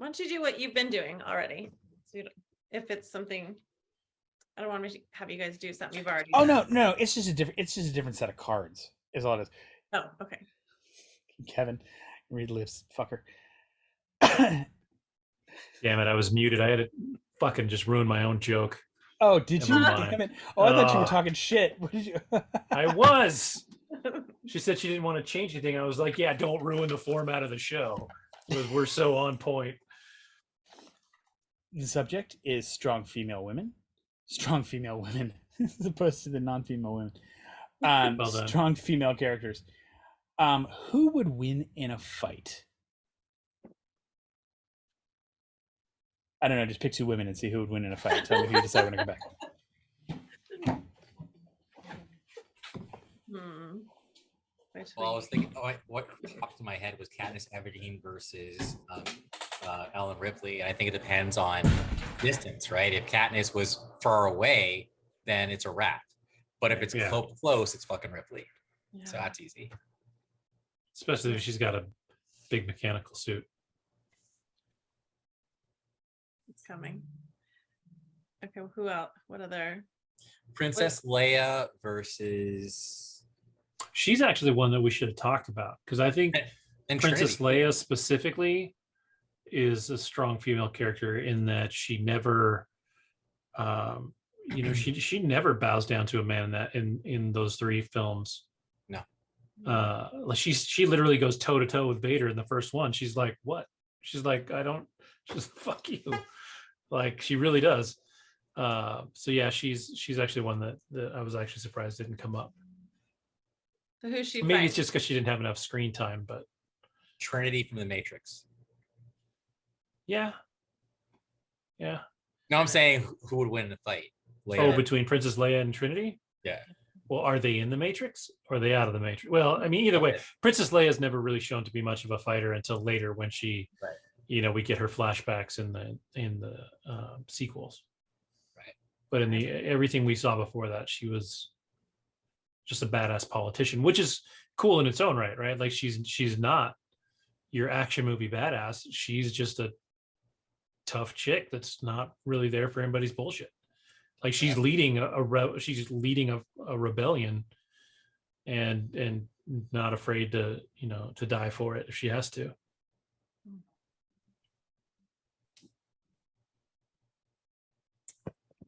Why don't you do what you've been doing already? So if it's something, I don't want to have you guys do something you've already done. No, it's just a different set of cards. Is all it is. Oh, okay. Kevin, read lips, fucker. Damn it, I was muted. I had to fucking just ruin my own joke. Oh, did you? Never mind. Damn it. Oh, I thought you were talking shit. What did you? I was. She said she didn't want to change anything. I was like, yeah, don't ruin the format of the show. Because we're so on point. The subject is strong female women. Strong female women, as opposed to the non-female women. Well done. Strong female characters. Who would win in a fight? I don't know. Just pick 2 women and see who would win in a fight. Tell me who you decide when I come back. Well, I was thinking, what popped in my head was Katniss Everdeen versus Ellen Ripley. And I think it depends on distance, right? If Katniss was far away, then it's a wrap. But if it's close, it's fucking Ripley. Yeah. So that's easy. Especially if she's got a big mechanical suit. It's coming. Okay, who else? What other? Princess Leia versus... She's actually one that we should have talked about, because I think and Princess Leia specifically is a strong female character in that she never, she never bows down to a man in those 3 films. No. She literally goes toe to toe with Vader in the first one. She's like, what? She's like, she's fuck you. Like, she really does. So yeah, she's actually one that I was actually surprised didn't come up. So who's she? Maybe it's just because she didn't have enough screen time, but Trinity from the Matrix. Yeah. No, I'm saying who would win in the fight? Leia. Oh, between Princess Leia and Trinity? Yeah. Well, are they in the Matrix or are they out of the Matrix? Well, I mean, either way, Princess Leia's never really shown to be much of a fighter until later when she, we get her flashbacks in the sequels. Right. But in everything we saw before that, she was just a badass politician, which is cool in its own right? Like she's not your action movie badass. She's just a tough chick that's not really there for anybody's bullshit. Like she's leading a rebellion and not afraid to die for it if she has to.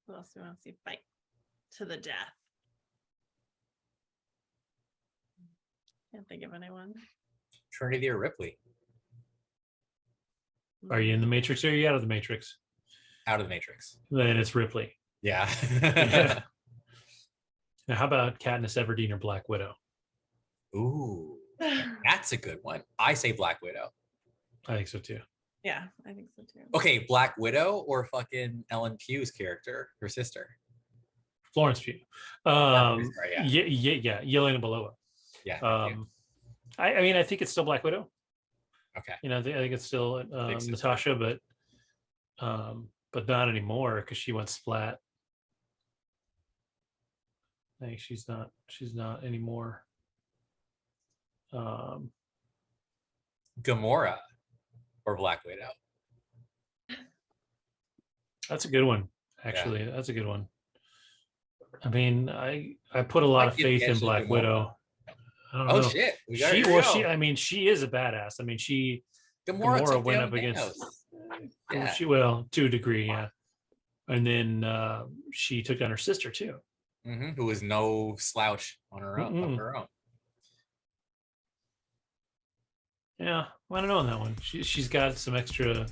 Who else do we want to see fight to the death? Can't think of anyone. Trinity or Ripley? Are you in the Matrix or are you out of the Matrix? Out of the Matrix. Then it's Ripley. Yeah. Yeah. Now, how about Katniss Everdeen or Black Widow? Ooh, that's a good one. I say Black Widow. I think so too. Yeah, I think so too. Okay, Black Widow or fucking Ellen Pugh's character, her sister? Florence Pugh. Yeah, Yelena Belova. Yeah. I mean, I think it's still Black Widow. Okay. I think it's still Natasha, but not anymore because she went splat. I think she's not anymore. Gamora or Black Widow? That's a good one. Actually, that's a good one. I mean, I put a lot of faith in Black Widow. I don't know. Shit! She is a badass. I mean, Gamora went up against. Yeah. She to a degree, yeah. And then she took down her sister too, who was no slouch on her own. Yeah, well, I don't know on that one. She's got some extra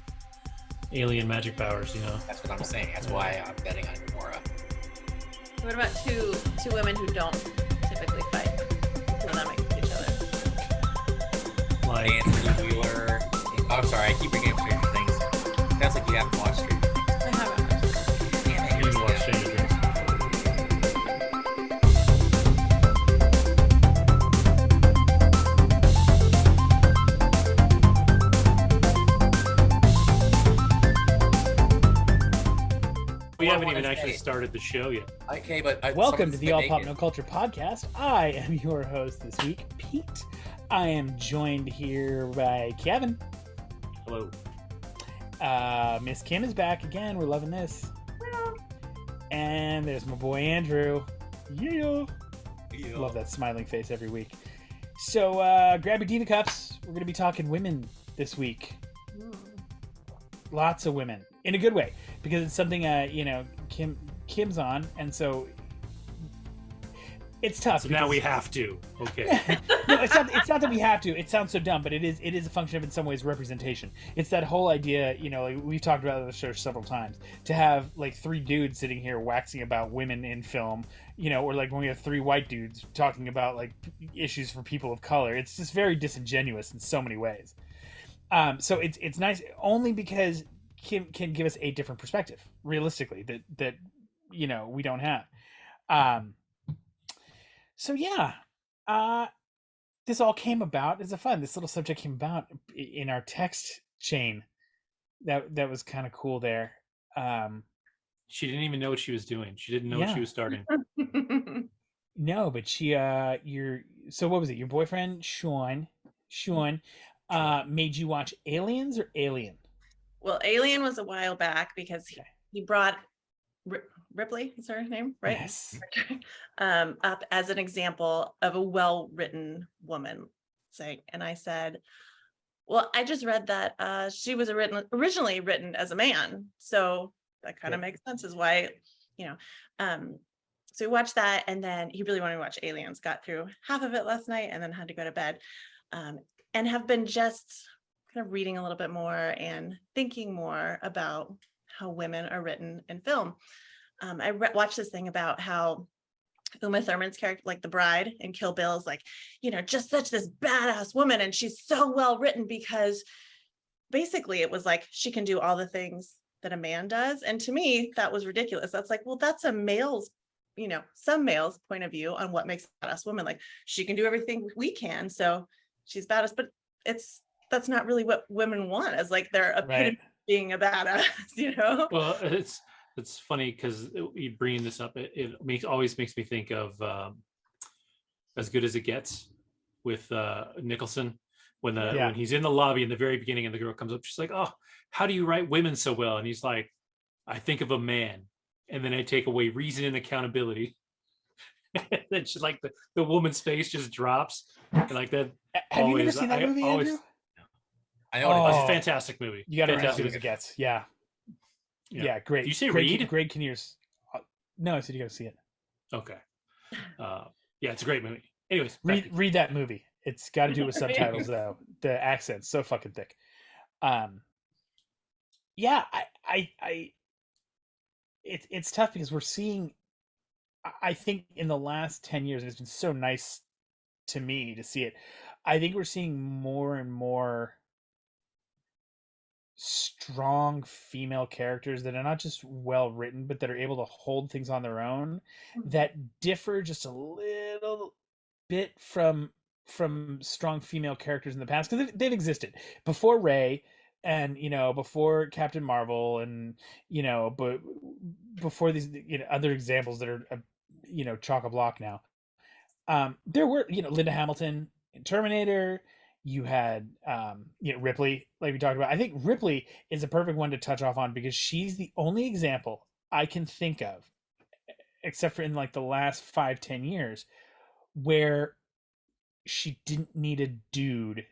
alien magic powers, That's what I'm saying. That's why I'm betting on Gamora. What about two women who don't typically fight? Who are not making each other? Like Anthony Wheeler. Oh, I'm sorry. I keep bringing up Stranger Things. Sounds like you haven't watched Stranger Things. I haven't watched it. You didn't watch Stranger Things. We haven't even actually started the show yet. Okay, but welcome to the All Pop No Culture podcast. I am your host this week, Pete. I am joined here by Kevin. Hello. Miss Kim is back again. We're loving this. And there's my boy Andrew. Yeah. Love that smiling face every week. So grab your Diva Cups. We're going to be talking women this week. Lots of women. In a good way. Because it's something, Kim's on. And so it's tough. So now we have to. Okay. No, it's not that we have to. It sounds so dumb, but it is a function of, in some ways, representation. It's that whole idea, like we've talked about it on the show several times, to have like 3 dudes sitting here waxing about women in film, or like when we have 3 white dudes talking about like issues for people of color. It's just very disingenuous in so many ways. So it's nice only because Kim can give us a different perspective, realistically, that we don't have. So yeah, this all came about as a fun. This little subject came about in our text chain. That was kind of cool there. She didn't even know what she was doing. She didn't know what she was starting. No, but she so what was it? Your boyfriend Sean made you watch Aliens or Alien? Well, Alien was a while back because he brought Ripley, is her name, right? Yes. Up as an example of a well-written woman, and I said, well, I just read that she was originally written as a man, so that kind of makes sense as why, so we watched that, and then he really wanted to watch Aliens, got through half of it last night and then had to go to bed, and have been just kind of reading a little bit more and thinking more about how women are written in film. I watched this thing about how Uma Thurman's character, like the bride in Kill Bill, is like, just such this badass woman, and she's so well written because basically it was like she can do all the things that a man does. And to me, that was ridiculous. That's like, well, that's a male's, some male's point of view on what makes a badass woman. Like, she can do everything we can, so she's badass. But that's not really what women want, as like their epitome of being a badass, Well, it's funny because you bringing this up, it always makes me think of As Good as It Gets with Nicholson when he's in the lobby in the very beginning and the girl comes up, she's like, oh, how do you write women so well? And he's like, I think of a man, and then I take away reason and accountability. And then she's like, the woman's face just drops, and like that. Have you ever seen that movie, Andrew? I know it's a fantastic movie. You got to As Good as It Gets. Yeah, great. Did you say read? Greg Kinnear's. No, I said you got to see it. Okay. It's a great movie. Anyways, read that movie. It's got to do with subtitles though. The accent's so fucking thick. It's tough because we're seeing. I think in the last 10 years, and it's been so nice to me to see it. I think we're seeing more and more strong female characters that are not just well written, but that are able to hold things on their own, that differ just a little bit from strong female characters in the past, because they've existed before Rey, and before Captain Marvel, and but before these other examples that are chock-a-block now. There were Linda Hamilton in Terminator. You had Ripley, like we talked about. I think Ripley is a perfect one to touch off on because she's the only example I can think of, except for in like the last 5-10 years, where she didn't need a dude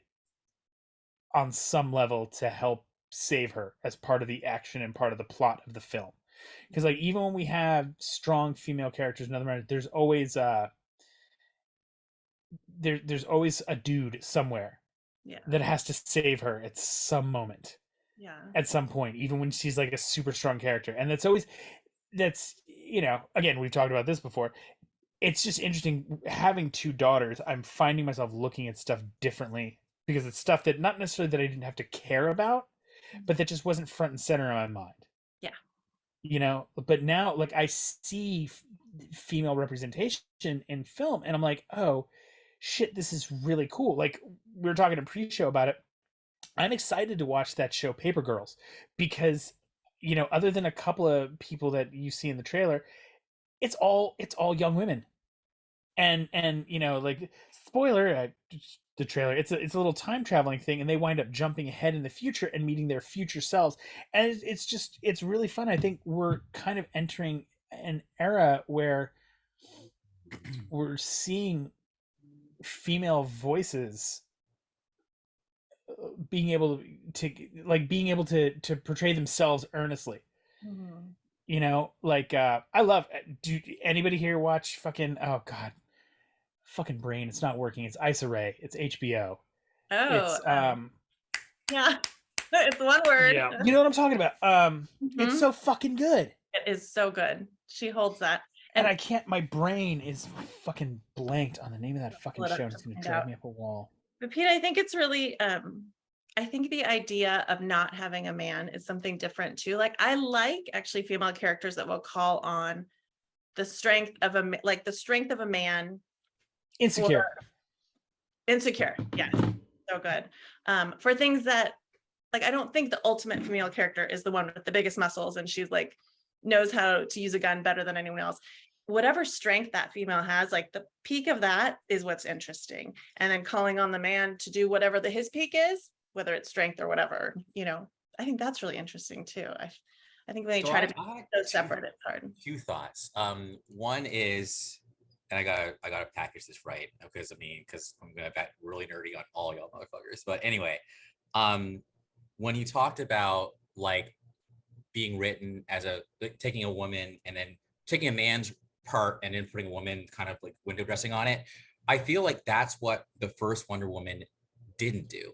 on some level to help save her as part of the action and part of the plot of the film. Because like even when we have strong female characters in other matters, there's always there's always a dude somewhere that has to save her at some moment, at some point, even when she's like a super strong character. And that's again, we've talked about this before. It's just interesting having 2 daughters. I'm finding myself looking at stuff differently because it's stuff that not necessarily that I didn't have to care about, but that just wasn't front and center in my mind. But now like I see female representation in film, and I'm like, oh shit, this is really cool. Like we were talking in pre-show about it. I'm excited to watch that show Paper Girls because, other than a couple of people that you see in the trailer, it's all young women. And like spoiler, the trailer, it's a little time traveling thing, and they wind up jumping ahead in the future and meeting their future selves, and it's really fun. I think we're kind of entering an era where we're seeing female voices being able to portray themselves earnestly. Mhm. You know, like I love. Do anybody here watch fucking? Oh God, fucking brain. It's not working. It's Issa Rae. It's HBO. Oh, It's yeah, it's one word. Yeah. you know what I'm talking about. It's Mhm. so fucking good. It is so good. She holds that. And I can't. My brain is fucking blanked on the name of that fucking Pull it up show. to It's gonna find drive out. me up a wall. But Pete, I think it's really I think the idea of not having a man is something different too. Like I like actually female characters that will call on the strength of the strength of a man. Insecure. Insecure. Yeah. So good. For things that, like, I don't think the ultimate female character is the one with the biggest muscles and she's like knows how to use a gun better than anyone else. Whatever strength that female has, like the peak of that is what's interesting. And then calling on the man to do whatever his peak is, whether it's strength or whatever, you know, I think that's really interesting too. I think when they So try I to be had so separate, it's hard. two thoughts. One is, and I gotta package this right because I'm gonna get really nerdy on all y'all motherfuckers. But anyway, when you talked about like being written as taking a woman and then taking a man's part and then putting a woman kind of like window dressing on it, I feel like that's what the first Wonder Woman didn't do.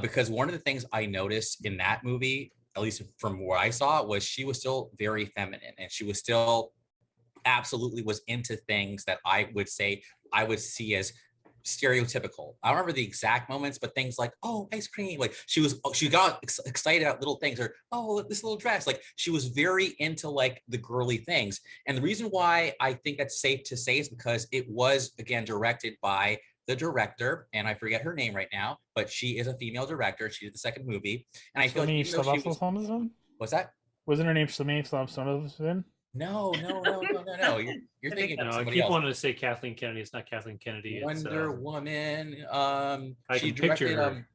Because one of the things I noticed in that movie, at least from what I saw, was she was still very feminine and she was still absolutely was into things that I would say I would see as stereotypical. I don't remember the exact moments, but things like, oh, ice cream. Like she got excited at little things, or oh, this little dress. Like she was very into like the girly things. And the reason why I think that's safe to say is because it was again directed by the director, and I forget her name right now, but she is a female director. She did the second movie, and I feel like even though she was, what's that? Wasn't her name Shlammy Slumson? No. You're thinking No, of I somebody keep else. wanting to say Kathleen Kennedy. It's not Kathleen Kennedy. Wonder Woman. I She can picture directed her.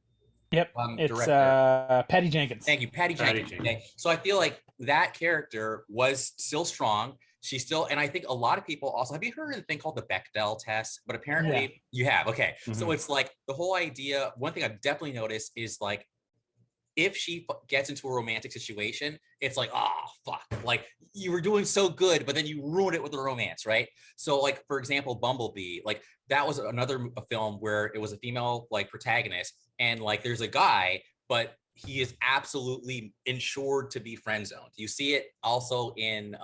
Yep, it's director. Patty Jenkins. Thank you, Patty Jenkins. Okay. So I feel like that character was still strong. She's still, and I think a lot of people also, have you heard of the thing called the Bechdel test? But apparently you have. Okay. Mhm. So it's like the whole idea, one thing I've definitely noticed is like, if she gets into a romantic situation, it's like, oh, fuck. Like you were doing so good, but then you ruined it with the romance, right? So like, for example, Bumblebee, like that was another film where it was a female like protagonist and like there's a guy, but he is absolutely insured to be friend zoned. You see it also in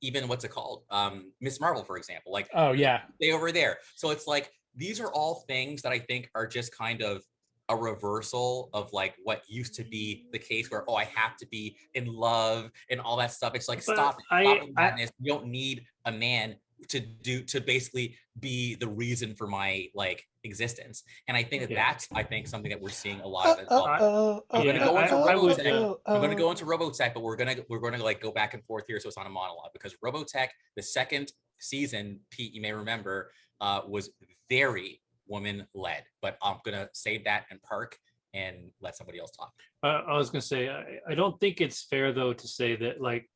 even what's it called? Miss Marvel, for example. Like, oh yeah, stay over there. So it's like, these are all things that I think are just kind of a reversal of like what used to be the case where, oh, I have to be in love and all that stuff. It's like, stop the madness. You don't need a man to basically be the reason for my like existence. And I think that's something that we're seeing a lot of as well. I'm gonna go into Robotech, but we're gonna like go back and forth here, so it's on a monologue, because Robotech, the second season, Pete, you may remember, was very woman-led, but I'm gonna save that and park and let somebody else talk. I was gonna say, I don't think it's fair though to say that like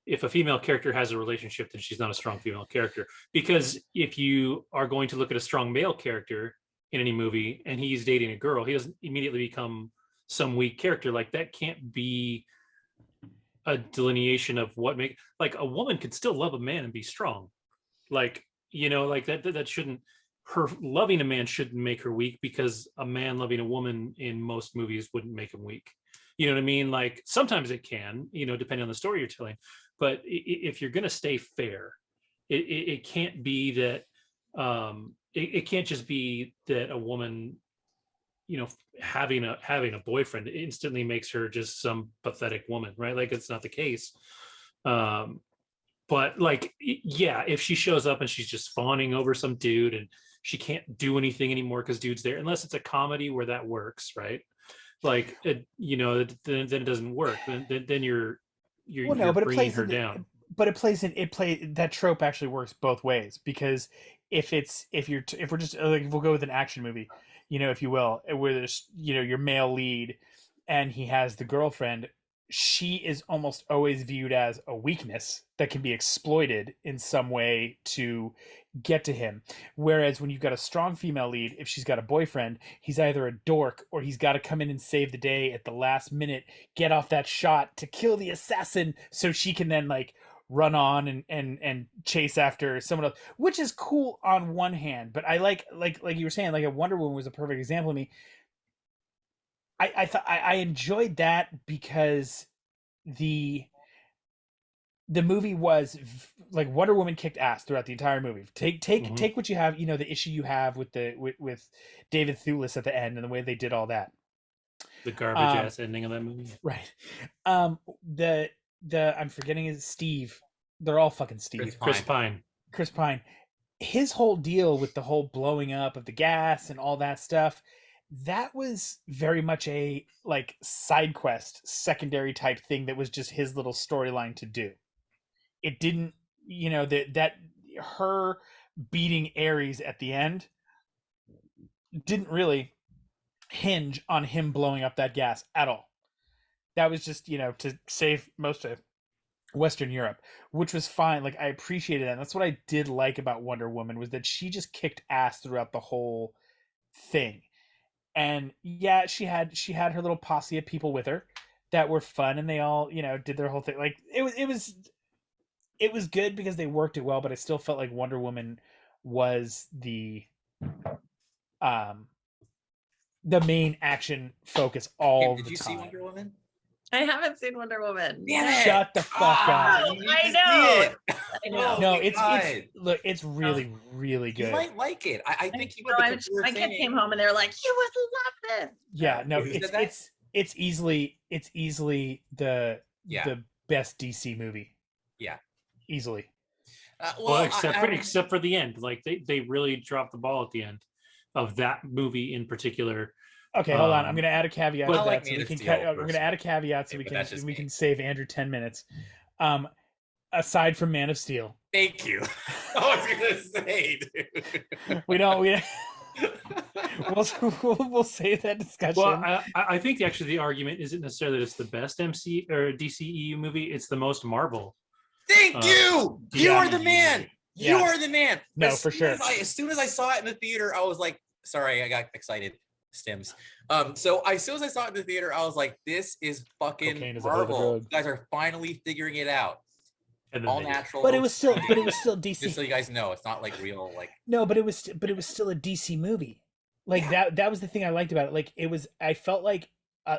if a female character has a relationship, then she's not a strong female character. Because if you are going to look at a strong male character in any movie and he's dating a girl, he doesn't immediately become some weak character. Like that can't be a delineation of what make, like a woman could still love a man and be strong. Like, you know, like that shouldn't, her loving a man shouldn't make her weak, because a man loving a woman in most movies wouldn't make him weak. You know what I mean? Like sometimes it can, you know, depending on the story you're telling. But if you're going to stay fair, it can't be that it can't just be that a woman, you know, having a boyfriend instantly makes her just some pathetic woman, right? Like it's not the case. But like, yeah, if she shows up and she's just fawning over some dude and she can't do anything anymore because dude's there, unless it's a comedy where that works, right? Like, you know, then it doesn't work. Then you're but bringing her down. But that trope actually works both ways, because if we're just like, if we'll go with an action movie, if you will, where there's your male lead and he has the girlfriend, she is almost always viewed as a weakness that can be exploited in some way to get to him. Whereas when you've got a strong female lead, if she's got a boyfriend, he's either a dork or he's got to come in and save the day at the last minute, get off that shot to kill the assassin so she can then like run on and chase after someone else, which is cool on one hand. But I like you were saying, like a Wonder Woman was a perfect example of me. I thought I enjoyed that because the movie was like Wonder Woman kicked ass throughout the entire movie. Take what you have, the issue you have with with David Thewlis at the end and the way they did all that. The garbage ass ending of that movie. Right. The I'm forgetting his Steve. They're all fucking Steve. Chris Pine. His whole deal with the whole blowing up of the gas and all that stuff, that was very much a like side quest, secondary type thing that was just his little storyline to do. It didn't, that her beating Ares at the end didn't really hinge on him blowing up that gas at all. That was just, to save most of Western Europe, which was fine. Like I appreciated that. And that's what I did like about Wonder Woman, was that she just kicked ass throughout the whole thing. And yeah, she had her little posse of people with her that were fun, and they all, did their whole thing. Like it was good because they worked it well, but I still felt like Wonder Woman was the main action focus all the time. Did you see Wonder Woman? I haven't seen Wonder Woman. Shut the fuck up. I know. No, it's really, really good. You might like it. I think you would. My kids came home and they were like, "You would love this." Yeah, no, it's easily the best DC movie. Yeah, easily. Well, except for the end, like they really dropped the ball at the end of that movie in particular. Okay, hold on. I'm going to add a caveat to that. Like so we can we're going to add a caveat so we can save Andrew 10 minutes. Aside from Man of Steel. Thank you. I was going to say, dude. We'll save that discussion. Well, I think actually the argument isn't necessarily that it's the best MC or DCEU movie. It's the most Marvel. Thank you. You are the man. Yeah. You are the man. No, for sure. As soon as I saw it in the theater, I was like, sorry, I got excited. Stims. So as soon as I saw it in the theater, I was like, this is fucking Marvel. You guys are finally figuring it out. All natural. But it was still DC. Just so you guys know, it's not like real, like no, but it was still a DC movie. Like that was the thing I liked about it. Like I felt like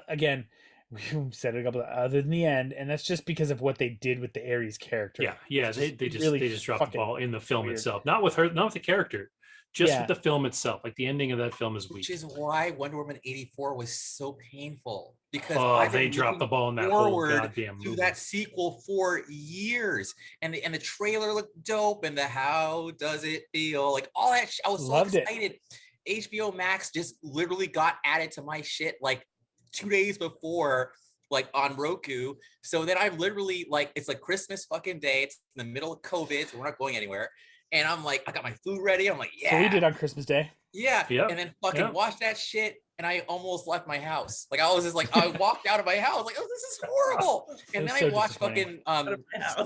again, we said it a couple other than the end, and that's just because of what they did with the Ares character. Yeah, they just dropped the ball in the film itself, not with the character. Just with the film itself, like the ending of that film is weak. Which is why Wonder Woman 84 was so painful, because they dropped the ball in that whole goddamn movie. To that sequel for years, and the trailer looked dope, and the how does it feel, like all that. I was so excited. HBO Max just literally got added to my shit like 2 days before, like on Roku. So then I'm literally like, it's like Christmas fucking day. It's in the middle of COVID, so we're not going anywhere. And I'm like, I got my food ready. I'm like, yeah. So we did on Christmas Day. Yeah. Yep. And then fucking watched that shit. And I almost left my house. Like I was just like, I walked out of my house. Like, oh, this is horrible. And then I watched fucking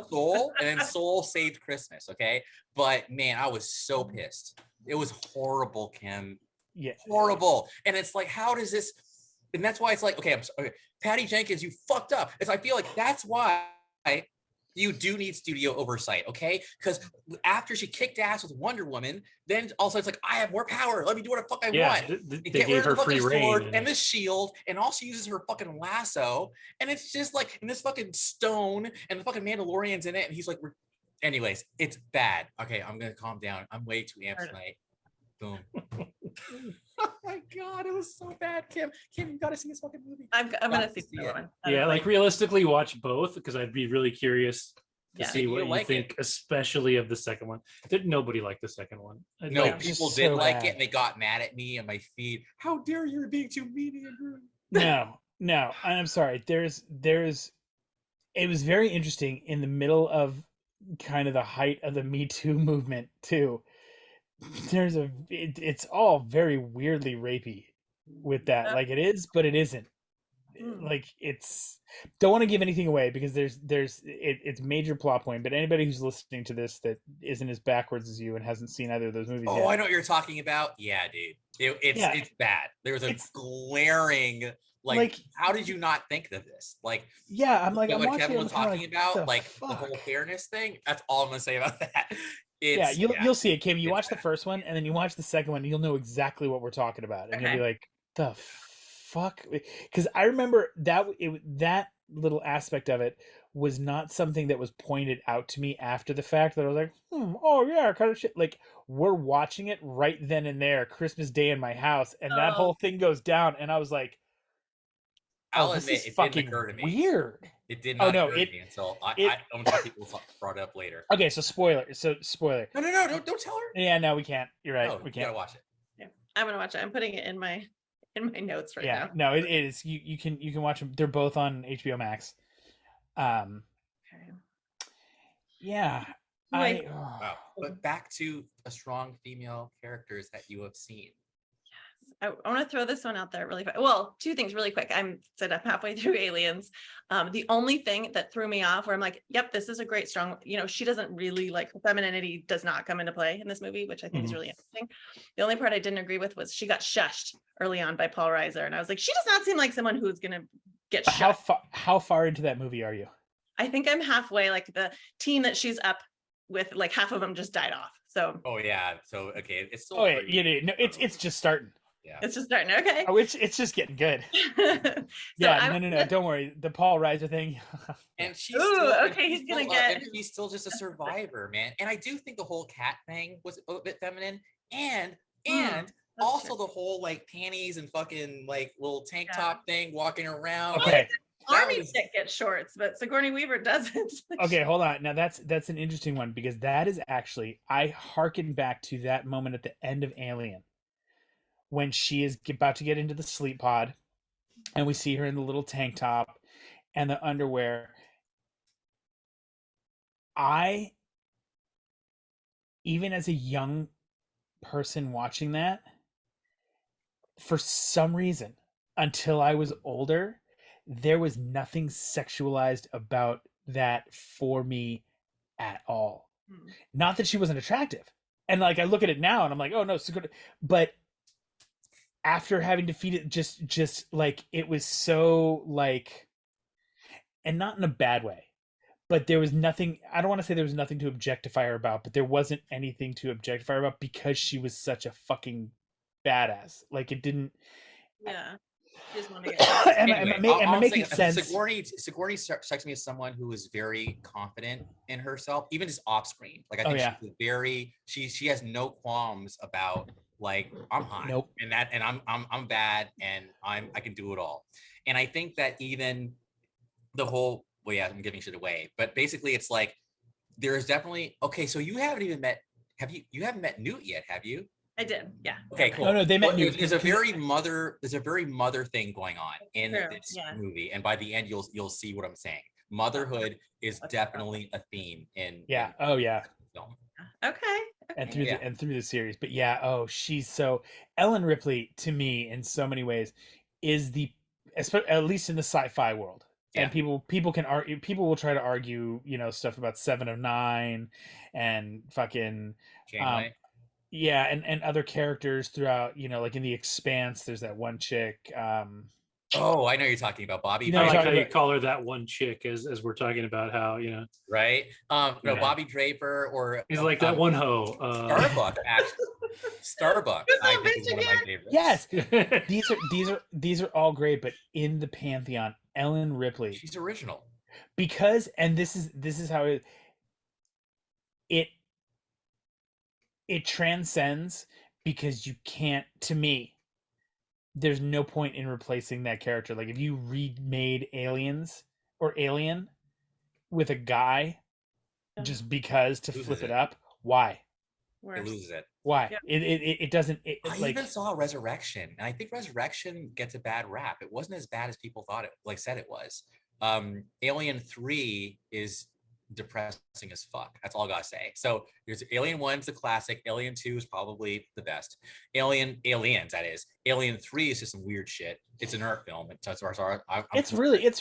Soul, and then Soul saved Christmas. Okay. But man, I was so pissed. It was horrible, Kim. Yeah. Horrible. And it's like, how does this? And that's why it's like, okay, Patty Jenkins, you fucked up. I feel like that's why you do need studio oversight, okay? Because after she kicked ass with Wonder Woman, then also it's like, I have more power. Let me do what the fuck I want. They gave her free reign. And the shield, and all she uses her fucking lasso. And it's just like, and this fucking stone, and the fucking Mandalorian's in it, and he's like, anyways, it's bad. Okay, I'm gonna calm down. I'm way too amped tonight. Boom. Oh my god, it was so bad, Kim. Kim, you gotta see this fucking movie. I'm gonna see the one. Yeah, like realistically, watch both, because I'd be really curious to see what you think, especially of the second one. Nobody liked the second one. No, people did like it, and they got mad at me and my feed. How dare you being too mean, Andrew? No, I'm sorry. It was very interesting in the middle of kind of the height of the Me Too movement too. it's all very weirdly rapey with that. Like it is, but it isn't. Like it's don't want to give anything away because it's major plot point. But anybody who's listening to this that isn't as backwards as you and hasn't seen either of those movies yet. I know what you're talking about. Yeah, dude. It's bad. There's a glaring like how did you not think of this? Like I'm like what I'm Kevin was talking about, like fuck? the whole fairness thing. That's all I'm gonna say about that. You'll see it, Kim. You watch the first one and then you watch the second one, and you'll know exactly what we're talking about, and you'll be like, the fuck, because I remember that that little aspect of it was not something that was pointed out to me after the fact that I was like, oh yeah, kind of shit. Like we're watching it right then and there, Christmas Day in my house, and that whole thing goes down, and I was like, I'll admit it didn't occur to me. Weird. It did not occur to me until I don't know people brought it up later. Okay, so spoiler. No, don't tell her. Yeah, no, we can't. You're right. No, we can't. You gotta watch it. Yeah, I'm gonna watch it. I'm putting it in my notes right now. Yeah, no, it is. You can watch them. They're both on HBO Max. Okay. Yeah. Wow. But back to a strong female characters that you have seen. I want to throw this one out there really quick. Well, two things really quick. I'm halfway through Aliens. The only thing that threw me off where I'm like, yep, this is a great strong, she doesn't really like femininity does not come into play in this movie, which I think is really interesting. The only part I didn't agree with was she got shushed early on by Paul Reiser. And I was like, she does not seem like someone who's going to get shushed. How far into that movie are you? I think I'm halfway, like the team that she's up with, like half of them just died off. So. Oh yeah. So, okay. It's still. Oh yeah. No, it's just starting. Yeah. It's just starting. Okay. Oh, it's just getting good. No. Don't worry. The Paul Reiser thing. And she's he's gonna get. And she's still just a survivor, man. And I do think the whole cat thing was a bit feminine, and also the whole like panties and fucking like little tank top thing walking around. Okay. Army chick gets shorts, but Sigourney Weaver doesn't. Okay, hold on. Now that's an interesting one because that is actually I hearken back to that moment at the end of Alien. When she is about to get into the sleep pod and we see her in the little tank top and the underwear. Even as a young person watching that, for some reason, until I was older, there was nothing sexualized about that for me at all. Not that she wasn't attractive. And like, I look at it now and I'm like, oh no, but after having defeated just like it was so like, and not in a bad way, but there was nothing, I don't want to say there was nothing to objectify her about, but there wasn't anything to objectify her about because she was such a fucking badass. Like it didn't. Yeah. Am I making sense? Sigourney strikes me as someone who is very confident in herself, even just off screen. Like I think she has no qualms about like I'm hot and I'm bad and I can do it all. And I think that even the whole I'm giving shit away, but basically it's like there's definitely so you haven't met Newt yet, have you? I did, yeah. Okay, cool. No, they met Newt. There's a very mother thing going on in this movie, and by the end you'll see what I'm saying. Motherhood is definitely a theme in film. Okay. And through the series, but she's so Ellen Ripley to me in so many ways is at least in the sci-fi world. And people can argue. People will try to argue, stuff about 7 of 9 and fucking and other characters throughout. Like in The Expanse, there's that one chick. I know you're talking about Bobby. I like how you call her that one chick as we're talking about how right. Bobby Draper or he's like that one hoe. Starbuck actually. Starbuck. I think is one of my favorites. Yes, these are all great, but in the pantheon, Ellen Ripley. She's original. Because this is how it transcends because you can't. To me, there's no point in replacing that character. Like if you remade Aliens or Alien with a guy just because to flip it up, why? It loses it. Why? Yeah. It doesn't. I even saw Resurrection, and I think Resurrection gets a bad rap. It wasn't as bad as people thought said it was. Alien 3 is depressing as fuck. That's all I gotta say. So there's Alien 1's the classic. Alien 2 is probably the best. Aliens, that is. Alien 3 is just some weird shit. It's an art film. It's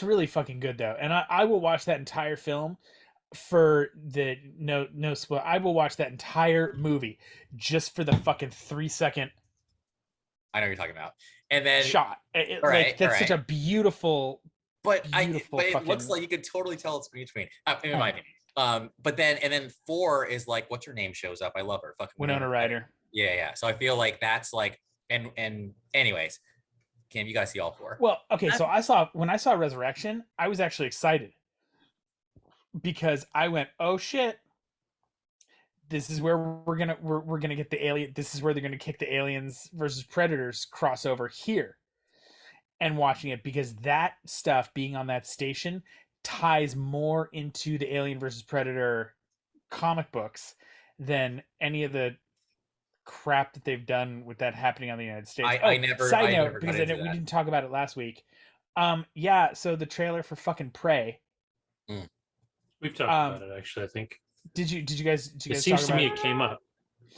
really fucking good though, and I will watch that entire film for the no spoil. I will watch that entire movie just for the fucking 3-second. I know what you're talking about. And then shot. That's such a beautiful. But it looks like you can totally tell it's green screen, in my opinion. But then 4 is like, what's her name shows up. I love her. Fucking Winona Ryder. Yeah. So I feel like that's like, and anyways, Kim, you guys see all 4. Well, okay. So when I saw Resurrection, I was actually excited because I went, oh shit, this is where we're gonna get the alien. This is where they're gonna kick the Aliens versus Predators crossover here. And watching it, because that stuff being on that station ties more into the Alien versus Predator comic books than any of the crap that they've done with that happening on the United States. Side note, because we didn't talk about it last week. Yeah, so the trailer for fucking Prey. We've talked about it actually, I think. Did you guys it seems to me it came up.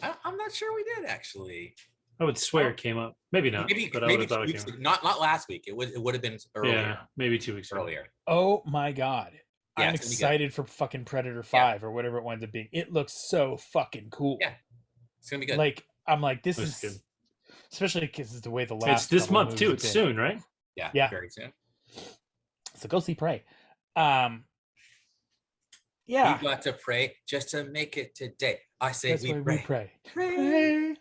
I'm not sure we did actually. I would swear it came up. Maybe not. But I would have thought it came up. Not last week. It would have been earlier. Yeah, maybe 2 weeks earlier. Oh my god. Yeah, I'm excited for fucking Predator 5 or whatever it winds up being. It looks so fucking cool. Yeah. It's gonna be good. Like, I'm like, this Looks is good. especially because it's the way the last. It's this couple month too. movies It's have been. soon, right? Yeah. Very soon. So go see Prey. Yeah. We got to pray just to make it today. I say That's we why pray. we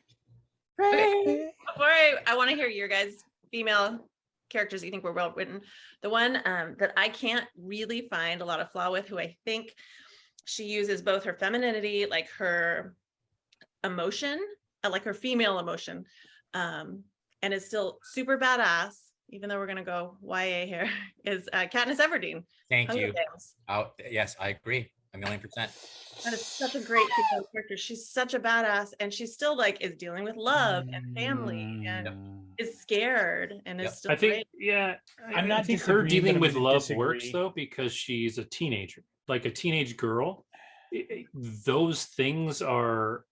pray. Before I want to hear your guys' female characters that you think were well written. The one that I can't really find a lot of flaw with, who I think she uses both her femininity, like her emotion, like her female emotion, and is still super badass, even though we're gonna go YA here, is Katniss Everdeen. Thank Hunger you. Games. Oh, yes, I agree. 1,000,000%. That is such a great female character. She's such a badass, and she's still like is dealing with love and family and is scared and is still. I think, great. yeah, I'm not I think her disagreeing, dealing but I'm with gonna love disagree. works though because she's a teenager, like a teenage girl. Those things are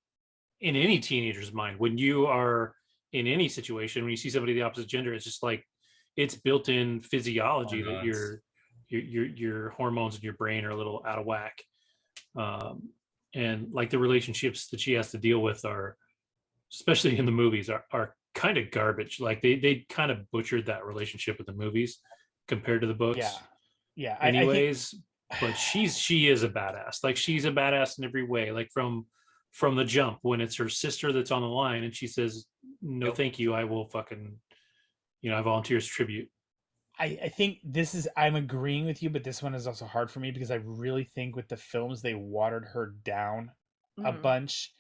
in any teenager's mind. When you are in any situation, when you see somebody of the opposite gender, it's just like it's built-in physiology that your hormones in your brain are a little out of whack, and like the relationships that she has to deal with are, especially in the movies, are kind of garbage. Like they kind of butchered that relationship with the movies compared to the books. Yeah. Anyways, but she is a badass. Like she's a badass in every way. Like from the jump, when it's her sister that's on the line and she says, "No, thank you. I will fucking, I volunteer as tribute." I think I'm agreeing with you, but this one is also hard for me because I really think with the films they watered her down a bunch.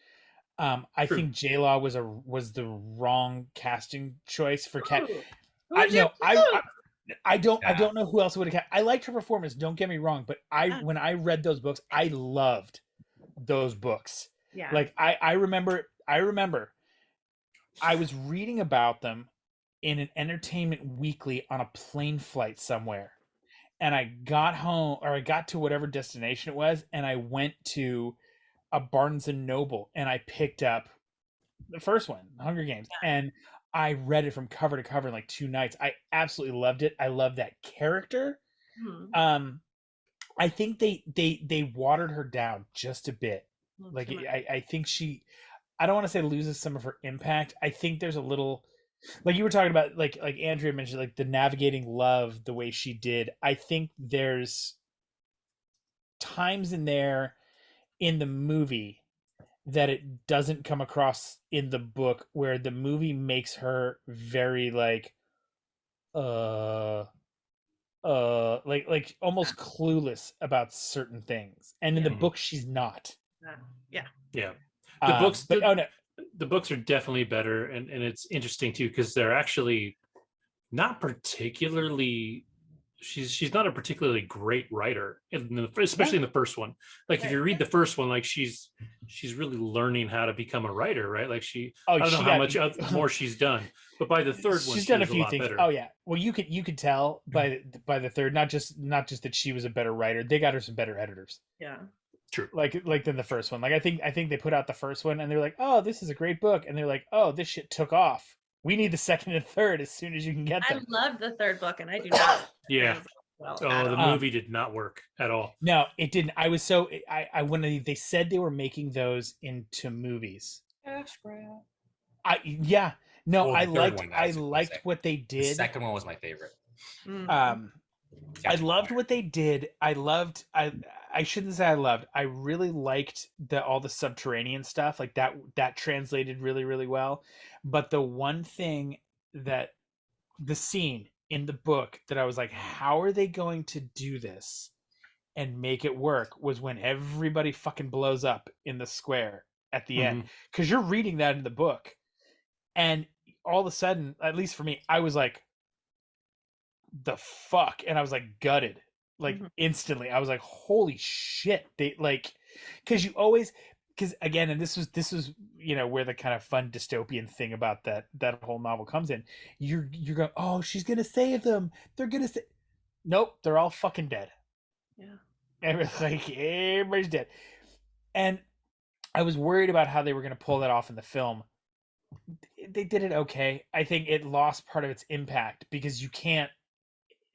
I think J-Law was the wrong casting choice for Cat. I don't know who else would have cast. I liked her performance, don't get me wrong, but when I read those books, I loved those books. Yeah. Like I remember I was reading about them in an Entertainment Weekly on a plane flight somewhere. And I got home, or I got to whatever destination it was, and I went to a Barnes and Noble and I picked up the first one, Hunger Games, and I read it from cover to cover in like 2 nights. I absolutely loved it. I love that character. I think they watered her down just a bit. Like I think I don't want to say loses some of her impact. I think there's a little, like you were talking about, like Andrea mentioned, like the navigating love the way she did. I think there's times in there in the movie that it doesn't come across in the book, where the movie makes her very like almost clueless about certain things, and in the book she's not. The books are definitely better, and it's interesting too because they're actually not particularly she's not a particularly great writer, especially in the first one. Like if you read the first one, like she's really learning how to become a writer, right? Like I don't know how much more she's done, but by the third one, she's done a few lot things. better. Oh yeah, well you could tell by the third, not just that she was a better writer. They got her some better editors. Yeah. True. Like than the first one. Like I think they put out the first one and they're like, oh, this is a great book, and they're like, oh, this shit took off. We need the second and third as soon as you can get them. I loved the third book, and I do not. Yeah. Well, the movie did not work at all. No, it didn't. I was so I when they said they were making those into movies. I liked what they did. The second one was my favorite. I loved what they did. I shouldn't say I loved. I really liked all the subterranean stuff. Like that translated really, really well. But the one thing that the scene in the book that I was like, how are they going to do this and make it work, was when everybody fucking blows up in the square at the end. Because you're reading that in the book. And all of a sudden, at least for me, I was like, the fuck? And I was like gutted. Like instantly. I was like, holy shit. They like, because again, and this was where the kind of fun dystopian thing about that whole novel comes in. You're going, oh, she's gonna save them. They're gonna say, nope, they're all fucking dead. Yeah. Everybody's dead. And I was worried about how they were gonna pull that off in the film. They did it okay. I think it lost part of its impact because you can't,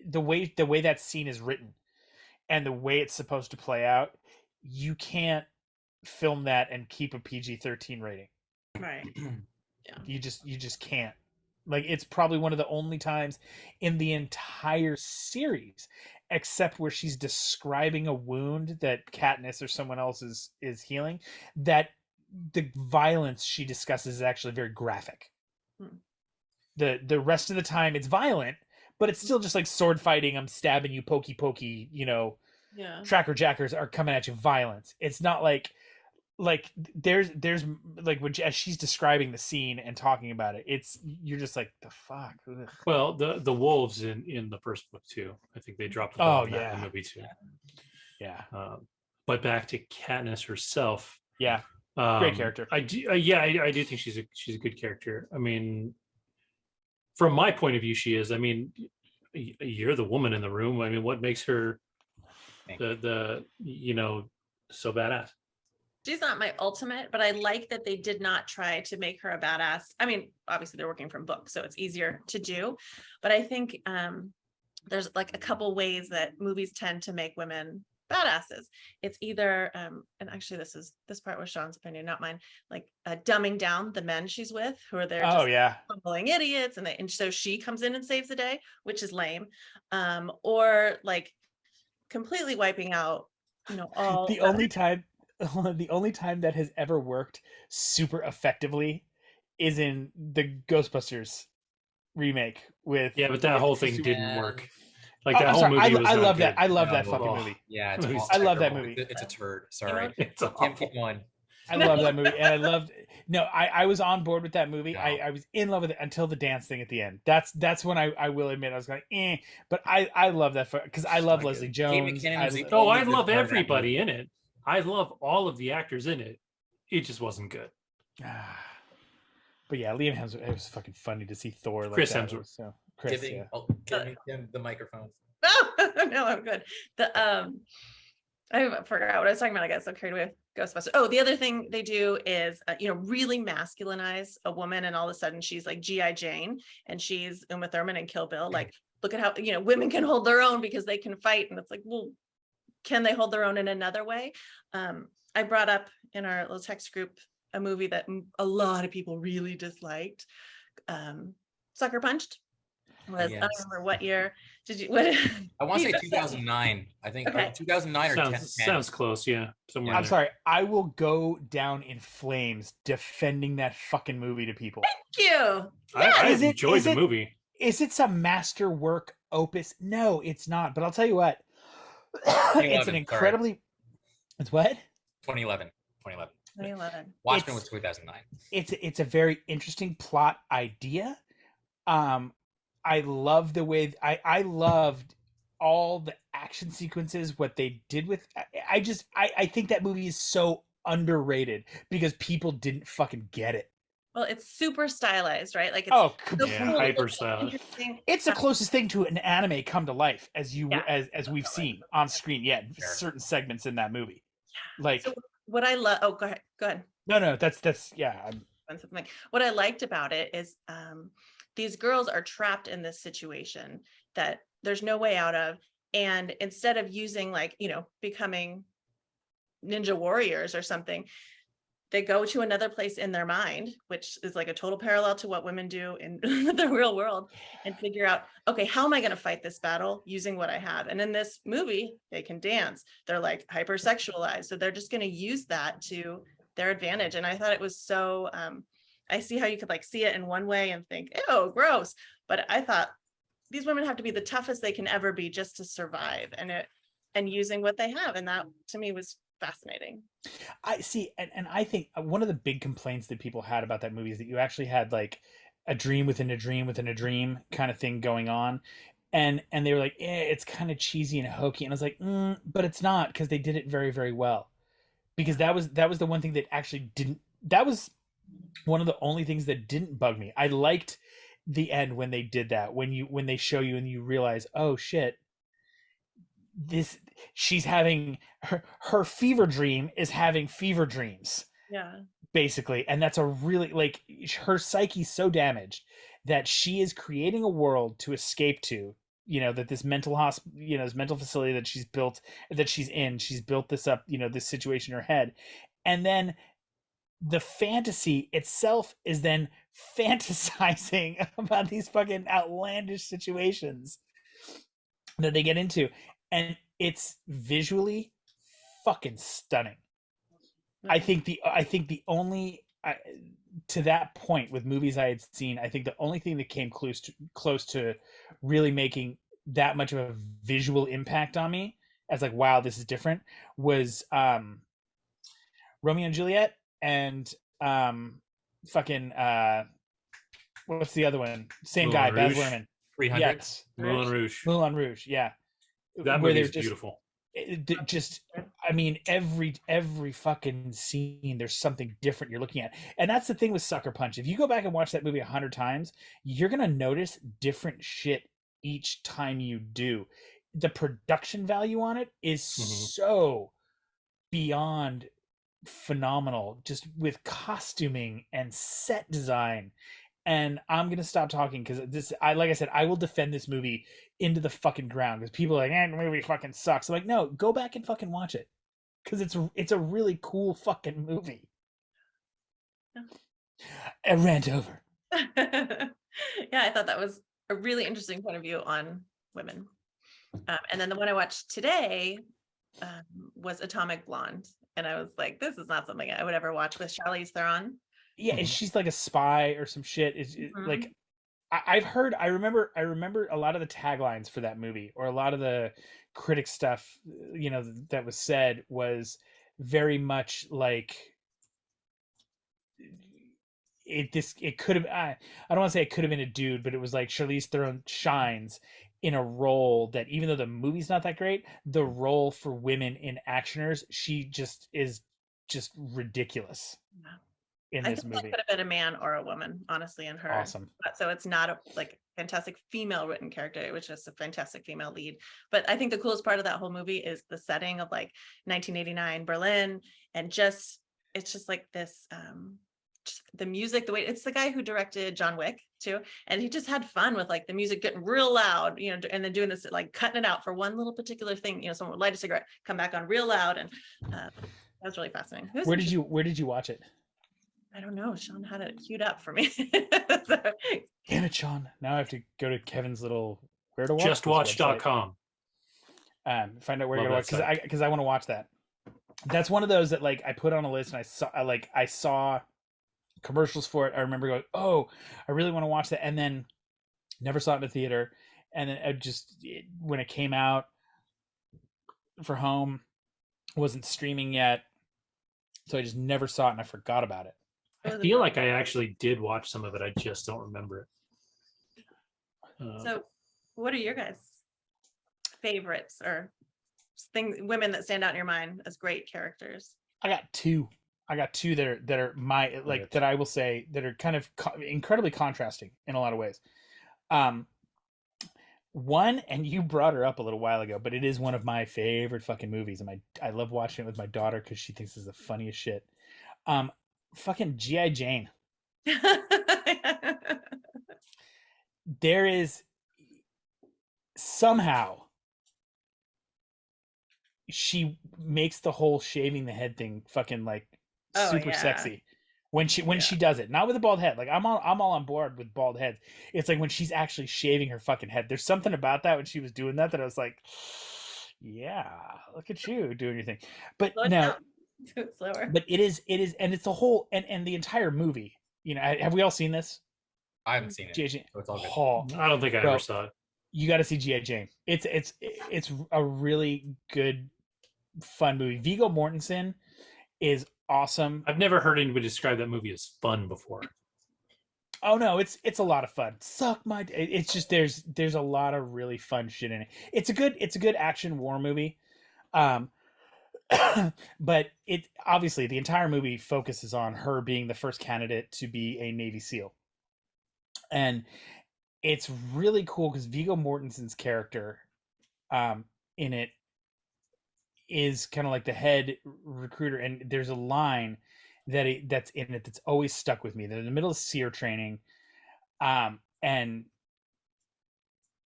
the way that scene is written and the way it's supposed to play out, you can't film that and keep a PG-13 rating. Right. Yeah. You just can't. Like, it's probably one of the only times in the entire series, except where she's describing a wound that Katniss or someone else is healing, that the violence she discusses is actually very graphic. The rest of the time it's violent, but it's still just like sword fighting, I'm stabbing you, pokey, tracker jackers are coming at you, violence. It's not like there's like as she's describing the scene and talking about it, you're just like, the fuck. Ugh. Well, the wolves in the first book too. I think they dropped the ball in that movie too. Yeah. But back to Katniss herself. Yeah. Great character. I do think she's a good character. I mean, from my point of view, she is. I mean, you're the woman in the room. I mean, what makes her the so badass? She's not my ultimate, but I like that they did not try to make her a badass. I mean, obviously they're working from books, so it's easier to do. But I think there's like a couple ways that movies tend to make women badasses. It's either, and actually this part was Sean's opinion, not mine, like dumbing down the men she's with, who are there fumbling idiots, and so she comes in and saves the day, which is lame. Or like completely wiping out, all the only time that has ever worked super effectively is in the Ghostbusters remake with but that whole thing didn't work. Like that whole movie was I love good. that. I love that fucking movie. Yeah, I love that movie. It's a turd. Sorry. Can't keep going. I love that movie, and I loved. No, I was on board with that movie. No. I was in love with it until the dance thing at the end. That's when I will admit I was going, but I love that because I love Leslie Jones. I love everybody in it. I love all of the actors in it. It just wasn't good. But yeah, Liam Hemsworth. It was fucking funny to see Thor. Like Chris that. Hemsworth. So Chris, Give him the microphone. No, I'm good. I forgot what I was talking about. I got so carried away with Ghostbusters. Oh, the other thing they do is, really masculinize a woman, and all of a sudden she's like G.I. Jane, and she's Uma Thurman in Kill Bill. Like, look at how women can hold their own because they can fight, and it's like, well, can they hold their own in another way? I brought up in our little text group a movie that a lot of people really disliked. Sucker Punched. I don't remember what year. I want to say 2009. I think 2009 or 10. Sounds close, yeah. Somewhere. I'm sorry. I will go down in flames defending that fucking movie to people. Thank you. I enjoyed the movie. Is it some masterwork opus? No, it's not. But I'll tell you what. It's an incredibly. Sorry. It's what? 2011. 2011. Watchmen was 2009. It's a very interesting plot idea. I love the way I loved all the action sequences, what they did with, I think that movie is so underrated because people didn't fucking get it. Well, it's super stylized, right? Like it's Oh, so Yeah, cool. hyper It's stylized. interesting. it's the closest thing to an anime come to life as Yeah. as we've seen on screen. Yeah, Sure. certain segments in that movie. Like, So what I love, oh, go ahead. no, that's yeah. Something. What I liked about it is these girls are trapped in this situation that there's no way out of. And instead of using like, becoming ninja warriors or something, they go to another place in their mind, which is like a total parallel to what women do in the real world, and figure out, okay, how am I going to fight this battle using what I have? And in this movie, they can dance. They're like hypersexualized. So they're just going to use that to their advantage. And I thought it was so, I see how you could like see it in one way and think, oh, gross. But I thought these women have to be the toughest they can ever be just to survive, and using what they have. And that to me was fascinating. I see, and I think one of the big complaints that people had about that movie is that you actually had like a dream within a dream within a dream kind of thing going on, and they were like, it's kind of cheesy and hokey, and I was like, but it's not, because they did it very, very well. Because that was the one thing that actually didn't. That was one of the only things that didn't bug me. I liked the end when they did that, when they show you and you realize, oh shit, she's having her fever dream is having fever dreams, basically. And that's a really, like, her psyche's so damaged that she is creating a world to escape to, that this mental this mental facility that she's built this up, this situation in her head. And then the fantasy itself is then fantasizing about these fucking outlandish situations that they get into, and it's visually fucking stunning. I think the only to that point with movies I had seen, I think the only thing that came close to really making that much of a visual impact on me as like, wow, this is different, was Romeo and Juliet and fucking what's the other one? Same Moulin guy, Baz Rouge. Luhrmann. 300. Yes, Moulin Rouge. Moulin Rouge. Yeah, That where movie they're is beautiful. Just, I mean, every fucking scene, there's something different you're looking at, and that's the thing with Sucker Punch. If you go back and watch that movie 100 times, you're gonna notice different shit each time you do. The production value on it is so beyond phenomenal, just with costuming and set design. And I'm gonna stop talking because like I said, I will defend this movie into the fucking ground, because people are like, the movie fucking sucks. I'm like, no, go back and fucking watch it, because it's a really cool fucking movie. A rant over. Yeah, I thought that was a really interesting point of view on women. And then the one I watched today was Atomic Blonde, and I was like, this is not something I would ever watch, with Charlize Theron. Yeah, she's like a spy or some shit. Like, I remember a lot of the taglines for that movie, or a lot of the critic stuff, that was said, was very much like it could have, I don't want to say it could have been a dude, but it was like Charlize Theron shines in a role that, even though the movie's not that great, the role for women in actioners, she just is just ridiculous. In this movie, it could have been a man or a woman, honestly, in her. Awesome. So it's not a fantastic female written character. It was just a fantastic female lead. But I think the coolest part of that whole movie is the setting of like 1989 Berlin, and it's just like this, just the music, the way it's the guy who directed John Wick too, and he just had fun with like the music getting real loud, and then doing this, like cutting it out for one little particular thing. Someone would light a cigarette, come back on real loud, and that was really fascinating. Where did you watch it? I don't know. Sean had it queued up for me. Damn it, Sean. Now I have to go to Kevin's little where to watch. Justwatch.com. Find out where to watch, because I want to watch that. That's one of those that like I put on a list, and I saw commercials for it. I remember going, oh, I really want to watch that, and then never saw it in the theater. And then when it came out for home, wasn't streaming yet, so I just never saw it, and I forgot about it. I feel like I actually did watch some of it. I just don't remember it. So what are your guys' favorites or women that stand out in your mind as great characters? I got two that are my that I will say that are kind of incredibly contrasting in a lot of ways. One, and you brought her up a little while ago, but it is one of my favorite fucking movies, and I love watching it with my daughter because she thinks it's the funniest shit. Fucking G.I. Jane. There is somehow she makes the whole shaving the head thing fucking like super sexy when she does it. Not with a bald head. Like I'm all on board with bald heads. It's like when she's actually shaving her fucking head. There's something about that when she was doing that I was like, yeah, look at you doing your thing. But no, do it slower. But it is, and it's the whole and the entire movie. You know, have we all seen this? I haven't seen it. G.I. Jane. So it's all good. I don't think I ever saw it. You got to see G.I. Jane. It's a really good, fun movie. Viggo Mortensen is awesome. I've never heard anybody describe that movie as fun before. Oh no, it's a lot of fun. Suck my. It's just there's a lot of really fun shit in it. It's a good action war movie. But it obviously the entire movie focuses on her being the first candidate to be a Navy SEAL. And it's really cool because Viggo Mortensen's character in it is kind of like the head recruiter, and there's a line that's in it that's always stuck with me. They're in the middle of SEER training, and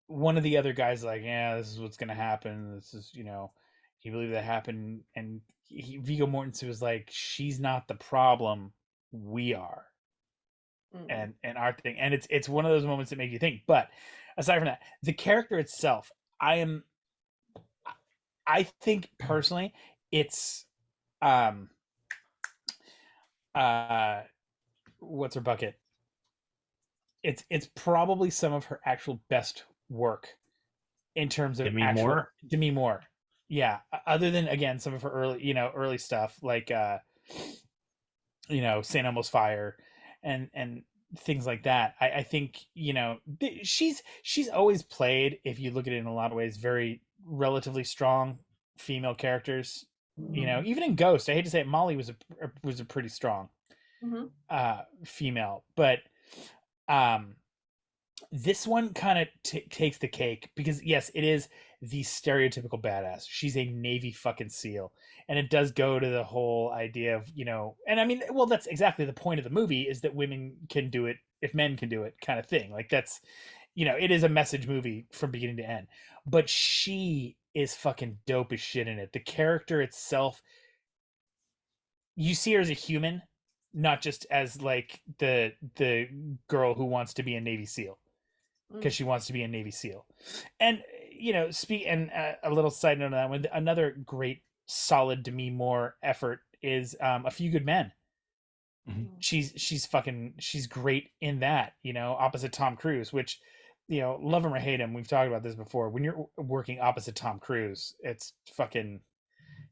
one of the other guys like, yeah, this is what's gonna happen. This is, you know, you believe that happened, and Viggo Mortensen was like, she's not the problem, we are. And our thing, and it's one of those moments that make you think. But aside from that, the character itself, I think personally it's what's her bucket, it's probably some of her actual best work in terms of Demi Moore. Yeah, other than again some of her early stuff like St. Elmo's Fire and things like that. I think, you know, she's always played, if you look at it in a lot of ways, very relatively strong female characters. You know, even in Ghost, I hate to say it, Molly was a pretty strong female, but this one kind of takes the cake because yes, it is the stereotypical badass. She's a Navy fucking SEAL. And it does go to the whole idea of, you know, and I mean, well, that's exactly the point of the movie, is that women can do it if men can do it, kind of thing. Like that's, you know, it is a message movie from beginning to end. But she is fucking dope as shit in it. The character itself, you see her as a human, not just as like the girl who wants to be a Navy SEAL. Because she wants to be a Navy SEAL. And, you know, a little side note on that one, another great solid Demi Moore effort is A Few Good Men. She's great in that, you know, opposite Tom Cruise, which, you know, love him or hate him, we've talked about this before. When you're working opposite Tom Cruise, it's fucking,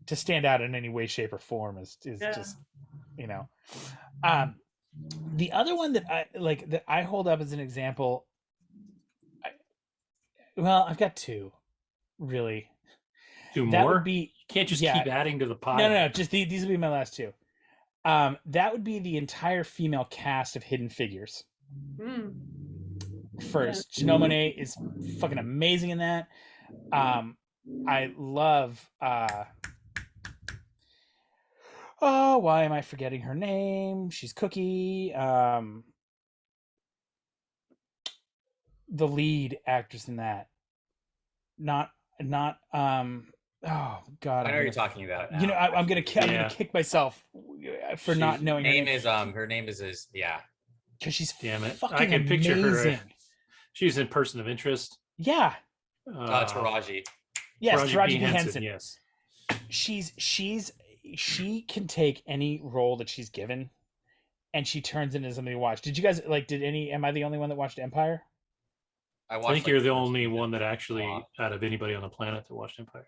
to stand out in any way, shape, or form is just, you know. The other one that I hold up as an example, I've got two, really. Two that more? Would be, you can't just keep adding to the pile. No. Just these would be my last two. That would be the entire female cast of Hidden Figures. First, Janelle Monáe is fucking amazing in that. I love. Why am I forgetting her name? She's Cookie. The lead actress in that. Not oh god, I know you're talking about now. You know, I'm gonna kick myself for not knowing her name. Her name is because she's damn it. fucking I can picture amazing. her. She's in Person of Interest. Yeah. Taraji. Yes, Taraji P. P. Henson. Yes. She can take any role that she's given, and she turns into something to watch. Did you guys am I the only one that watched Empire? I think you're the only one that actually, out of anybody on the planet, that watched Empire.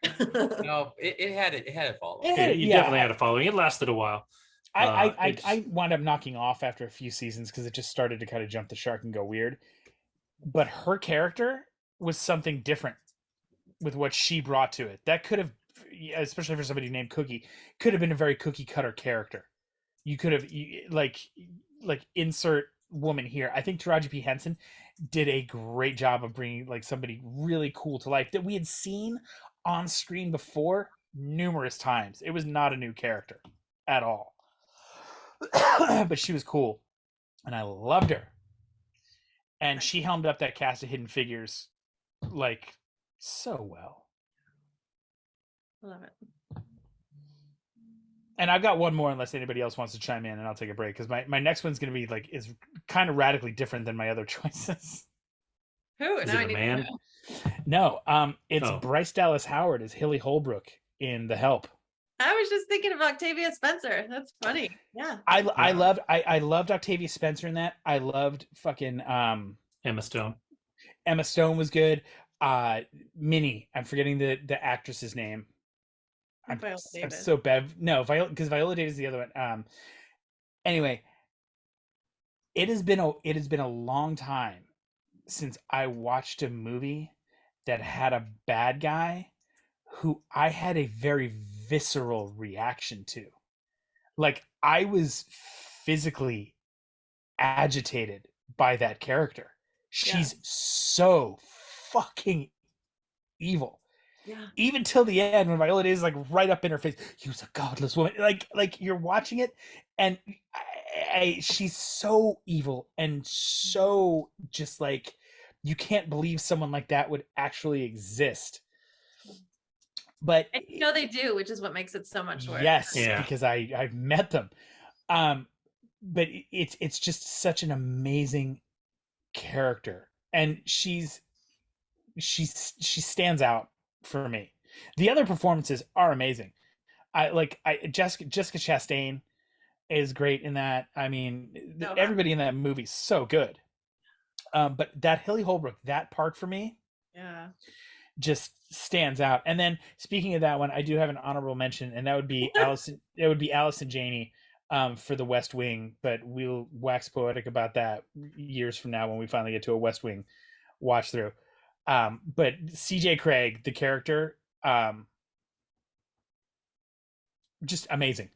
No, it had a following. You definitely had a following. It lasted a while. I wound up knocking off after a few seasons because it just started to kind of jump the shark and go weird. But her character was something different. with what she brought to it. That could have, especially for somebody named Cookie, could have been a very cookie cutter character. You could have like insert woman here. I think Taraji P. Henson did a great job of bringing like somebody really cool to life that we had seen on screen before numerous times. It was not a new character at all. But she was cool and I loved her. And she helmed up that cast of Hidden Figures like so well. I love it. And I've got one more unless anybody else wants to chime in, and I'll take a break because my next one's going to be like is kind of radically different than my other choices. Who? Is Now it I a need to man? know. No, it's Oh. Bryce Dallas Howard as Hilly Holbrook in The Help. I was just thinking of Octavia Spencer. That's funny. Yeah. I Yeah. loved Octavia Spencer in that. I loved fucking Emma Stone. Emma Stone was good. Minnie, I'm forgetting the actress's name. I'm Viola Davis. so bad. No, because Viola Davis is the other one. Anyway, it has been a long time since I watched a movie that had a bad guy who I had a very visceral reaction to. Like I was physically agitated by that character. She's so fucking evil. Yeah. Even till the end when Viola Davis is like right up in her face, you're a godless woman. Like you're watching it and she's so evil and so just like you can't believe someone like that would actually exist. But And you know they do, which is what makes it so much worse. yes, Yeah. because I've met them. But it's just such an amazing character, and she stands out for me. The other performances are amazing. Jessica Chastain is great in that. I mean, So everybody in that movie is so good. But that Hilly Holbrook, that part for me, Yeah. just stands out. And then speaking of that one, I do have an honorable mention, and that would be Allison. It would be Allison Janney for The West Wing, but we'll wax poetic about that years from now when we finally get to a West Wing watch through. But CJ Craig, the character, just amazing,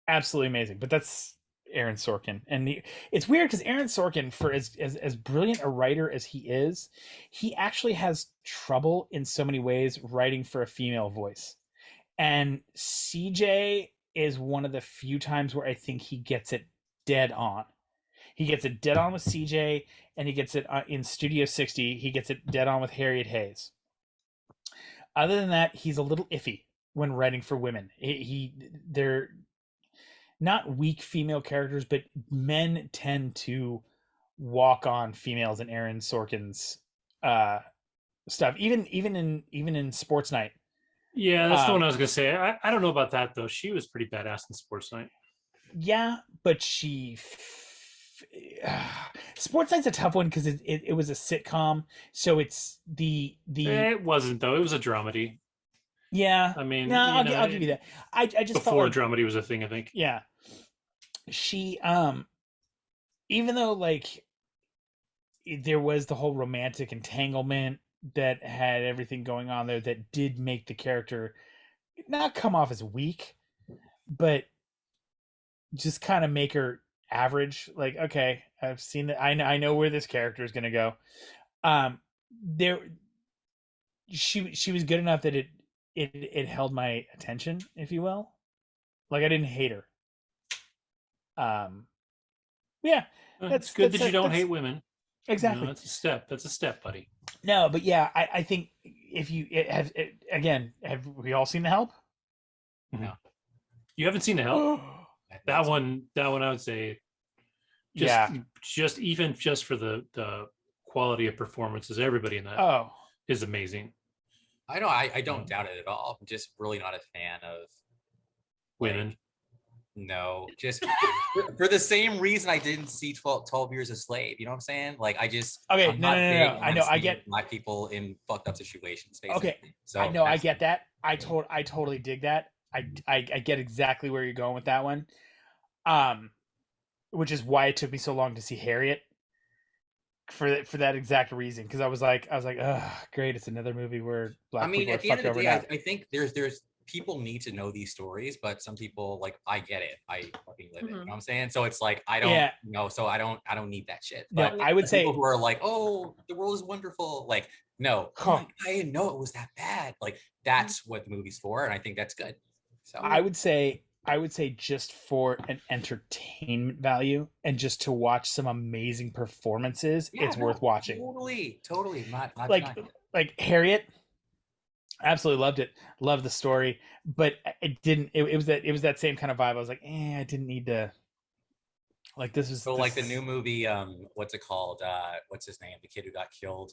absolutely amazing. But that's Aaron Sorkin, and it's weird because Aaron Sorkin, for as brilliant a writer as he is, he actually has trouble in so many ways writing for a female voice. And CJ is one of the few times where I think he gets it dead on. He gets it dead on with CJ, and he gets it in Studio 60. He gets it dead on with Harriet Hayes. Other than that, he's a little iffy when writing for women. They're not weak female characters, but men tend to walk on females in Aaron Sorkin's stuff. Even in Sports Night. Yeah, that's the one I was gonna say. I don't know about that though. She was pretty badass in Sports Night. Yeah, but Sports Night's a tough one because it was a sitcom, so it's the It wasn't though. It was a dramedy. yeah. I mean, No, I'll give you that. I just felt before like, dramedy was a thing, I think. yeah, she even though like there was the whole romantic entanglement that had everything going on there that did make the character not come off as weak, but just kind of make her average. Like, okay, I've seen that. I know where this character is going to go. She was good enough that it held my attention, if you will. Like I didn't hate her. Yeah, It's good that you don't hate women. Exactly. You know, that's a step. That's a step, buddy. No, but yeah, I think if you have we all seen The Help? No. You haven't seen The Help? That one I would say just for the quality of performances, everybody in that is amazing. I know I don't doubt it at all. I'm just really not a fan of women. No, just for the same reason I didn't see 12 Years a Slave. You know what I'm saying? Like I just no. I know I get black people in fucked up situations. Basically. Okay, so I know I get that. I totally dig that. I get exactly where you're going with that one. Which is why it took me so long to see Harriet. for that exact reason, because I was like, great, it's another movie where black I mean, people are at the end fucked of the over day, now. I think there's people need to know these stories, but some people like I get it. I fucking live it. You know what I'm saying? So it's like I don't Yeah. know. So I don't need that shit. No, But I would the say, people who are like, oh, the world is wonderful. Like, no, Huh. I didn't know it was that bad. Like that's what the movie's for, and I think that's good. So I would say just for an entertainment value and just to watch some amazing performances, yeah, it's no, worth watching. Totally. Not Like denying it. like Harriet, absolutely loved it, loved the story, but it didn't. It was that same kind of vibe. I was like, I didn't need to. Like this was So like the new movie, what's it called? What's his name? The kid who got killed,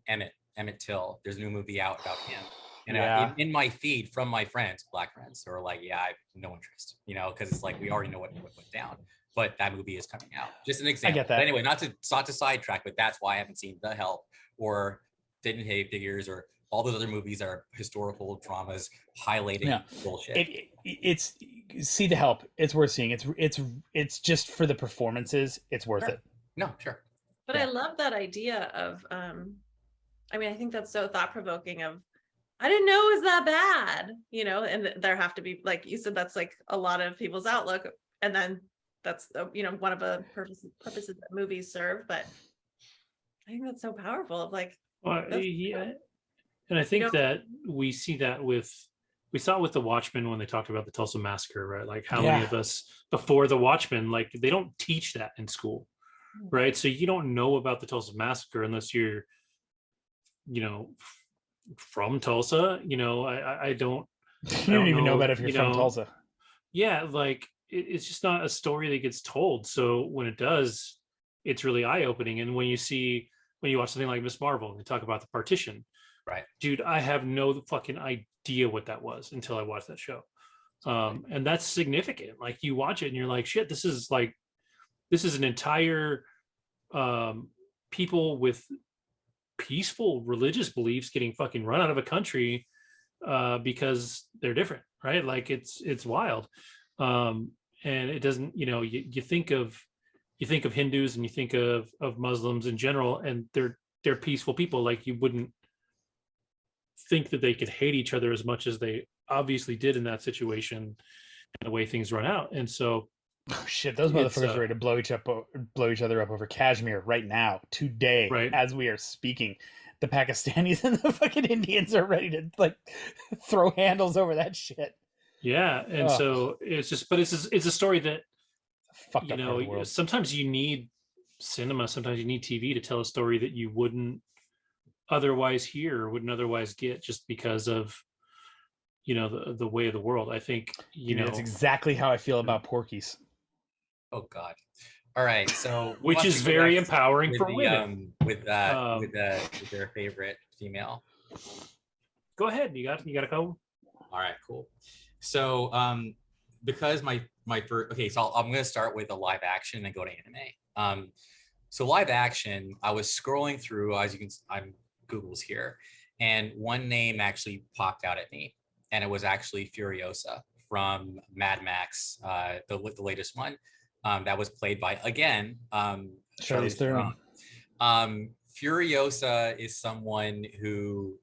Emmett Till. There's a new movie out about him. And Yeah. in my feed from my friends, black friends, who are like, yeah, I have no interest, you know, because it's like we already know what went down. But that movie is coming out. Just an example. get that. But anyway, not to sidetrack, but that's why I haven't seen The Help or Didn't Hate Figures or all those other movies that are historical dramas highlighting bullshit. It's see The Help. It's worth seeing. It's just for the performances. It's worth it. No, sure. But I love that idea of I mean, I think that's so thought-provoking of I didn't know it was that bad, you know, and there have to be, like you said, that's like a lot of people's outlook. And then that's, you know, one of the purposes that movies serve. But I think that's so powerful of like, yeah. And I think that we see that we saw it with The Watchmen when they talked about the Tulsa Massacre, right? Like how many of us before The Watchmen, like they don't teach that in school, right? So you don't know about the Tulsa Massacre unless you're, you know, from Tulsa. You know, I don't. You don't even know about it if you're from Tulsa. Yeah, like it's just not a story that gets told. So when it does, it's really eye-opening. And when you watch something like Miss Marvel and they talk about the partition, right, dude, I have no fucking idea what that was until I watched that show. And that's significant. Like you watch it and you're like, shit, this is an entire people with peaceful religious beliefs getting fucking run out of a country because they're different, right? Like it's wild. And it doesn't, you know, you think of Hindus and you think of Muslims in general, and they're peaceful people. Like you wouldn't think that they could hate each other as much as they obviously did in that situation and the way things run out. And so shit, those motherfuckers are ready to blow each other up over Kashmir right now, today, right as we are speaking. The Pakistanis and the fucking Indians are ready to like throw handles over that shit. Yeah, and so it's just, but it's a story that fucked up part of the world. Sometimes you need cinema, sometimes you need TV to tell a story that you wouldn't otherwise hear or wouldn't otherwise get, just because of, you know, the way of the world. I think, you know, that's exactly how I feel about Porky's. Oh God. All right, so which is very empowering for women with their favorite female. Go ahead, you got a couple. All right, cool. So because my first, okay, so I'm gonna start with a live action and go to anime. So live action, I was scrolling through, as you can, I'm Google's here, and one name actually popped out at me, and it was actually Furiosa from Mad Max, the latest one. That was played by, again, Charlize Theron. Furiosa is someone who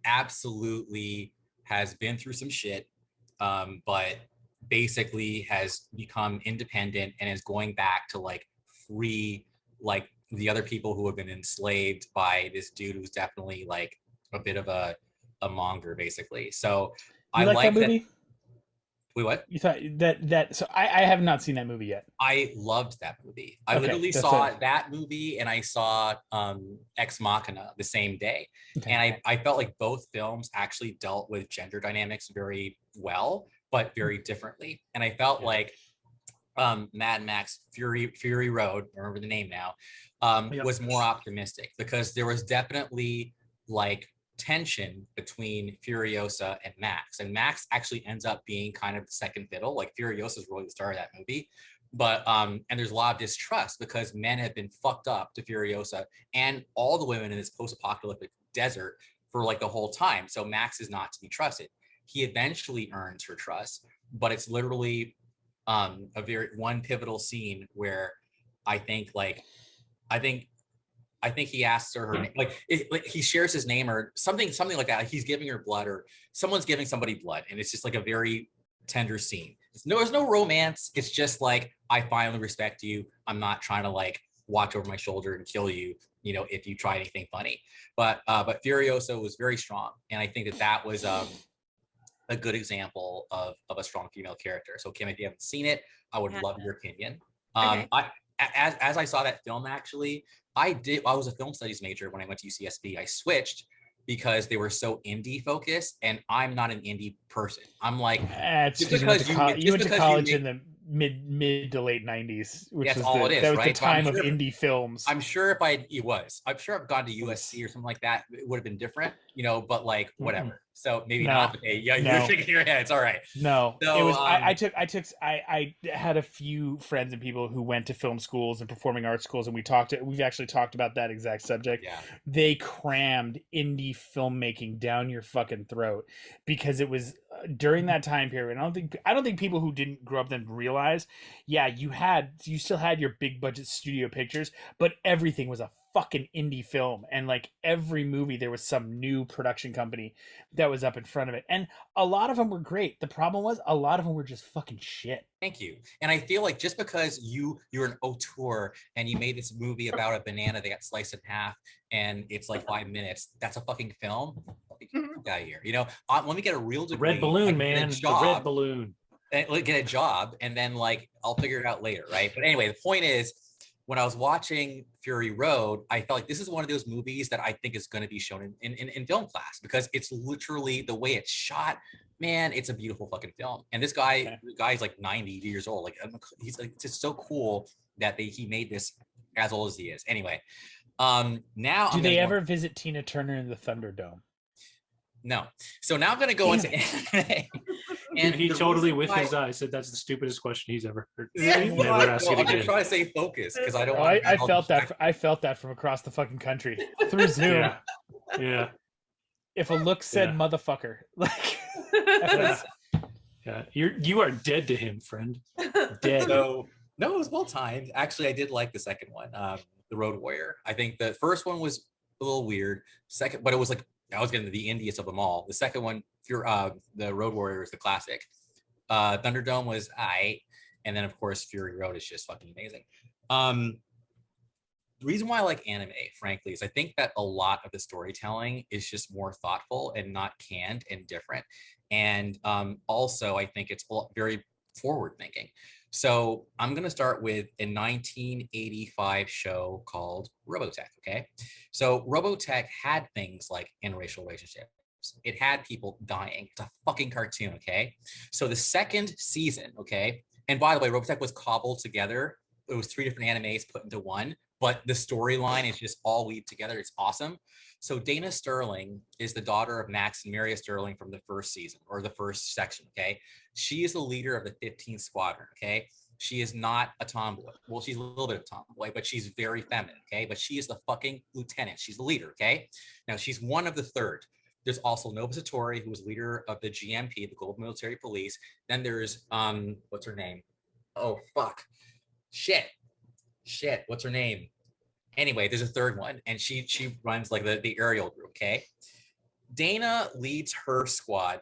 absolutely has been through some shit, but basically has become independent and is going back to like free like the other people who have been enslaved by this dude who's definitely like a bit of a monger, basically. So I like that movie. Wait, what? You thought that so I have not seen that movie yet. I loved that movie. I literally saw that movie and I saw Ex Machina the same day. Okay. And I felt like both films actually dealt with gender dynamics very well, but very differently. And I felt like Mad Max Fury Road, I remember the name now, was more optimistic because there was definitely like tension between Furiosa and Max, and Max actually ends up being kind of the second fiddle. Like Furiosa is really the star of that movie, but and there's a lot of distrust because men have been fucked up to Furiosa and all the women in this post-apocalyptic desert for like the whole time. So Max is not to be trusted. He eventually earns her trust, but it's literally one pivotal scene where I think like I think he asks her name, like he shares his name or something like that. Like he's giving her blood or someone's giving somebody blood, and it's just like a very tender scene. There's no romance. It's just like, I finally respect you. I'm not trying to like watch over my shoulder and kill you, if you try anything funny. But Furiosa was very strong, and I think that was a good example of a strong female character. So Kim, if you haven't seen it, I would love your opinion. Okay. As I saw that film, actually, I was a film studies major when I went to UCSB. I switched because they were so indie focused, and I'm not an indie person. I'm like, you went to college in the mid to late 90s, which that's was all it is, that was right? the time of indie films. I'm sure if I've gone to USC or something like that, it would have been different, but like whatever. So maybe not. Okay, yeah, you're shaking your head. It's all right. No, so, it was. I had a few friends and people who went to film schools and performing arts schools, and we've actually talked about that exact subject. Yeah. They crammed indie filmmaking down your fucking throat because it was during that time period. I don't think people who didn't grow up then realize. Yeah, you still had your big budget studio pictures, but everything was a fucking indie film, and like every movie there was some new production company that was up in front of it, and a lot of them were great. The problem was a lot of them were just fucking shit. Thank you. And I feel like just because you're an auteur and you made this movie about a banana that got sliced in half and it's like 5 minutes, that's a fucking film. Get out of here. Let me get a real degree. Red balloon, man. The red balloon. And get a job, and then like I'll figure it out later, right? But anyway, the point is, when I was watching Fury Road, I felt like this is one of those movies that I think is going to be shown in film class, because it's literally the way it's shot. Man, it's a beautiful fucking film. And this guy, the guy's like 90 years old. Like he's like, it's just so cool that he made this as old as he is. Anyway, now do they ever visit Tina Turner in the Thunderdome? No. So now I'm going to go into anime. And he totally, with his eyes, said that's the stupidest question he's ever heard. Yeah, Never ask it I'm again. trying to stay focused because I don't. I felt that. I felt that from across the fucking country through Zoom. Yeah. If a look said "motherfucker," like. Yeah. You are dead to him, friend. Dead. So no, it was well timed. Actually, I did like the second one, the Road Warrior. I think the first one was a little weird. Second, but it was like, I was getting the indiest of them all. The second one, the Road Warrior is the classic. Thunderdome was aight, and then of course Fury Road is just fucking amazing. The reason why I like anime, frankly, is I think that a lot of the storytelling is just more thoughtful and not canned and different. And also, I think it's very forward thinking. So I'm going to start with a 1985 show called Robotech, okay? So Robotech had things like interracial relationships. It had people dying. It's a fucking cartoon, okay? So the second season, okay? And by the way, Robotech was cobbled together. It was 3 different animes put into one, but the storyline is just all weaved together. It's awesome. So Dana Sterling is the daughter of Max and Maria Sterling from the first season, or the first section, okay? She is the leader of the 15th Squadron, okay? She is not a tomboy. Well, she's a little bit of a tomboy, but she's very feminine, okay? But she is the fucking lieutenant. She's the leader, okay? Now, she's one of the third. There's also Nova Satori, who is leader of the GMP, the Global Military Police. Then there's, what's her name? Oh, fuck. Shit. What's her name? Anyway, there's a third one, and she runs like the aerial group, okay? Dana leads her squad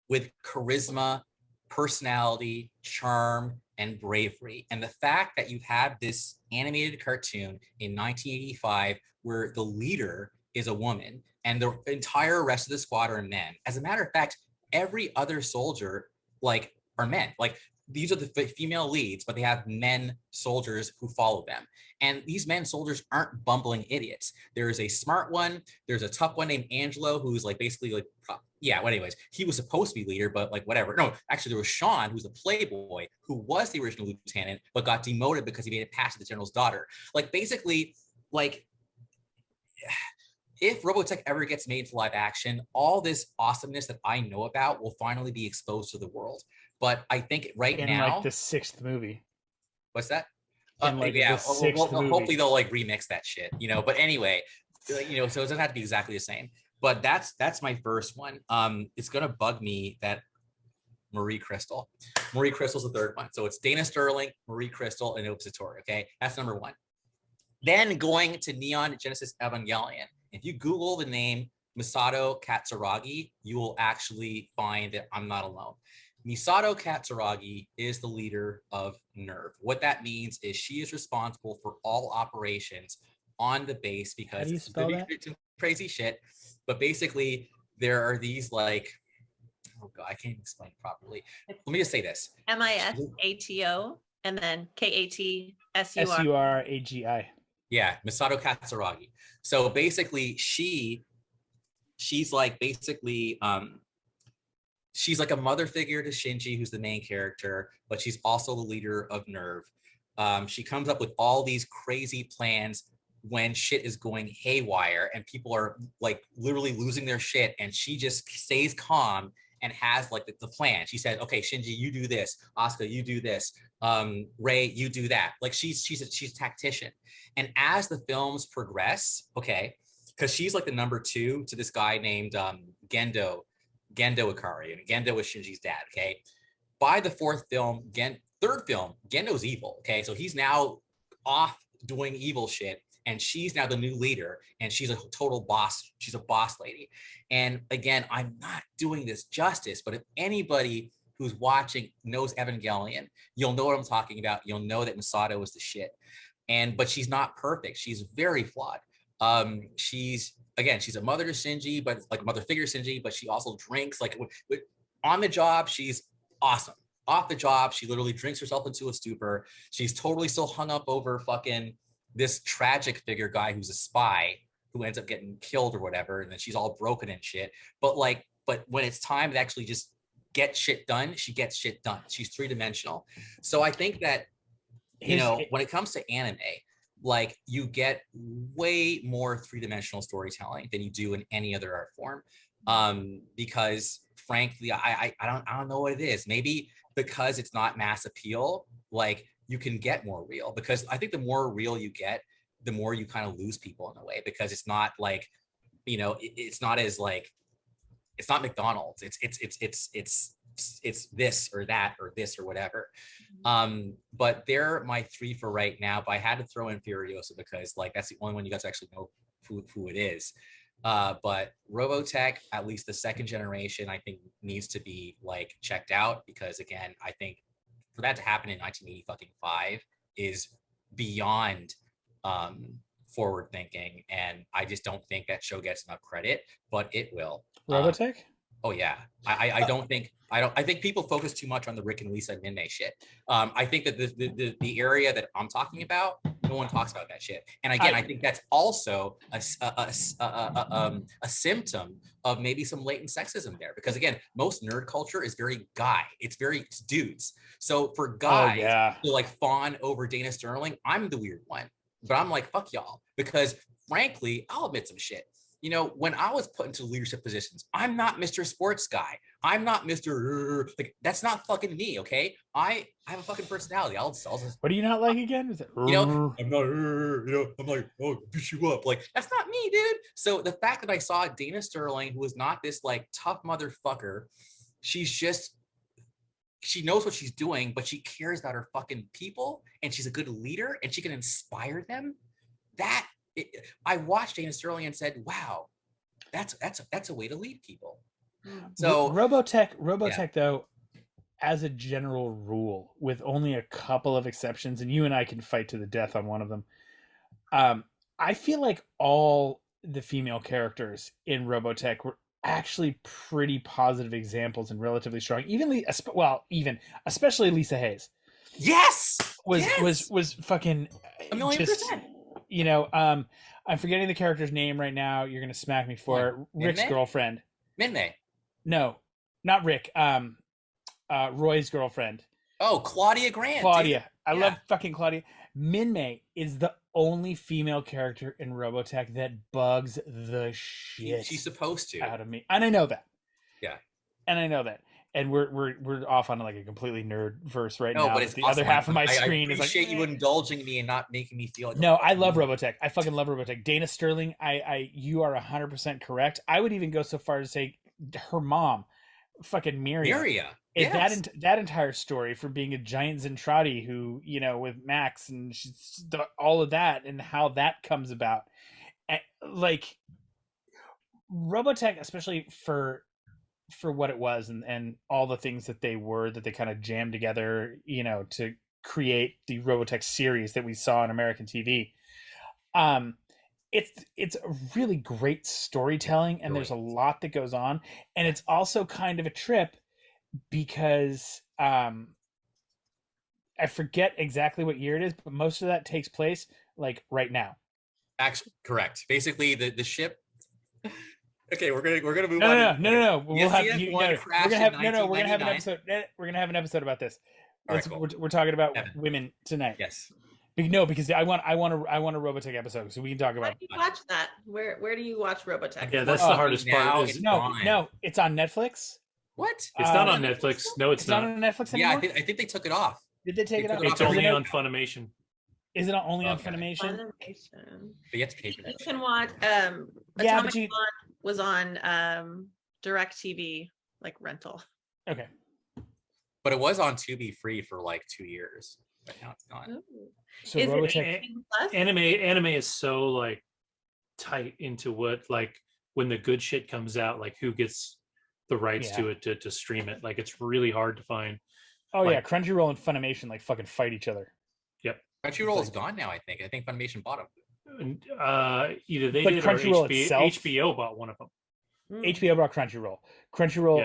with charisma, personality, charm, and bravery. And the fact that you have this animated cartoon in 1985 where the leader is a woman and the entire rest of the squad are men. As a matter of fact, every other soldier like are men. Like, these are the female leads, but they have men soldiers who follow them. And these men soldiers aren't bumbling idiots. There is a smart one. There's a tough one named Angelo, who's like basically like, yeah, well, anyways, he was supposed to be leader, but like whatever. No, actually there was Sean, who's a playboy, who was the original lieutenant, but got demoted because he made it past the general's daughter. Like, basically, like, if Robotech ever gets made into live action, all this awesomeness that I know about will finally be exposed to the world. But I think now, in like the 6th movie. What's that? Like yeah, hopefully they'll like remix that shit, But anyway, so it doesn't have to be exactly the same. But that's my first one. It's gonna bug me that Marie Crystal's the third one. So it's Dana Sterling, Marie Crystal, and Nova Satori. Okay, that's number one. Then going to Neon Genesis Evangelion. If you Google the name Misato Katsuragi, you will actually find that I'm not alone. Misato Katsuragi is the leader of NERV. What that means is she is responsible for all operations on the base because How do you spell that? it's some crazy shit. But basically, there are these like, oh God, I can't even explain it properly. Let me just say this. Misato and then Katsuragi. Suragi. Yeah, Misato Katsuragi. So basically, she's like basically she's like a mother figure to Shinji, who's the main character, but she's also the leader of NERV. She comes up with all these crazy plans when shit is going haywire and people are like literally losing their shit, and she just stays calm and has like the plan. She said, okay, Shinji, you do this. Asuka, you do this. Rei, you do that. Like she's a tactician. And as the films progress, okay, because she's like the number 2 to this guy named Gendo Ikari, and Gendo is Shinji's dad, okay? By the third film, Gendo's evil, okay? So he's now off doing evil shit, and she's now the new leader, and she's a total boss. She's a boss lady. And again, I'm not doing this justice, but if anybody who's watching knows Evangelion, you'll know what I'm talking about. You'll know that Misato is the shit. But she's not perfect. She's very flawed. She's a mother to Shinji, but like a mother figure to Shinji, but she also drinks. Like on the job, she's awesome. Off the job, she literally drinks herself into a stupor. She's totally still hung up over fucking this tragic figure guy who's a spy who ends up getting killed or whatever, and then she's all broken and shit. But when it's time to actually just get shit done, she gets shit done. She's 3-dimensional. So I think that, when it comes to anime, like you get way more 3-dimensional storytelling than you do in any other art form. Because frankly, I don't know what it is. Maybe because it's not mass appeal, like you can get more real, because I think the more real you get, the more you kind of lose people in a way, because it's not like, it's not as like, it's not McDonald's. It's this or that or this or whatever. But they're my 3 for right now, but I had to throw in Furiosa because like, that's the only one you guys actually know who it is. But Robotech, at least the second generation, I think needs to be like checked out, because again, I think for that to happen in 1985 is beyond forward thinking, and I just don't think that show gets enough credit, but it will. Robotech? Oh yeah, I think people focus too much on the Rick and Lisa and Minmay shit. I think that the area that I'm talking about, no one talks about that shit. And again, I think that's also a symptom of maybe some latent sexism there, because again, most nerd culture is very guy. It's dudes. So for guys to like fawn over Dana Sterling, I'm the weird one. But I'm like, fuck y'all, because frankly, I'll admit some shit. When I was put into leadership positions, I'm not Mr. Sports Guy. I'm not Mr. Like, that's not fucking me, okay? I have a fucking personality. I'll what do you not like again? Is it, I'm not, I'm like, oh, beat you up. Like, that's not me, dude. So the fact that I saw Dana Sterling, who is not this like tough motherfucker, she knows what she's doing, but she cares about her fucking people, and she's a good leader, and she can inspire them. I watched Dana Sterling and said, wow, that's a way to lead people. So Robotech though, as a general rule, with only a couple of exceptions, and you and I can fight to the death on one of them, I feel like all the female characters in Robotech were actually pretty positive examples and relatively strong. Especially Lisa Hayes. Yes, was fucking 1,000,000%. I'm forgetting the character's name right now. You're gonna smack me for it. Rick's girlfriend. Minmay. No, not Rick. Roy's girlfriend. Oh, Claudia Grant. Claudia. I love fucking Claudia. Minmay is the only female character in Robotech that bugs the shit she's supposed to out of me, and I know that. Yeah, and I know that. And we're off on like a completely nerd verse right now. But it's the awesome. other half of my screen is like, I appreciate you indulging me and not making me feel like. No, I love Robotech. I fucking love Robotech. Dana Sterling, you are 100% correct. I would even go so far as to say her mom, fucking Miria, Yes. That entire story from being a giant Zentradi who, with Max and all of that and how that comes about. Like Robotech, especially for what it was and all the things that they kind of jammed together, to create the Robotech series that we saw on American TV. It's a really great storytelling, and there's a lot that goes on, and it's also kind of a trip because I forget exactly what year it is, but most of that takes place like right now. Actually, correct. Basically, the ship. Okay, we're gonna move on. No. We'll have we're gonna have an episode. We're gonna have an episode about this. Right, cool. We're talking about women tonight. Yes. No, because I want a Robotech episode, so we can talk about. How do you watch that? Where do you watch Robotech? Yeah, that's the hardest part. No, it's on Netflix. What? It's not on Netflix. No, it's not on Netflix anymore. Yeah, I think they took it off. Did they take it off? It's only on Funimation. Is it only on Funimation? But you have to pay for that. You can watch. Atomic Blonde was on DirecTV, like rental. Okay. But it was on Tubi free for like 2 years. But now it's gone. Ooh. So Robotech anime is so like tight into what, like, when the good shit comes out, like who gets the rights to it to stream it. Like it's really hard to find. Oh yeah, Crunchyroll and Funimation like fucking fight each other. Yep. Crunchyroll is gone now, I think. I think Funimation bought them. Either they did Crunchyroll or HBO bought one of them. HBO bought Crunchyroll.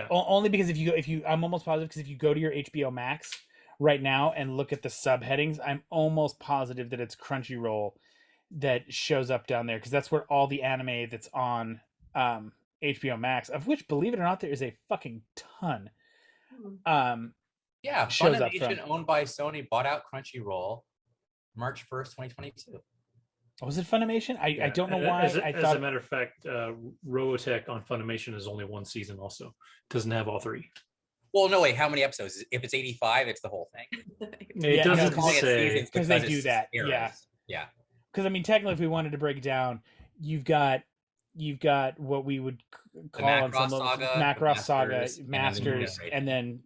Only because if you I'm almost positive, because if you go to your HBO Max right now and look at the subheadings, I'm almost positive that it's Crunchyroll that shows up down there, because that's where all the anime that's on HBO Max, of which, believe it or not, there is a fucking ton. Yeah, shows Funimation, owned by Sony, bought out Crunchyroll March 1st, 2022. Was it Funimation? I don't know why. As a matter of fact, Robotech on Funimation is only one season. Also, doesn't have all 3. Well, no, wait. How many episodes? If it's 85, it's the whole thing. It doesn't say, because they do that. Eras. Yeah. Because I mean, technically, if we wanted to break it down, you've got what we would call Macross Saga, Masters, and then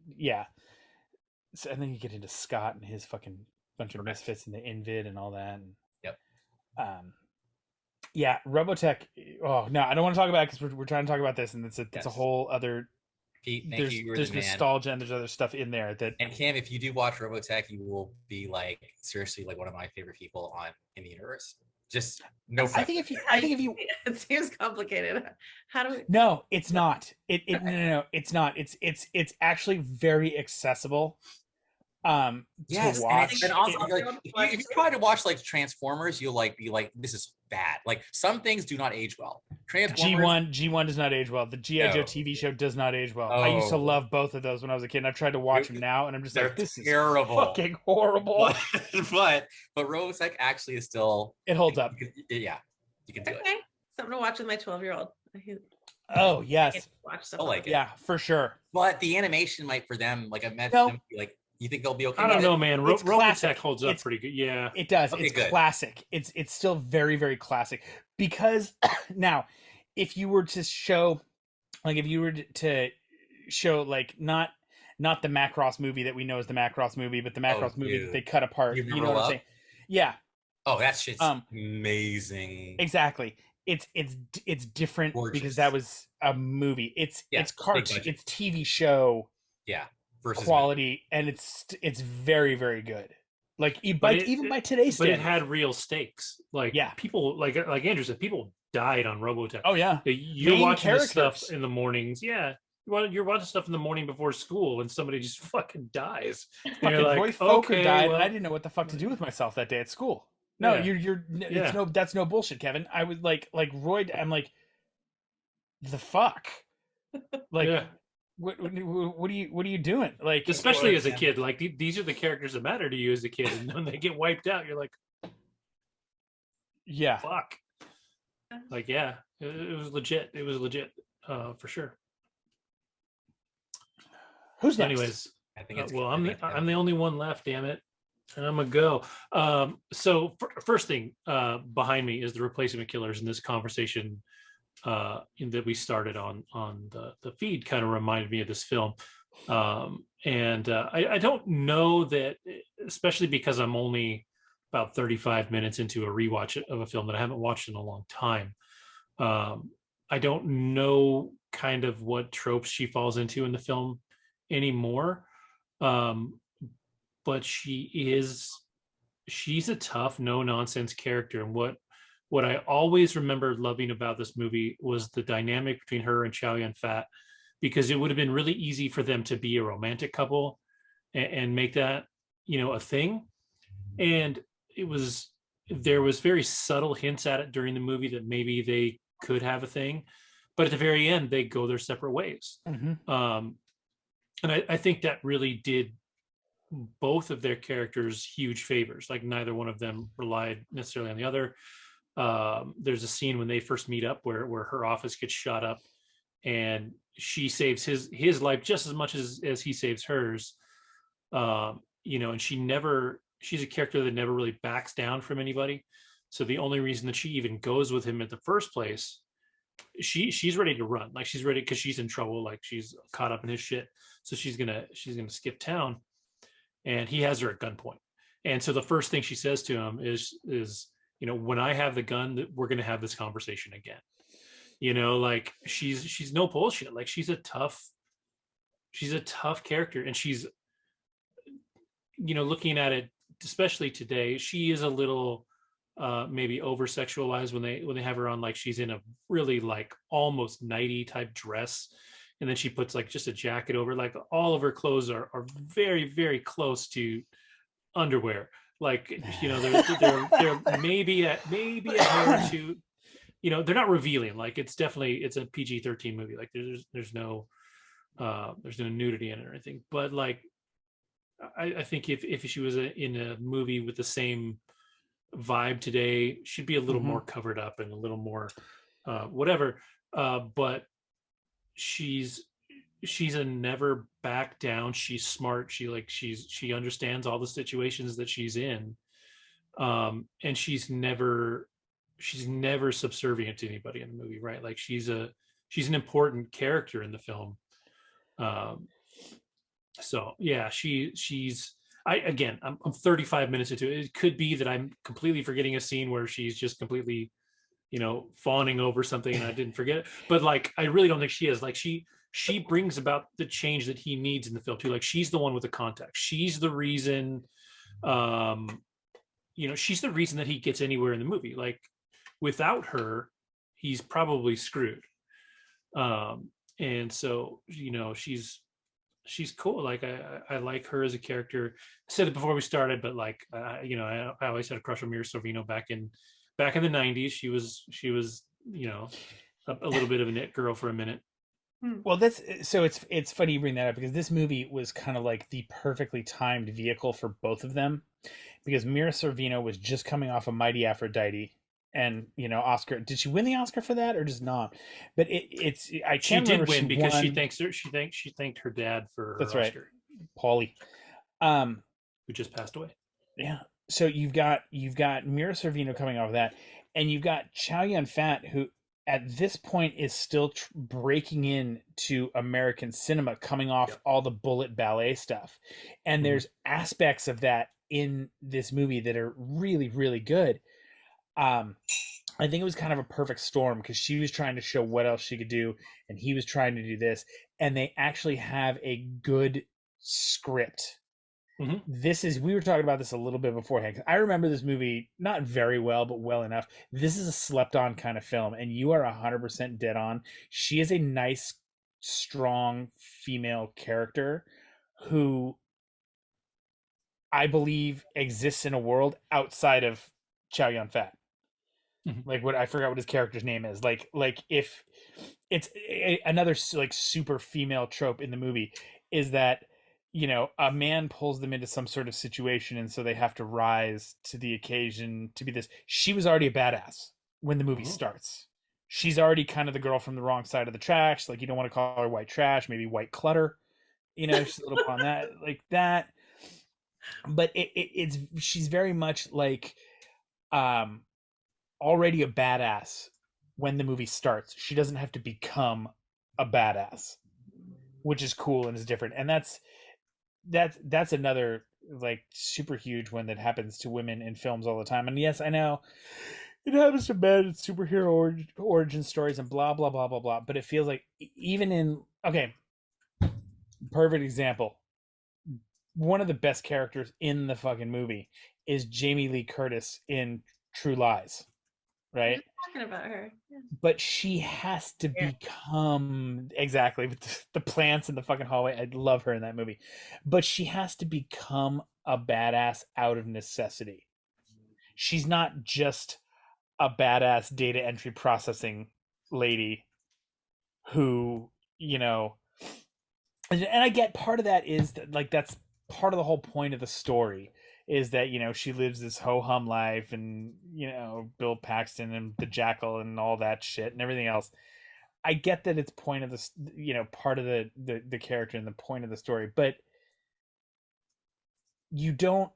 so, and then you get into Scott and his fucking bunch of misfits and the Invid and all that. And, Robotech. Oh no, I don't want to talk about it because we're trying to talk about this, and it's a whole other. Pete, there's nostalgia and there's other stuff in there that. And Cam, if you do watch Robotech, you will be like seriously like one of my favorite people in the universe. Just no. I think if you. It seems complicated. How do we? No, it's not. No, it's not. It's actually very accessible. To watch. And also, if you try to watch like Transformers, you'll like be like, this is bad. Like some things do not age well. Transformers, G1 does not age well. The G.I. Joe TV show does not age well. I used to love both of those when I was a kid, and I've tried to watch them now, and I'm just like, this terrible. Is fucking horrible. but Robotech actually is still. It holds up. You can do it. Something to watch with my 12-year-old. Oh yes. Watch it. Yeah, for sure. But the animation might for them, like I met them, like. You think they'll be okay? I don't know, man. Robotech holds up pretty good. Yeah, it does. Okay, it's classic. It's still very, very classic. Because now, if you were to show, like, like not the Macross movie that we know as the Macross movie, but the Macross movie that they cut apart. You know what I'm saying? Yeah. Oh, that shit's amazing. Exactly. It's different. Gorgeous. Because that was a movie. It's cartoon. It's TV show. Yeah. Quality, and it's very, very good. Like even by today's standards. But it had real stakes. Like people, like Andrew said, people died on Robotech. Oh yeah, you're watching this stuff in the mornings. Yeah, you're watching stuff in the morning before school, and somebody just fucking dies. And you're like, Roy Fokker died, and I didn't know what the fuck to do with myself that day at school. No, that's no bullshit, Kevin. I was like Roy. I'm like, the fuck, like. Yeah. What are you doing? Like, especially as a kid, like these are the characters that matter to you as a kid, and when they get wiped out, you're like, yeah, fuck. Like, yeah, it was legit. It was legit, for sure. Who's next? Anyways, I think I'm the only one left. Damn it, and I'm gonna go. So first thing behind me is the replacement killers in this conversation. That we started on the feed kind of reminded me of this film. I don't know that, especially because I'm only about 35 minutes into a rewatch of a film that I haven't watched in a long time. I don't know kind of what tropes she falls into in the film anymore. But she's a tough, no nonsense character. And what I always remember loving about this movie was the dynamic between her and Chow Yun-fat, because it would have been really easy for them to be a romantic couple and make that, a thing. And there was very subtle hints at it during the movie that maybe they could have a thing, but at the very end they go their separate ways. And I think that really did both of their characters huge favors. Like neither one of them relied necessarily on the other. There's a scene when they first meet up where her office gets shot up, and she saves his life just as much as he saves hers. And she's a character that never really backs down from anybody. So the only reason that she even goes with him at the first place, she's ready to run. Like she's ready because she's in trouble. Like she's caught up in his shit. So she's gonna skip town, and he has her at gunpoint. And so the first thing she says to him is when I have the gun, we're gonna have this conversation again. Like she's no bullshit. Like she's a tough character, and she's looking at it, especially today, she is a little maybe over sexualized when they have her on, like she's in a really like almost nighty type dress, and then she puts like just a jacket over. Like all of her clothes are very, very close to underwear. Like they're maybe a hair or two. They're not revealing. Like it's a PG-13 movie. Like there's no nudity in it or anything. But like I think if she was in a movie with the same vibe today, she'd be a little more covered up and a little more whatever. But she's a never back down. She's smart. She understands all the situations that she's in. And she's never subservient to anybody in the movie, right? Like she's an important character in the film. So yeah, I'm 35 minutes into it. It could be that I'm completely forgetting a scene where she's just completely, fawning over something and I didn't forget it. But like, I really don't think she is. Like she brings about the change that he needs in the film too. Like she's the one with the context. She's the reason, she's the reason that he gets anywhere in the movie. Like without her, he's probably screwed. And so, she's cool. Like I like her as a character. I said it before we started, but like I always had a crush on Mira Sorvino back in the 90s. She was a little bit of a knit girl for a minute. Well, it's funny you bring that up, because this movie was kind of like the perfectly timed vehicle for both of them, because Mira Sorvino was just coming off of Mighty Aphrodite. And Oscar, did she win the Oscar for that or just not? But she did win because she thanked her dad for her Oscar. Right, Paulie, who just passed away. Yeah. So you've got Mira Sorvino coming off of that, and you've got Chow Yun-fat, who at this point is still breaking into American cinema, coming off all the bullet ballet stuff, and there's aspects of that in this movie that are really, really good. I think it was kind of a perfect storm, because she was trying to show what else she could do, and he was trying to do this, and they actually have a good script. We were talking about this a little bit beforehand. I remember this movie not very well, but well enough. This is a slept on kind of film, and you are 100% dead on. She is a nice, strong female character who I believe exists in a world outside of Chow Yun-fat. Like I forgot what his character's name is. Like if it's another like super female trope in the movie is that a man pulls them into some sort of situation, and so they have to rise to the occasion to be this. She was already a badass when the movie starts. She's already kind of the girl from the wrong side of the tracks. Like you don't want to call her white trash, maybe white clutter. She's a little bit on that, like that. But she's very much like already a badass when the movie starts. She doesn't have to become a badass. which is cool and is different. And that's another like super huge one that happens to women in films all the time. And yes, I know it happens to men in superhero origin stories and blah blah blah blah blah. But it feels like even in perfect example. One of the best characters in the fucking movie is Jamie Lee Curtis in True Lies, right? Talking about her. Yeah. But she has to become exactly with the plants in the fucking hallway. I love her in that movie, but she has to become a badass out of necessity. She's not just a badass data entry processing lady who, you know, and I get part of that is that like that's part of the whole point of the story is that, you know, she lives this ho-hum life and, you know, Bill Paxton and the Jackal and all that shit and everything else. I get that it's point of this, you know, part of the character and the point of the story, but you don't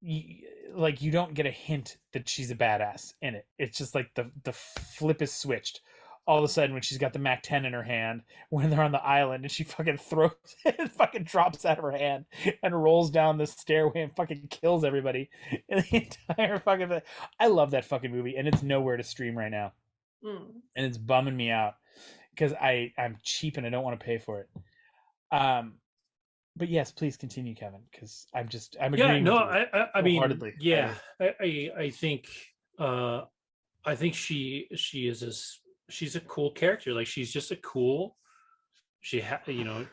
you don't get a hint that she's a badass in it. It's just like the flip is switched all of a sudden when she's got the Mac 10 in her hand when they're on the island and she fucking throws it, fucking drops out of her hand and rolls down the stairway and fucking kills everybody in the entire fucking. I love that fucking movie and it's nowhere to stream right now, and it's bumming me out because I'm cheap and I don't want to pay for it. But yes, please continue, Kevin, because I'm agreeing with you. I mean, yeah, I think she's a cool character. Like she's just a cool. You know,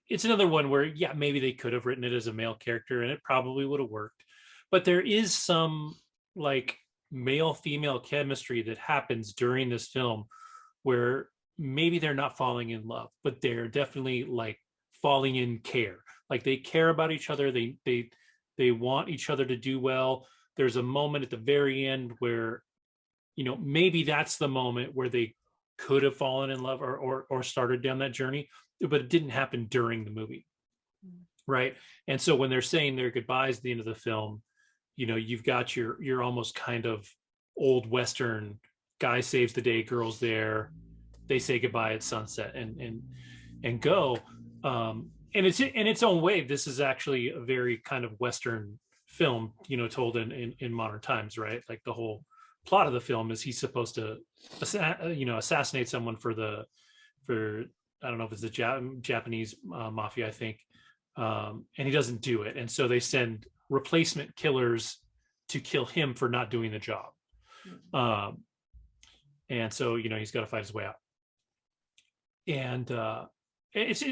it's another one where maybe they could have written it as a male character and it probably would have worked, but there is some like male female chemistry that happens during this film where maybe they're not falling in love, but they're definitely like falling in care. Like they care about each other. They want each other to do well. There's a moment at the very end where, you know, maybe that's the moment where they could have fallen in love or started down that journey, but it didn't happen during the movie. Right. And so when they're saying their goodbyes at the end of the film, you know, you've got your almost kind of old Western guy saves the day, girls there, they say goodbye at sunset and go. And it's in its own way, this is actually a very kind of Western film, you know, told in modern times, right? Like the whole plot of the film is he's supposed to, assassinate someone for I don't know if it's the Japanese mafia, I think, and he doesn't do it, and so they send replacement killers to kill him for not doing the job, and so you know he's got to fight his way out, and it's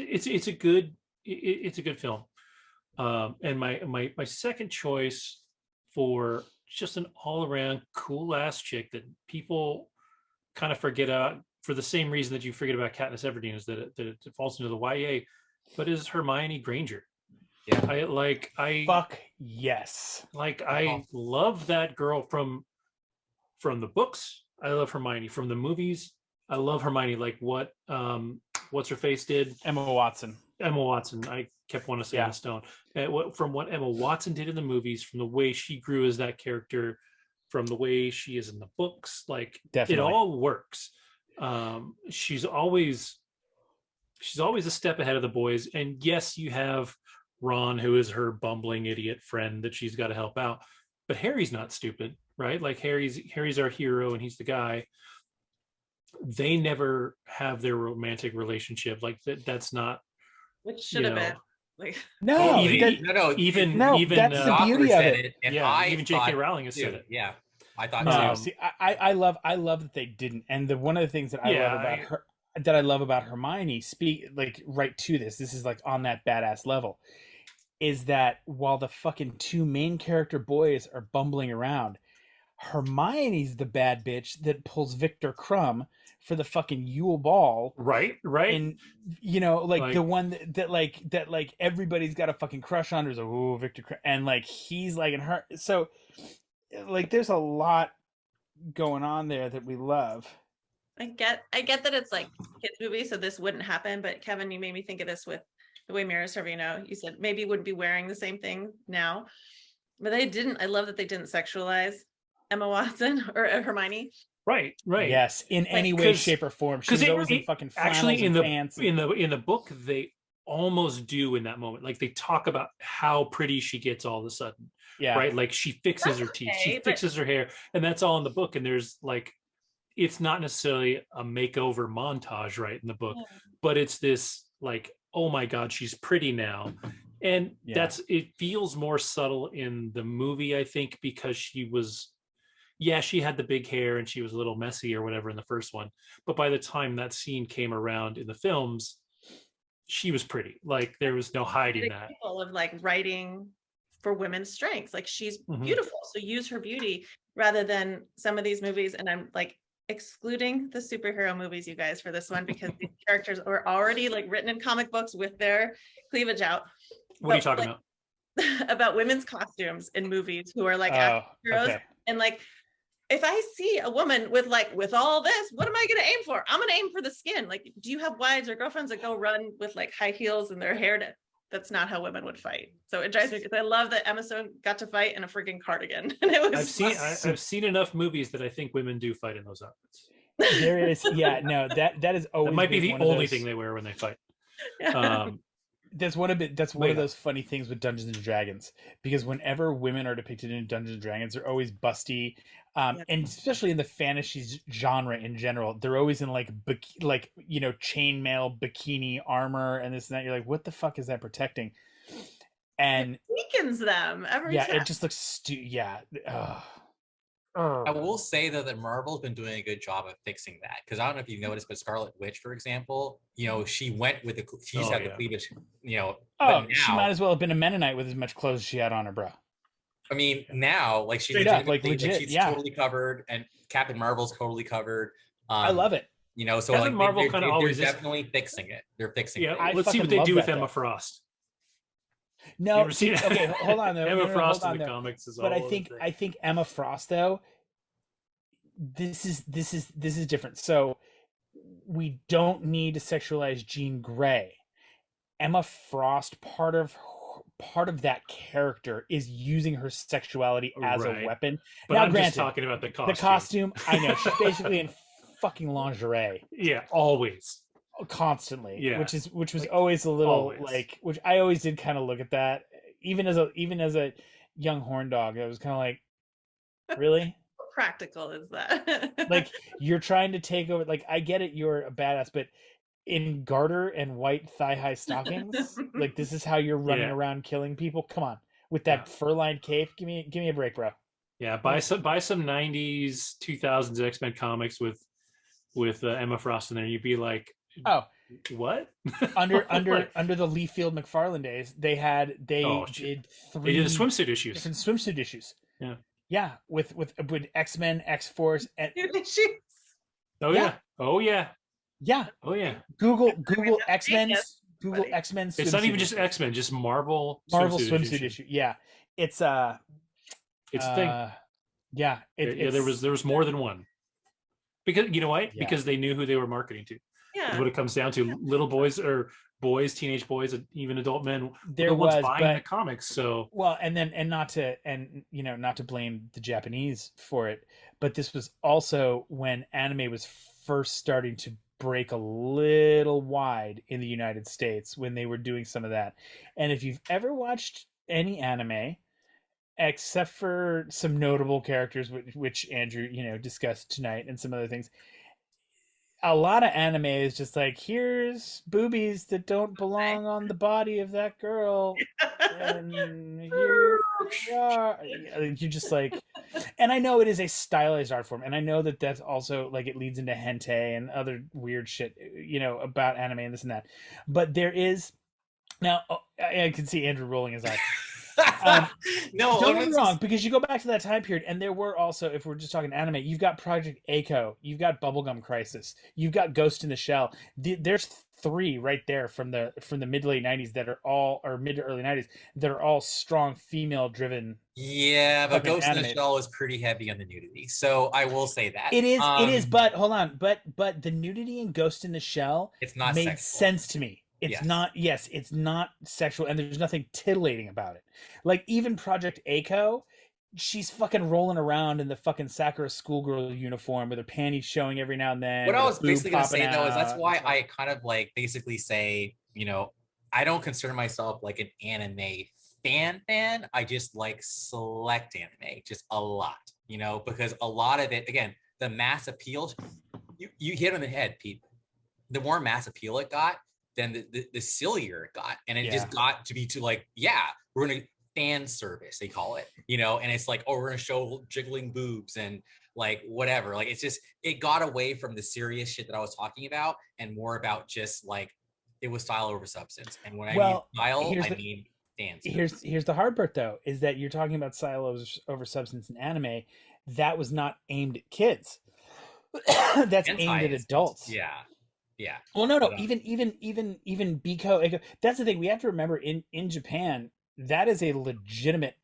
a good film, and my second choice for just an all-around cool ass chick that people kind of forget about for the same reason that you forget about Katniss Everdeen is that it falls into the YA, but is Hermione Granger. Yeah, I fuck yes. Like I love that girl from the books. I love Hermione from the movies. I love Hermione. Like what what's her face did? Emma Watson. I kept wanting to say Emma Stone. From what Emma Watson did in the movies, from the way she grew as that character, from the way she is in the books, like Definitely. It all works. She's always a step ahead of the boys. And yes, you have Ron, who is her bumbling idiot friend that she's got to help out. But Harry's not stupid, right? Like Harry's our hero and he's the guy. They never have their romantic relationship. Like that's not, which should have been. Like even that's the beauty of it. Even J.K. Rowling has said it. Yeah, I thought so. See, I love that they didn't. And one of the things that I love about Hermione, right to this is like on that badass level, is that while the fucking two main character boys are bumbling around, Hermione's the bad bitch that pulls Victor Crumb for the fucking Yule Ball, right, and you know, like the one that everybody's got a fucking crush on. There's a Victor Crumb, and like he's like in her. So, like, there's a lot going on there that we love. I get that it's like kids movie, so this wouldn't happen. But Kevin, you made me think of this with the way Mira Sorvino. You said maybe wouldn't be wearing the same thing now, but they didn't. I love that they didn't sexualize Emma Watson or Hermione. Right. Yes, in any way, shape, or form. She's always in fucking flannels actually and pants. in the book they almost do in that moment. Like they talk about how pretty she gets all of a sudden. Yeah. Right. Like she fixes her teeth, she fixes her hair, and that's all in the book. And there's like, it's not necessarily a makeover montage, right, in the book, but it's this like, oh my God, she's pretty now. And it feels more subtle in the movie, I think, because she had the big hair and she was a little messy or whatever in the first one. But by the time that scene came around in the films, she was pretty. Like there was no hiding that. Of like writing for women's strengths. Like she's beautiful. So use her beauty rather than some of these movies. And I'm like excluding the superhero movies, you guys, for this one, because these characters are already like written in comic books with their cleavage out. What are you talking about? About women's costumes in movies who are like heroes. Okay. And like, if I see a woman with all this, what am I going to aim for? I'm going to aim for the skin. Like, do you have wives or girlfriends that go run with like high heels and their hair? That's not how women would fight. So it drives me because I love that Emma Stone got to fight in a freaking cardigan. And it was I've seen enough movies that I think women do fight in those outfits. There is, that is always. That might be the only thing they wear when they fight. Yeah. That's one of those funny things with Dungeons and Dragons, because whenever women are depicted in Dungeons and Dragons, they're always busty, and especially in the fantasy genre in general, they're always in chainmail bikini armor and this and that. You're like, what the fuck is that protecting? And it weakens them every time. It just looks I will say though that Marvel's been doing a good job of fixing that, because I don't know if you've noticed, but Scarlet Witch, for example, she went with the cleavage, now, she might as well have been a Mennonite with as much clothes as she had on her, bro. I mean, now like she's totally covered, and Captain Marvel's totally covered. I love it. So Captain Marvel kind of always definitely fixing it. They're fixing it. Let's see what they do with Emma Frost. No, okay, hold on though. Emma Frost in the comics is all. But I think Emma Frost though, this is different. So we don't need to sexualize Jean Grey. Emma Frost, part of that character is using her sexuality as a weapon. But now, granted, just talking about the costume. The costume, I know, she's basically in fucking lingerie. Yeah, always. Constantly, which was always a little which I always did kind of look at that, even as a young horn dog. I was kind of like, really? How practical is that? Like, you're trying to take over. Like, I get it, you're a badass, but in garter and white thigh-high stockings, like this is how you're running around killing people. Come on, with that fur-lined cape, give me a break, bro. Yeah, buy some '90s, 2000s X-Men comics with Emma Frost in there. You'd be like, oh, what? under the Leafield McFarlane days, they did three. They did the swimsuit issues. Different swimsuit issues. Yeah, with X-Men, X-Force, and issues. Yeah. Google X-Men. Google X-Men. It's not even just X-Men, just Marvel swimsuit issue. Yeah, it's a thing. Yeah, there was more than one. Because you know why? Yeah. Because they knew who they were marketing to. Yeah. That's what it comes down to. Little boys or boys, teenage boys, even adult men. There was buying the comics. So not to blame the Japanese for it, but this was also when anime was first starting to break a little wide in the United States, when they were doing some of that. And if you've ever watched any anime, except for some notable characters, which Andrew, discussed tonight, and some other things, a lot of anime is just like, here's boobies that don't belong on the body of that girl, and here you are. You're just like, and I know it is a stylized art form, and I know that that's also like, it leads into hentai and other weird shit, about anime and this and that. But there is now, I can see Andrew rolling his eyes. No, don't get me wrong, because you go back to that time period, and there were also, if we're just talking anime, you've got Project A-ko, you've got Bubblegum Crisis, you've got Ghost in the Shell. There's three right there from the mid to late 90s that are all, or mid to early 90s, that are all strong female driven. Yeah, but Ghost in the Shell is pretty heavy on the nudity, so I will say that it is. But hold on, but the nudity in Ghost in the Shell, it's not made sexual. Sense to me. It's not, it's not sexual, and there's nothing titillating about it. Like, even Project A-ko, she's fucking rolling around in the fucking Sakura schoolgirl uniform with her panties showing every now and then. What I with a was boob basically gonna say popping though is that's out. why It's like- I kind of like basically say, you know, I don't consider myself like an anime fan. I just like select anime, just a lot, you know, because a lot of it, again, the mass appeal, you hit on the head, Pete. The more mass appeal it got, then the sillier it got. And it just got to be to like, yeah, we're gonna fan service, they call it, you know, and it's like, oh, we're gonna show jiggling boobs and like whatever. Like it's just, it got away from the serious shit that I was talking about and more about just like, it was style over substance. And when I mean style, I mean fan service. Here's the hard part though, is that you're talking about style over substance in anime. That was not aimed at kids. That's aimed at adults. Yeah. Well, no. Even Biko. That's the thing. We have to remember in Japan, that is a legitimate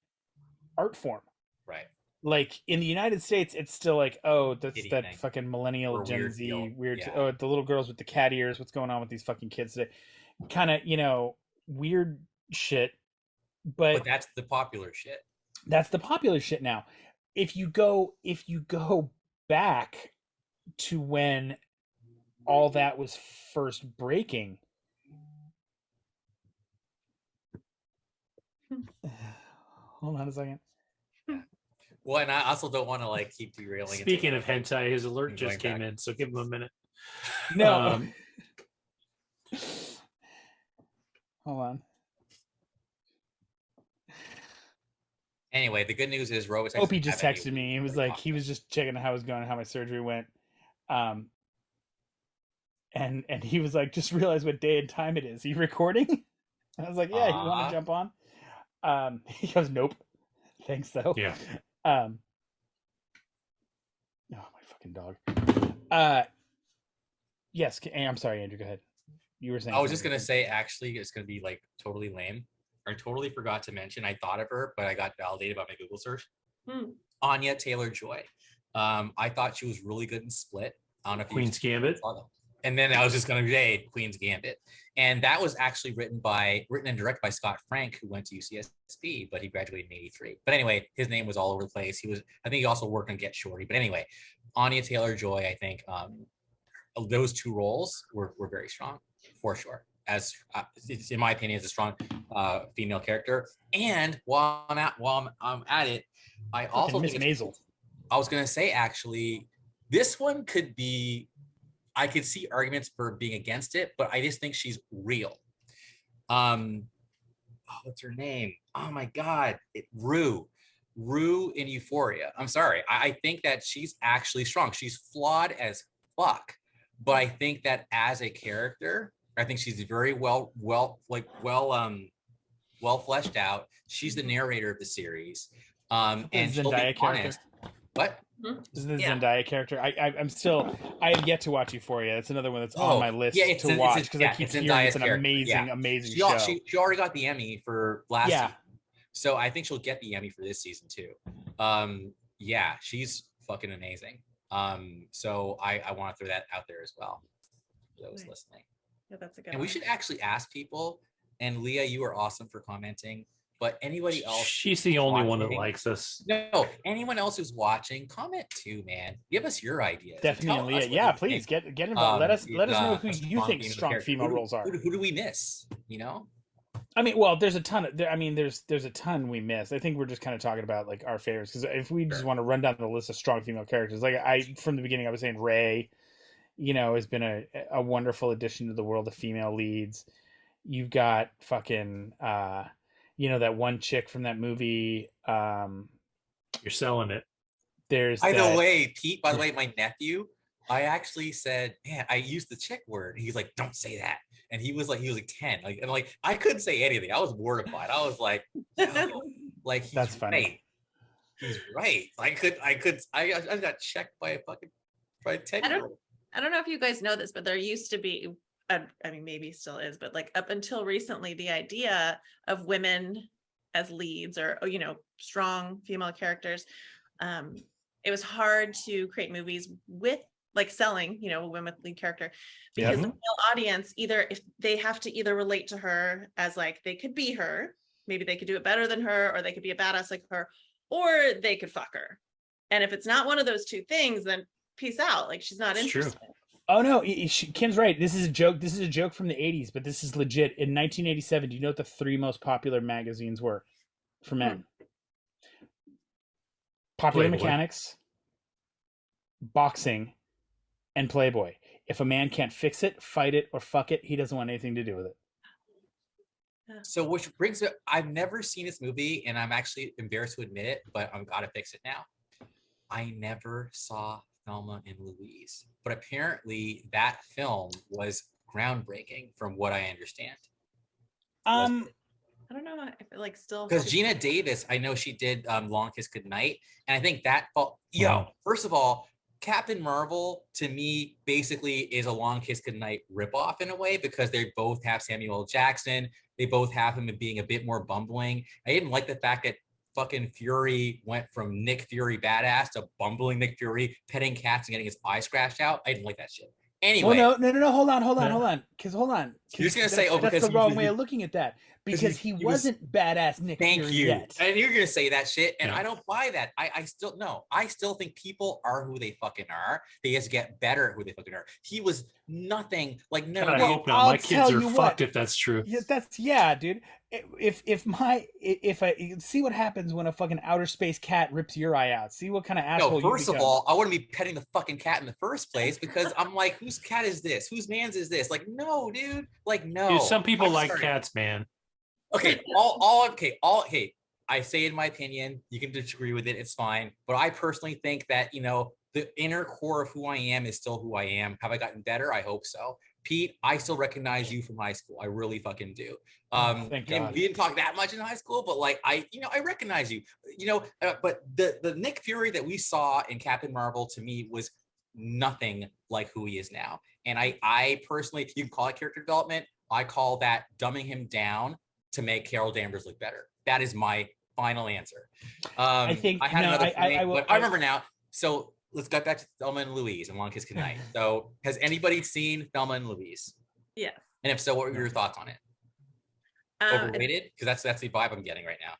art form. Right. Like in the United States, it's still like, oh, that's Kitty that thing. fucking millennial Or Gen weird Z deal. weird. Yeah. Oh, the little girls with the cat ears. What's going on with these fucking kids today? Kind of, weird shit. But that's the popular shit. That's the popular shit now. If you go back to when all that was first breaking. Hold on a second. Well, and I also don't want to like keep derailing. Speaking of hentai, his alert just came in, so give him a minute. No. Hold on. Anyway, the good news is Robotech. Opie just texted me. He was like, he was just checking how it was going, how my surgery went. And he was like, just realize what day and time it is. Are you recording? I was like, yeah, you want to jump on? He goes, nope. Thanks though. Yeah. Oh, my fucking dog. Yes, I'm sorry, Andrew, go ahead. You were saying I was just gonna say, actually, it's gonna be like totally lame. I totally forgot to mention. I thought of her, but I got validated by my Google search. Anya Taylor-Joy. I thought she was really good in Split. I don't know if Queen's Gambit. And then I was just gonna say Queen's Gambit, and that was actually written and directed by Scott Frank, who went to UCSB, but he graduated in '83. But anyway, his name was all over the place. I think he also worked on Get Shorty. But anyway, Anya Taylor-Joy, I think those two roles were very strong for sure. As in my opinion, is a strong female character. And while I'm at it, I also think Maisel. I was gonna say, actually, this one could be. I could see arguments for being against it, but I just think she's real. What's her name? Oh my God, Rue in Euphoria. I'm sorry. I think that she's actually strong. She's flawed as fuck, but I think that as a character, I think she's very well fleshed out. She's the narrator of the series. And she'll be honest. What? This is the Zendaya character. I have yet to watch Euphoria. It's another one that's on my list to watch because I keep hearing it's an amazing show. She already got the Emmy for last season. So I think she'll get the Emmy for this season too. She's fucking amazing. So I want to throw that out there as well for those listening. Yeah, that's a good one. We should actually ask people, and Leah, you are awesome for commenting. But anybody else? She's the only one that likes us. No, anyone else who's watching, comment too, man. Give us your ideas. Definitely, yeah. Please get involved. Let us know who you think strong female roles are. Who do we miss? You know. I mean, well, there's a ton of. There's a ton we miss. I think we're just kind of talking about like our favorites because if we just want to run down the list of strong female characters, like from the beginning I was saying, Rey, has been a wonderful addition to the world of female leads. You've got fucking. That one chick from that movie. You're selling it. There's. By the way, Pete. By the way, my nephew. I actually said, man, I used the chick word. He's like, don't say that. And he was like 10. I couldn't say anything. I was mortified. I was like, no. He's that's funny. Right. He's right. I got checked by a 10-year-old. I don't know if you guys know this, but there used to be. Maybe still is, but up until recently, the idea of women as leads or strong female characters, it was hard to create movies with selling a women with lead character because the male audience if they have to relate to her as they could be her, maybe they could do it better than her, or they could be a badass like her, or they could fuck her. And if it's not one of those two things, then peace out. Like, she's not It's true. interested. Oh no, Kim's right. This is a joke. This is a joke from the 80s, but this is legit. In 1987, do you know what the 3 most popular magazines were for men? Popular Playboy. Mechanics, Boxing, and Playboy. If a man can't fix it, fight it, or fuck it, he doesn't want anything to do with it. So which brings me, I've never seen this movie, and I'm actually embarrassed to admit it, but I'm gotta fix it now. I never saw Thelma and Louise, but apparently that film was groundbreaking from what I understand. I don't know if it like still, Because Gina Davis, I know she did Long Kiss Goodnight, and I think that first of all, Captain Marvel to me basically is a Long Kiss Goodnight ripoff in a way, because they both have Samuel L. Jackson. They both have him being a bit more bumbling. I didn't like the fact that fucking Fury went from Nick Fury badass to bumbling Nick Fury petting cats and getting his eye scratched out. I didn't like that shit. Anyway, well, no, hold on. Because you're just gonna say, oh, that's because the wrong way of looking at that. Because he was wasn't badass Nick Thank Fury you. yet. And you're gonna say that shit, and Yeah. I don't buy that. I still no. I still think people are who they fucking are. They just get better at who they fucking are. He was nothing like no. God, I no. hope not. I'll My kids tell are you fucked what. if that's true. Yeah, dude. If I see what happens when a fucking outer space cat rips your eye out. See what kind of asshole. No, first you of become. all, I wouldn't be petting the fucking cat in the first place, because I'm like, whose cat is this? Whose man's is this? Like, no, dude. Like, no. Dude, some people I'm like sorry. cats, man. Okay, okay. I say in my opinion, you can disagree with it, it's fine. But I personally think that, the inner core of who I am is still who I am. Have I gotten better? I hope so. Pete, I still recognize you from high school. I really fucking do. Thank God. We didn't talk that much in high school, but like I recognize you. But the Nick Fury that we saw in Captain Marvel to me was nothing like who he is now. And I personally, you can call it character development. I call that dumbing him down to make Carol Danvers look better. That is my final answer. I think I had no, another I point, will, but I remember now. So let's get back to Thelma and Louise and Long Kiss Goodnight. So has anybody seen Thelma and Louise? yes. And if so, what were your thoughts on it? Overrated? Because that's the vibe I'm getting right now.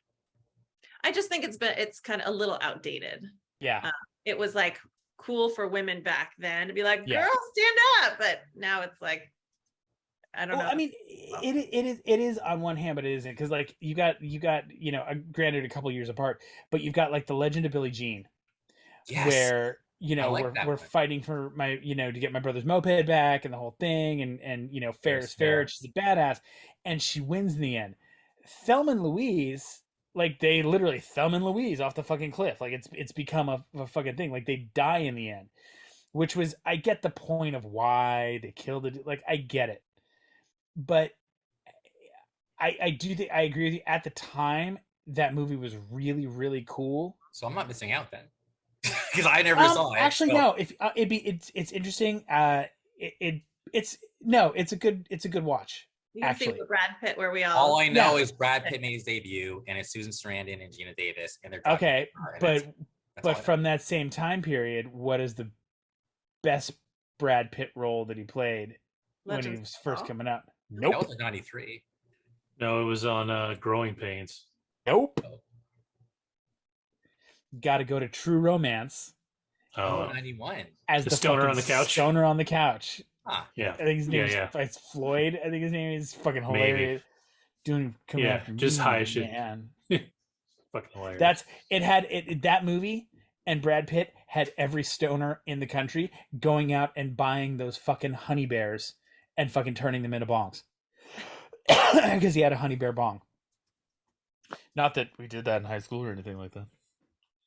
I just think it's kind of a little outdated. Yeah. It was like cool for women back then to be like, Yeah. girls stand up, but now it's like, I don't know. I mean, it is on one hand, but it isn't, because like you got granted a couple years apart, but you've got like the Legend of Billie Jean, Yes. where like that we're one. fighting for my to get my brother's moped back and the whole thing, and fair is fair. She's a badass, and she wins in the end. Thelma and Louise, like they literally Thelma and Louise off the fucking cliff. Like it's become a fucking thing. Like they die in the end, which was, I get the point of why they killed it. Like I get it. But I do think I agree with you. At the time, that movie was really, really cool. So I'm not missing out then, because I never saw it. Actually, so. no. If it's interesting. It's a good watch. You can actually. see Brad Pitt where we all. All I know is Brad Pitt made his debut, and it's Susan Sarandon and Gina Davis, and they're Okay, that's all I know. from that same time period, what is the best Brad Pitt role that he played when he was first coming up? Nope. That was like 93. No, it was on Growing Pains. Nope. Got to go to True Romance. Oh, 91. As The the stoner fucking on the couch? Stoner on the couch. Huh. yeah. I think his name Yeah, is it's Floyd. I think his name is fucking Maybe. hilarious. Doing coming Yeah, after just me, high as shit. man. Fucking hilarious. That's it. Had it that movie, and Brad Pitt had every stoner in the country going out and buying those fucking honey bears and fucking turning them into bongs because he had a honey bear bong. Not that we did that in high school or anything like that.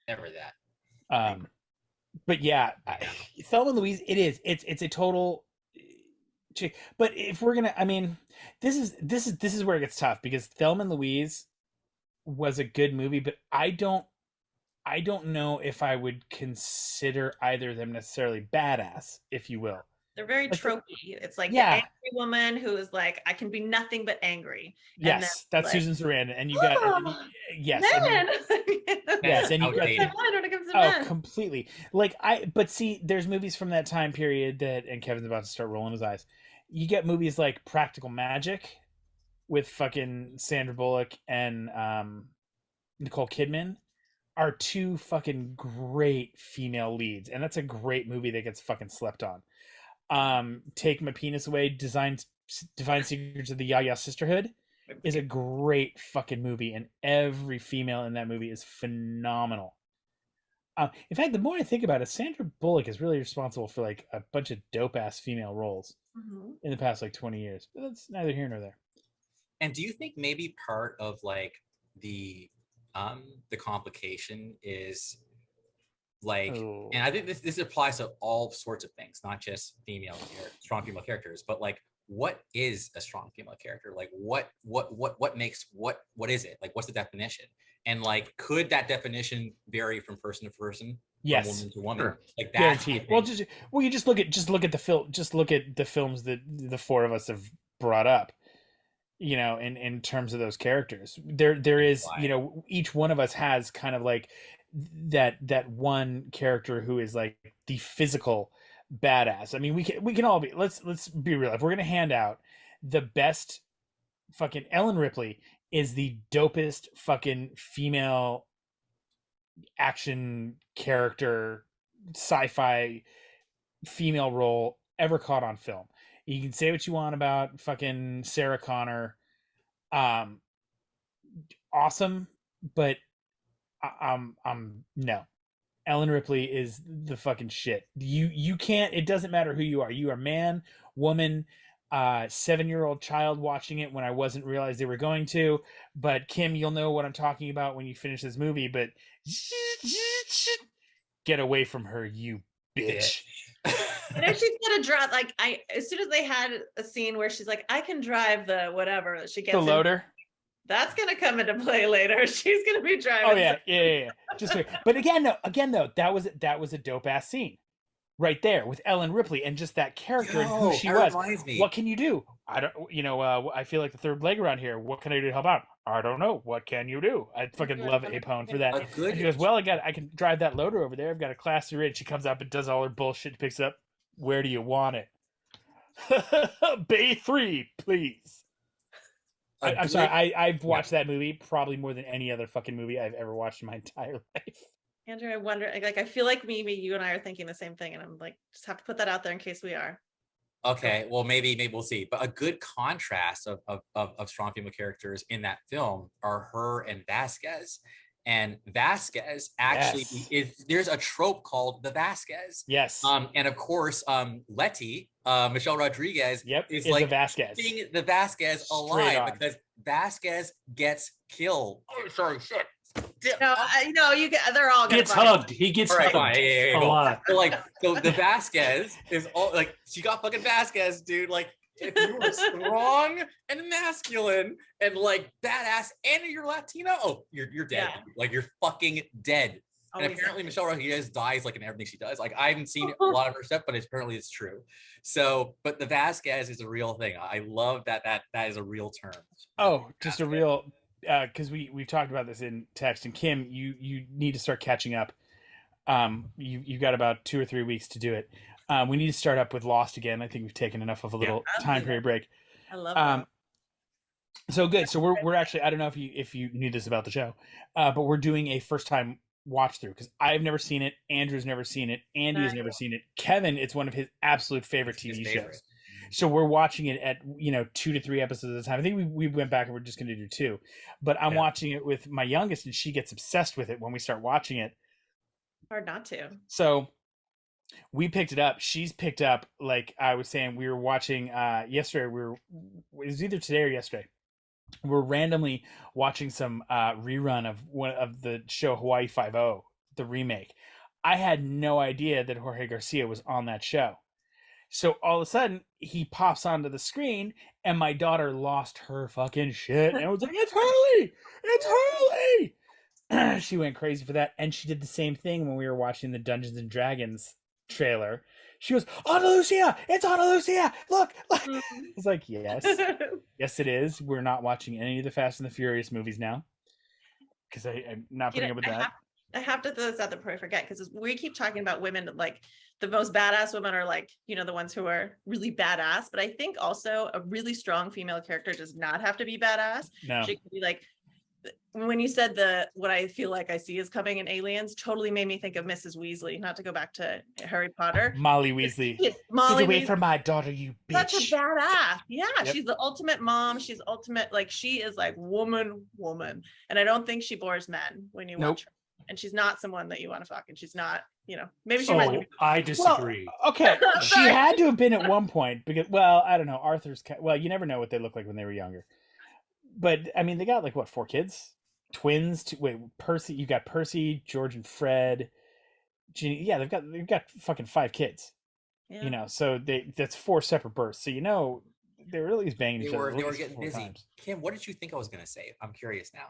Never that. But yeah, Thelma and Louise, it's a total. But if we're gonna, I mean, this is where it gets tough, because Thelma and Louise was a good movie, but I don't know if I would consider either of them necessarily badass, if you will. They're very Like, tropey. It's like yeah. the angry woman who is like, I can be nothing but angry. And Yes, then, that's like, Susan Sarandon, and you got yes, men. yes, and you got Outdated. When it comes to oh, men. completely. Like but see, there's movies from that time period that, and Kevin's about to start rolling his eyes. You get movies like Practical Magic with fucking Sandra Bullock and Nicole Kidman, are two fucking great female leads, and that's a great movie that gets fucking slept on. Take My Penis Away, Divine Secrets of the Yaya Sisterhood is a great fucking movie, and every female in that movie is phenomenal. In fact, the more I think about it, Sandra Bullock is really responsible for like a bunch of dope ass female roles in the past like 20 years. But that's neither here nor there. And do you think maybe part of like the complication is like, and I think this applies to all sorts of things, not just strong female characters, but like, what is a strong female character? Like, what makes what is it? Like, what's the definition? And like, could that definition vary from person to person? Yes, from woman to woman. Sure. Like that. Guaranteed. Well, you just look at the film. Just look at the films that the four of us have brought up. You know, in terms of those characters, there is, you know, each one of us has kind of like that one character who is like the physical badass. I mean, we can all be. Let's be real. If we're gonna hand out the best, fucking Ellen Ripley is the dopest fucking female action character, sci-fi female role ever caught on film. You can say what you want about fucking Sarah Connor, awesome, but no. Ellen Ripley is the fucking shit. You can't. It doesn't matter who you are. You are man, woman, 7-year-old child watching it when I wasn't realized they were going to. But Kim, you'll know what I'm talking about when you finish this movie. But get away from her, you bitch. You know, she's gonna drive. Like, as soon as they had a scene where she's like, I can drive the whatever that she gets The loader. That's gonna come into play later. She's gonna be driving. Oh yeah. Just wait. But again though, that was a dope ass scene, right there with Ellen Ripley and just that character and who she was. What can you do? I don't. You know, I feel like the third leg around here. What can I do to help out? I don't know. What can you do? I fucking love Apone for that. And she goes, well, I can drive that loader over there. I've got a class 3 rated. She comes up and does all her bullshit. Picks it up. Where do you want it? Bay 3, please. I'm sorry. I've watched that movie probably more than any other fucking movie I've ever watched in my entire life. Andrew, I wonder, like, I feel like maybe you and I are thinking the same thing, and I'm like, just have to put that out there in case we are. Okay, well, maybe we'll see. But a good contrast of strong female characters in that film are her and Vasquez. And Vasquez actually there's a trope called the Vasquez. Yes. And of course, Letty, Michelle Rodriguez, is like a Vasquez. Keeping the Vasquez alive because Vasquez gets killed. Oh, sorry, shit. No, they're all gets hugged. He gets hugged a lot. So the Vasquez is all like, she got fucking Vasquez, dude. Like, if you were strong and masculine and like badass and you're Latino, you're dead. Yeah. Like, you're fucking dead. And apparently Michelle Rodriguez dies like in everything she does. Like, I haven't seen a lot of her stuff, but apparently it's true. So, but the Vasquez is a real thing. I love that is a real term. Oh, just a real, because we've talked about this in text. And Kim, you need to start catching up. You've got about 2 or 3 weeks to do it. We need to start up with Lost again. I think we've taken enough of a little time period break. I love that. So good. So we're actually, I don't know if you knew this about the show, but we're doing a first time watch through because I've never seen it. Andrew's never seen it. Andy has never seen it. Kevin, it's one of his absolute favorite TV shows. So we're watching it at 2 to 3 episodes at a time. I think we went back and we're just going to do 2, but I'm watching it with my youngest and she gets obsessed with it when we start watching it. Hard not to. So we picked it up. She's picked up, like I was saying, we were watching yesterday. It was either today or yesterday. We're randomly watching some rerun of one of the show Hawaii Five-0, the remake. I had no idea that Jorge Garcia was on that show. So all of a sudden he pops onto the screen and my daughter lost her fucking shit. And I was like, it's Hurley! It's Hurley! She went crazy for that. And she did the same thing when we were watching the Dungeons and Dragons trailer. She goes, Ana Lucia! It's Ana Lucia! Look! It's like, yes. Yes, it is. We're not watching any of the Fast and the Furious movies now. Because I'm not putting up with that. I have to throw this out there before I forget, because we keep talking about women, like the most badass women are like, the ones who are really badass. But I think also a really strong female character does not have to be badass. No. She can be like when you said what I feel like I see is coming in Aliens, totally made me think of Mrs. Weasley. Not to go back to Harry Potter. Molly Weasley. Yes, Molly Get away Weasley. from my daughter, you bitch. Such a badass. Yeah, Yep. she's the ultimate mom. She's ultimate, like she is like woman. And I don't think she bores men when you watch her. And she's not someone that you want to fuck. And she's not, maybe she might. I disagree. Well, okay, she Sorry. had to have been at one point because, well, I don't know. You never know what they look like when they were younger. But I mean, they got like what, 4 kids, twins. Percy. You got Percy, George, and Fred. Ginny. Yeah, they've got fucking 5 kids. Yeah. So that's 4 separate births. So they were really banging each other. They were getting busy. Times. Kim, what did you think I was gonna say? I'm curious now.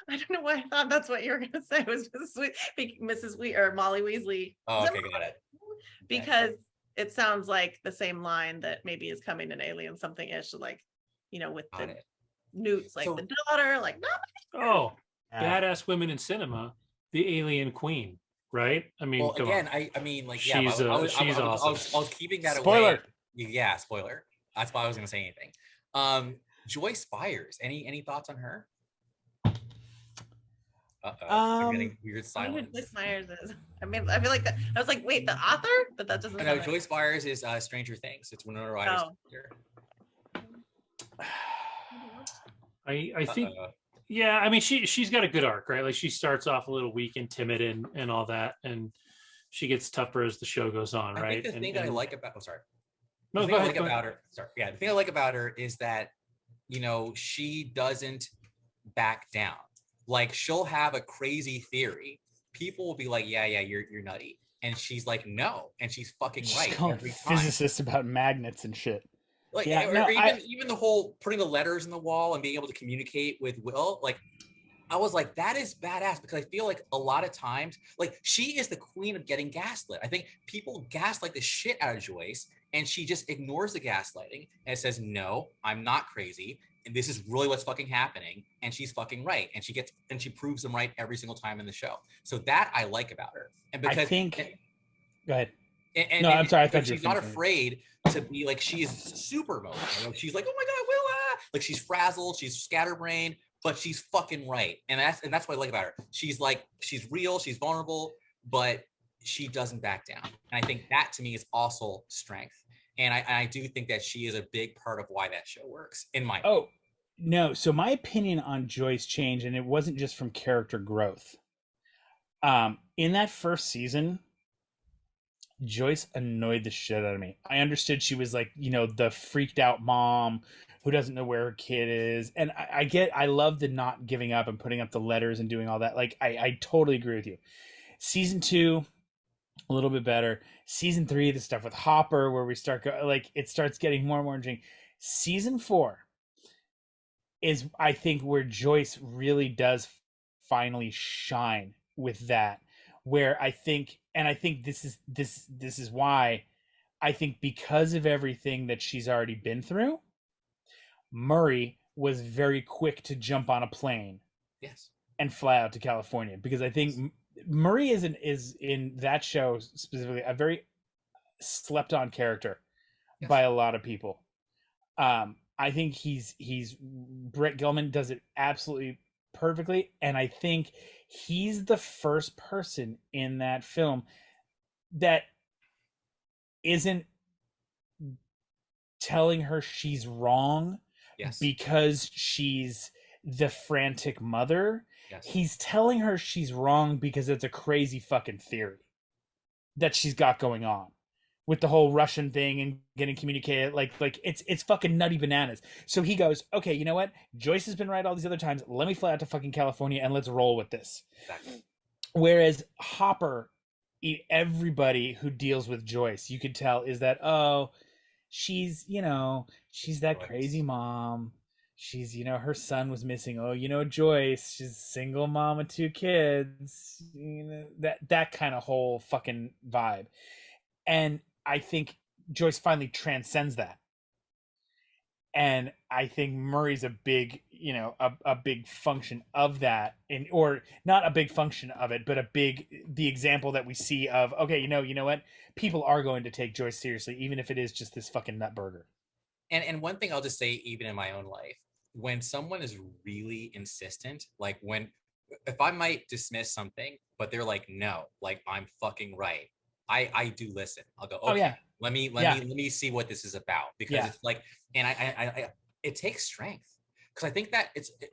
I don't know why I thought that's what you were gonna say. It was Mrs. or Molly Weasley. Oh, okay, got it. Because it sounds like the same line that maybe is coming in Alien something ish, like with the Newt's like the daughter, like no. Badass women in cinema, the Alien Queen, right? I mean, well, again, I mean, like, yeah, she's I awesome. was keeping that Spoiler. away. Yeah, spoiler. That's why I was gonna say anything. Joyce Spires. Any thoughts on her? I'm getting weird silence. Joyce Myers is. I mean, I feel like that. I was like, wait, the author? But that doesn't. No, Joyce Spires is Stranger Things. It's Winona Ryder's character. I think. Yeah, I mean, she's got a good arc, right? Like she starts off a little weak and timid and all that, and she gets tougher as the show goes on, right? I think the thing that I like about No, the go thing I ahead. like about her. Sorry, yeah, the thing I like about her is that she doesn't back down. Like she'll have a crazy theory. People will be like, yeah, you're nutty. And she's like, no. And she's fucking right. She's calling physicists about magnets and shit. Like, even the whole putting the letters in the wall and being able to communicate with Will, like, I was like, that is badass, because I feel like a lot of times, like, she is the queen of getting gaslit. I think people gaslight the shit out of Joyce, and she just ignores the gaslighting and says, no, I'm not crazy. And this is really what's fucking happening. And she's fucking right. And she proves them right every single time in the show. So that I like about her. And because go ahead. I'm sorry. I thought she's not afraid to be like, she is super mode. She's like, oh my God, Willa. Like she's frazzled, she's scatterbrained, but she's fucking right. And that's what I like about her. She's like, she's real, she's vulnerable, but she doesn't back down. And I think that to me is also strength. And I do think that she is a big part of why that show works, in my opinion. No. So my opinion on Joyce changed, and it wasn't just from character growth. In that first season, Joyce annoyed the shit out of me. I understood she was like, the freaked out mom who doesn't know where her kid is. And I love the not giving up and putting up the letters and doing all that. Like, I totally agree with you. Season 2, a little bit better. Season 3, the stuff with Hopper, where we start it starts getting more and more interesting. Season 4 is, I think, where Joyce really does finally shine with that. Where I think this is why I think, because of everything that she's already been through, Murray was very quick to jump on a plane, yes, and fly out to California, because I think Murray is in that show specifically a very slept on character by a lot of people. I think Brett Gelman does it absolutely perfectly, and I think he's the first person in that film that isn't telling her she's wrong because she's the frantic mother. Yes. He's telling her she's wrong because it's a crazy fucking theory that she's got going on with the whole Russian thing and getting communicated. Like it's fucking nutty bananas. So he goes, okay, you know what? Joyce has been right all these other times. Let me fly out to fucking California and let's roll with this. Exactly. Whereas Hopper, everybody who deals with Joyce, you could tell is that, she's that crazy mom. She's, her son was missing. Joyce, she's a single mom of 2 kids. That kind of whole fucking vibe. And I think Joyce finally transcends that. And I think Murray's a big, a big function of that, or not a big function of it, but the example that we see of, okay, you know what? People are going to take Joyce seriously, even if it is just this fucking nut burger. And one thing I'll just say, even in my own life, when someone is really insistent, like if I might dismiss something, but they're like, no, like I'm fucking right. I do listen. I'll go, okay, Oh, yeah. let me see what this is about, because it's like, and I it takes strength, because I think that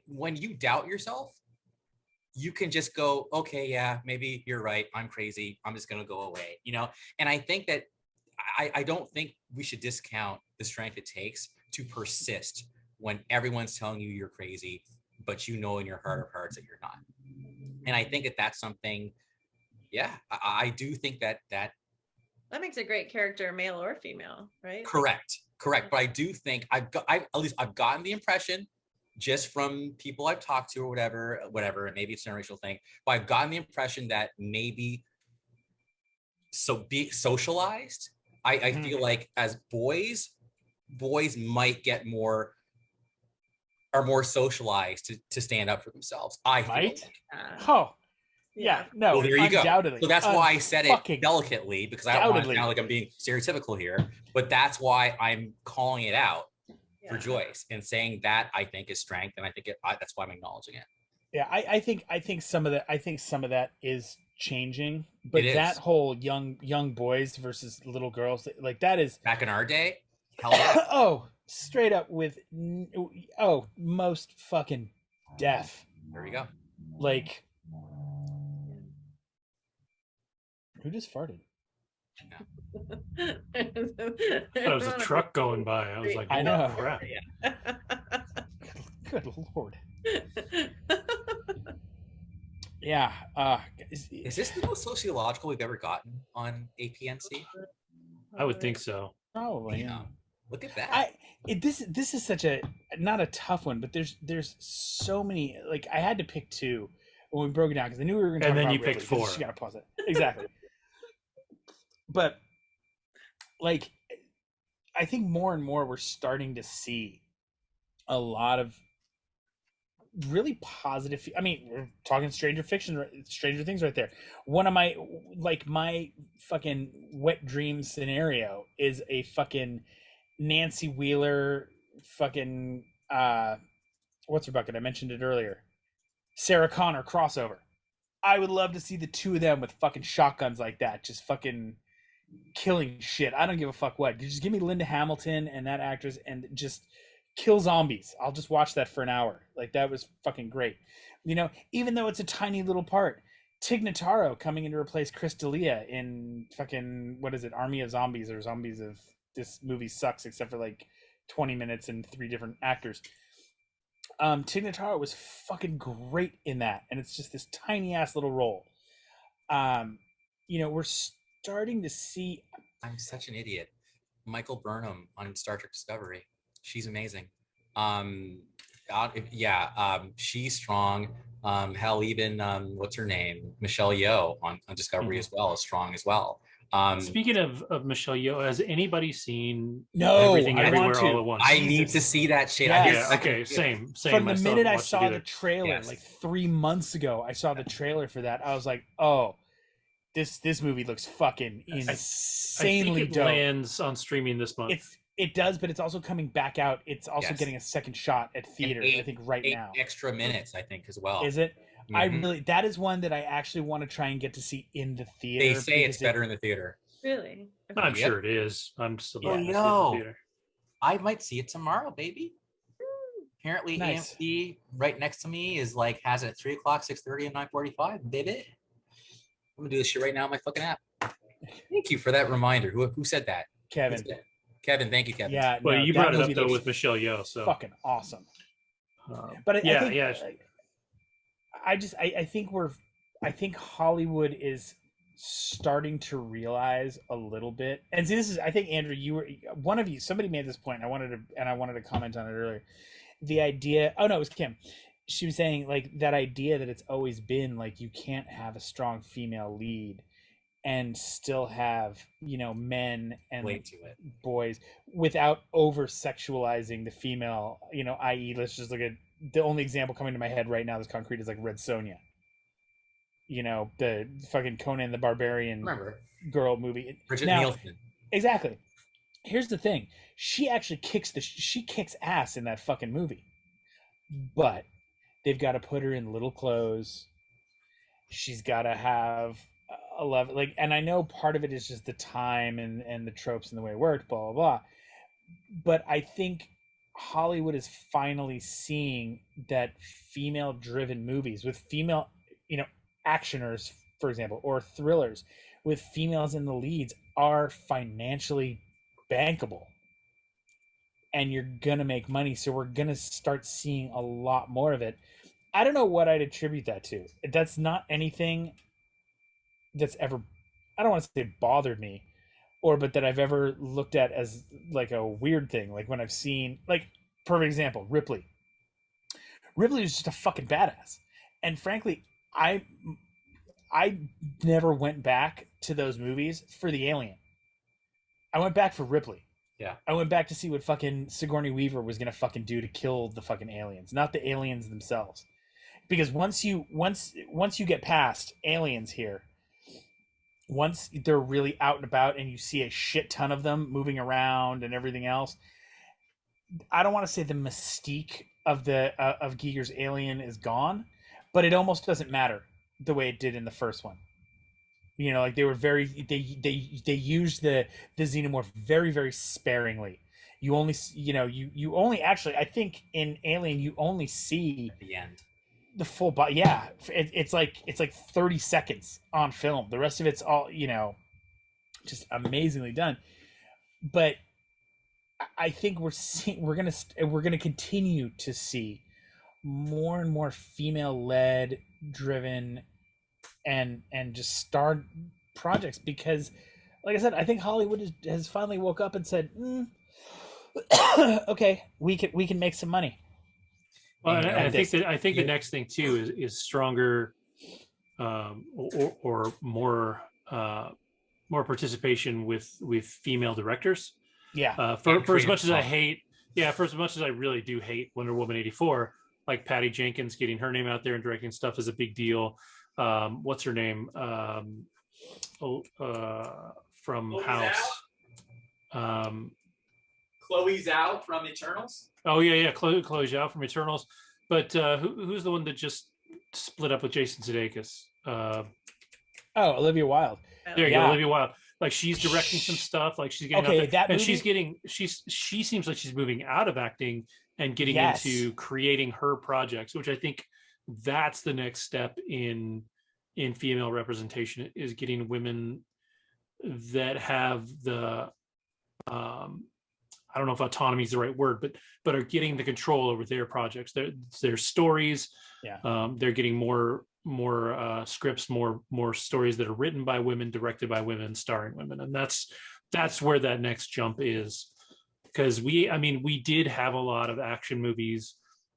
when you doubt yourself, you can just go, okay, yeah, maybe you're right. I'm crazy. I'm just gonna go away, And I think that I don't think we should discount the strength it takes to persist when everyone's telling you you're crazy, but in your heart of hearts that you're not. And I think that that's something, I do think that makes a great character, male or female, right? correct. But I do think I've gotten the impression, just from people I've talked to or whatever, and maybe it's a generational thing, but I've gotten the impression that maybe be socialized. I feel like as boys might get are more socialized to stand up for themselves. I feel like. Oh, yeah, no. Well, there you go. So that's why I said it delicately, because I don't want to sound like I'm being stereotypical here, but that's why I'm calling it out for Joyce and saying that I think is strength, and I think that's why I'm acknowledging it. Yeah, I think some of that is changing, but that whole young boys versus little girls, like that is back in our day. Hell yeah. Oh, straight up with most fucking deaf. There we go. Like, who just farted? That was a truck going by. I was like, I know. Crap. Good Lord. Yeah. Is this the most sociological we've ever gotten on APNC? I would think so. Probably. Yeah. Look at that. This is such a, not a tough one, but there's so many. Like, I had to pick two when we broke it down, because I knew we were going to talk about and then you Ripley, picked four. You got to pause it. Exactly. But like, I think more and more we're starting to see a lot of really positive. I mean, we're talking Stranger Things right there. One of my fucking wet dream scenario is a fucking Nancy Wheeler fucking what's her bucket? I mentioned it earlier. Sarah Connor crossover. I would love to see the two of them with fucking shotguns like that, just fucking killing shit. I don't give a fuck what. Just give me Linda Hamilton and that actress and just kill zombies. I'll just watch that for an hour. Like, that was fucking great. Even though it's a tiny little part. Tig Notaro coming in to replace Chris D'Elia in fucking, what is it, Army of Zombies, or Zombies of, this movie sucks except for like 20 minutes and 3 different actors. Tig Notaro was fucking great in that, and it's just this tiny ass little role. We're starting to see. I'm such an idiot. Michael Burnham on Star Trek Discovery. She's amazing. She's strong. Hell, even what's her name? Michelle Yeoh on Discovery as well is strong as well. Speaking of Michelle Yeoh, has anybody seen Everything Everywhere All at Once? I need to see that shit. Yes. Yeah, okay, same. From the minute I saw the trailer, like 3 months ago, I saw the trailer for that. I was like, oh, this movie looks fucking insanely dope. Lands on streaming this month. It does, but it's also coming back out. It's also getting a second shot at theaters, I think, right now. Extra minutes, I think, as well. Is it? Mm-hmm. That is one that I actually want to try and get to see in the theater. They say it's better in the theater. Really? I'm sure it is. I'm still not see it in the theater. I might see it tomorrow, baby. Apparently, nice. AMC right next to me has it at 3:00, 6:30, and 9:45, baby. I'm gonna do this shit right now on my fucking app. Thank you for that reminder. Who said that? Kevin. Kevin, thank you, Kevin. Yeah. Well, you brought it up though with Michelle Yeoh, so fucking awesome. But I think Hollywood is starting to realize a little bit. And see, I think Andrew, somebody made this point. I wanted to comment on it earlier. The idea. Oh no, it was Kim. She was saying like that idea that it's always been like you can't have a strong female lead and still have men and boys without over sexualizing the female. I.e., let's just look at the only example coming to my head right now that's concrete is like Red Sonja. The fucking Conan the Barbarian girl movie. Bridget Nielsen. Exactly. Here's the thing: she actually kicks ass in that fucking movie. but they've got to put her in little clothes. She's got to have a level, like, and I know part of it is just the time and the tropes and the way it worked, blah blah blah. But I think Hollywood is finally seeing that female-driven movies with female, actioners, for example, or thrillers with females in the leads are financially bankable, and you're gonna make money. So we're gonna start seeing a lot more of it. I don't know what I'd attribute that to. That's not anything that's ever, I don't want to say bothered me, but that I've ever looked at as like a weird thing. Like when I've seen, like, perfect example, Ripley. Ripley was just a fucking badass, and frankly, I never went back to those movies for the alien. I went back for Ripley. Yeah. I went back to see what fucking Sigourney Weaver was gonna fucking do to kill the fucking aliens, not the aliens themselves. Because once you get past aliens here, once they're really out and about and you see a shit ton of them moving around and everything else, I don't want to say the mystique of of Giger's alien is gone, but it almost doesn't matter the way it did in the first one. Like they were they used the xenomorph very, very sparingly. You only you only actually, I think in Alien you only see At the end. the full body. Yeah, it's like 30 seconds on film. The rest of it's all just amazingly done. But I think we're gonna continue to see more and more female led, driven, and just star projects, because, like I said, I think Hollywood has finally woke up and said, okay, we can make some money. Well, and I think the next thing too is stronger, or more participation with female directors. Yeah. For as much as I hate, for as much as I really do hate Wonder Woman 84, like Patty Jenkins getting her name out there and directing stuff is a big deal. What's her name? From Chloe House. Chloe Zhao from Eternals. Oh yeah, Chloe Zhao from Eternals. But who's the one that just split up with Jason Sudeikis? Olivia Wilde. There you go, Olivia Wilde. Like she's directing some stuff. Like she's getting out there, and she seems like she's moving out of acting and getting into creating her projects, which I think that's the next step in female representation, is getting women that have the I don't know if autonomy is the right word, but are getting the control over their projects, their stories. Yeah. They're getting more scripts, more stories that are written by women, directed by women, starring women, and that's where that next jump is. Because we did have a lot of action movies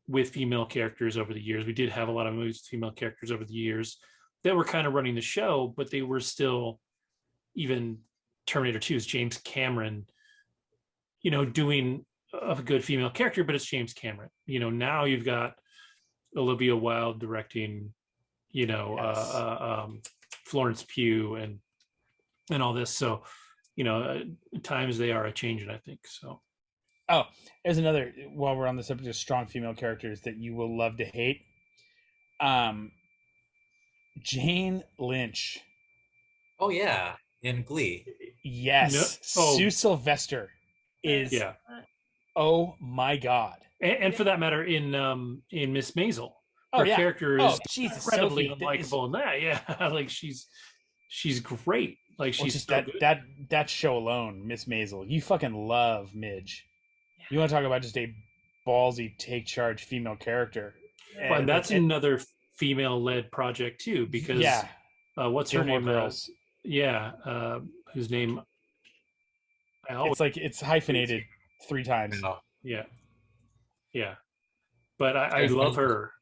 with female characters over the years. We did have a lot of movies with female characters over the years that were kind of running the show, but they were still, even Terminator 2's James Cameron, doing a good female character, but it's James Cameron. Now you've got Olivia Wilde directing, Florence Pugh and all this. So, times they are a changing, I think. So. Oh, there's another, while we're on the subject of strong female characters that you will love to hate. Jane Lynch. Oh yeah, in Glee. Yes. Sue Sylvester is. Oh my God. And for that matter, in Miss Maisel, her yeah. character is incredibly unlikable in that. Yeah, like she's great. Like she's just so that show alone, Miss Maisel. You fucking love Midge. Yeah. You want to talk about just a ballsy take charge female character? Well, and that's another female-led project too, because what's her name? Girls. Whose name? It's hyphenated 3 times. Yeah. But I love her.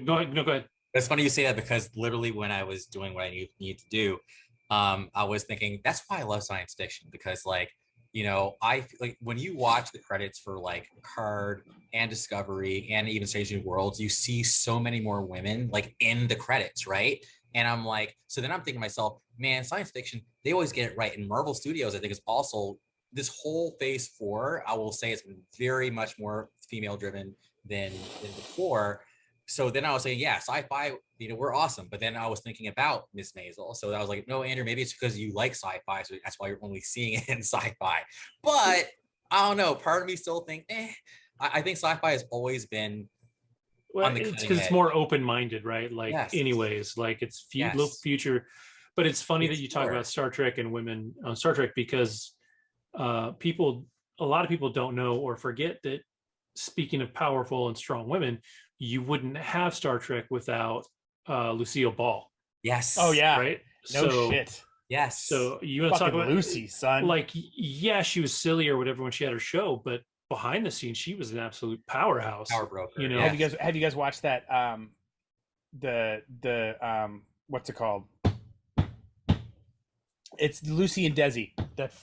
Go ahead. It's funny you say that, because literally when I was doing what I need to do, I was thinking that's why I love science fiction, because I like when you watch the credits for like Picard and Discovery and even Strange New Worlds, you see so many more women like in the credits, right? And I'm like, so then I'm thinking to myself, man, science fiction, they always get it right. And Marvel Studios, I think, is also, this whole phase 4, I will say, it's been very much more female driven, than before. So then I was saying, yeah, sci-fi, we're awesome. But then I was thinking about Miss Maisel. So I was like, no, Andrew, maybe it's because you like sci-fi, so that's why you're only seeing it in sci-fi. But I don't know. Part of me still think, I think sci-fi has always been Well, on the it's cutting because it's edge. more open-minded, right? Like, Yes. anyways, like it's Yes. future. But it's funny that you talk Explore. about Star Trek and women on Star Trek because a lot of people don't know or forget that, speaking of powerful and strong women, you wouldn't have Star Trek without Lucille Ball, Yes. Oh yeah. right? No So, shit. Yes. So you want to talk Fucking about Lucy, son. like, yeah, she was silly or whatever when she had her show, but behind the scenes, she was an absolute powerhouse. Power broker. You know, yes. Have you guys watched that the what's it called? It's Lucy and Desi that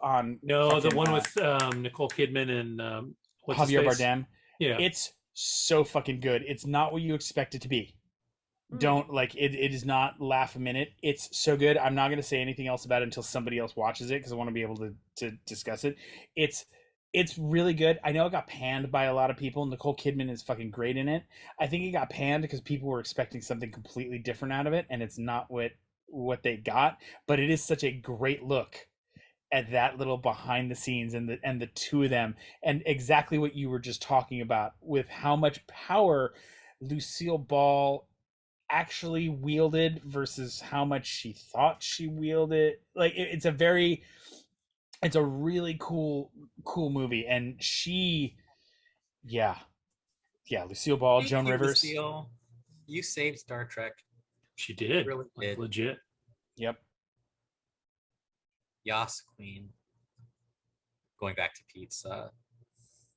on no, the fucking, one with Nicole Kidman and what's his Javier face? Bardem. Yeah, It's so fucking good. It's not what you expect it to be. Don't like it. It is not laugh a minute. It's so good. I'm not going to say anything else about it until somebody else watches it because I want to be able to discuss it. It's really good. I know it got panned by a lot of people. Nicole Kidman is fucking great in it. I think it got panned because people were expecting something completely different out of it, and it's not what they got. But it is such a great look at that little behind the scenes and the two of them, and exactly what you were just talking about with how much power Lucille Ball actually wielded versus how much she thought she wielded. Like it's a really cool movie. And she, yeah, Lucille Ball, Thank Joan you, Rivers. Lucille. You saved Star Trek. she did. Really like, did. legit. Yep. Yas, Queen. Going back to pizza.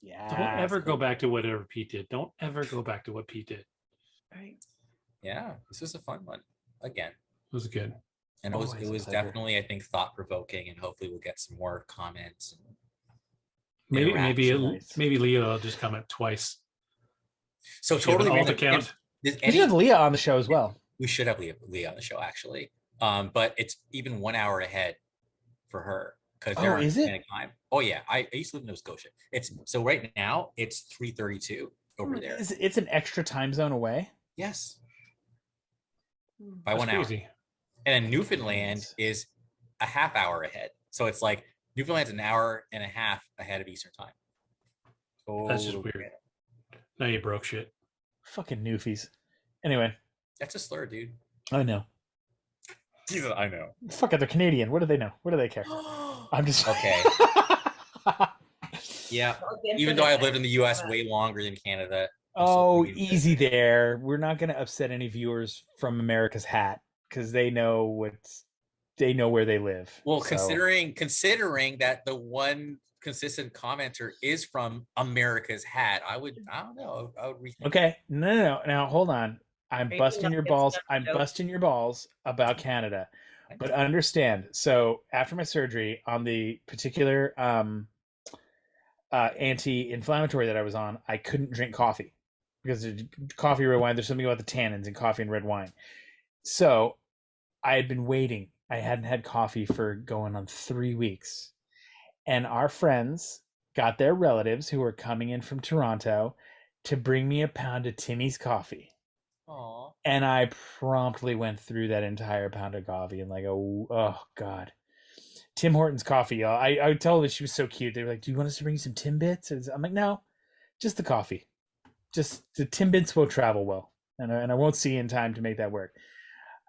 Yeah. Don't ever go back to whatever Pete did. Don't ever go back to what Pete did. Right. Yeah, this was a fun one again. It was good. And Always it a was pleasure. definitely, I think, thought provoking, and hopefully we'll get some more comments. And Maybe Nice. maybe Leo will just comment twice. so Does she have an totally alt random. account? We should have Leah on the show as well. We should have Leah on the show actually. But it's even 1 hour ahead for her because they're on is it? Hispanic time. Oh yeah, I used to live in Nova Scotia. It's so right now it's 3:32 over there. It's an extra time zone away. Yes, by That's 1 hour. crazy. And then Newfoundland Nice. is a half hour ahead. So it's like Newfoundland's an hour and a half ahead of Eastern time. That's just Totally weird. random. Now you broke shit. Fucking newfies. Anyway, That's a slur, dude. I know. Jesus, I know. Fuck it, they're Canadian. What do they know? What do they care? I'm just Okay. Yeah. Even though I've lived in the US way longer than Canada. Oh, easy there. We're not going to upset any viewers from America's Hat because they know where they live. Well, So- considering that the one consistent commenter is from America's Hat, I don't know. I would rethink. Okay, no. Now hold on. I'm Maybe busting not your get balls. stuck I'm joke. busting your balls about Canada. But understand. So after my surgery on the particular anti-inflammatory that I was on, I couldn't drink coffee because coffee, red wine. There's something about the tannins in coffee and red wine. So I had been waiting. I hadn't had coffee for going on 3 weeks, and our friends got their relatives who were coming in from Toronto to bring me a pound of Timmy's coffee. Aw. And I promptly went through that entire pound of coffee and like, oh God. Tim Hortons coffee, y'all. I told her she was so cute. They were like, "Do you want us to bring you some Timbits?" I'm like, "No, just the coffee. Just the Timbits will travel well, and I won't see you in time to make that work."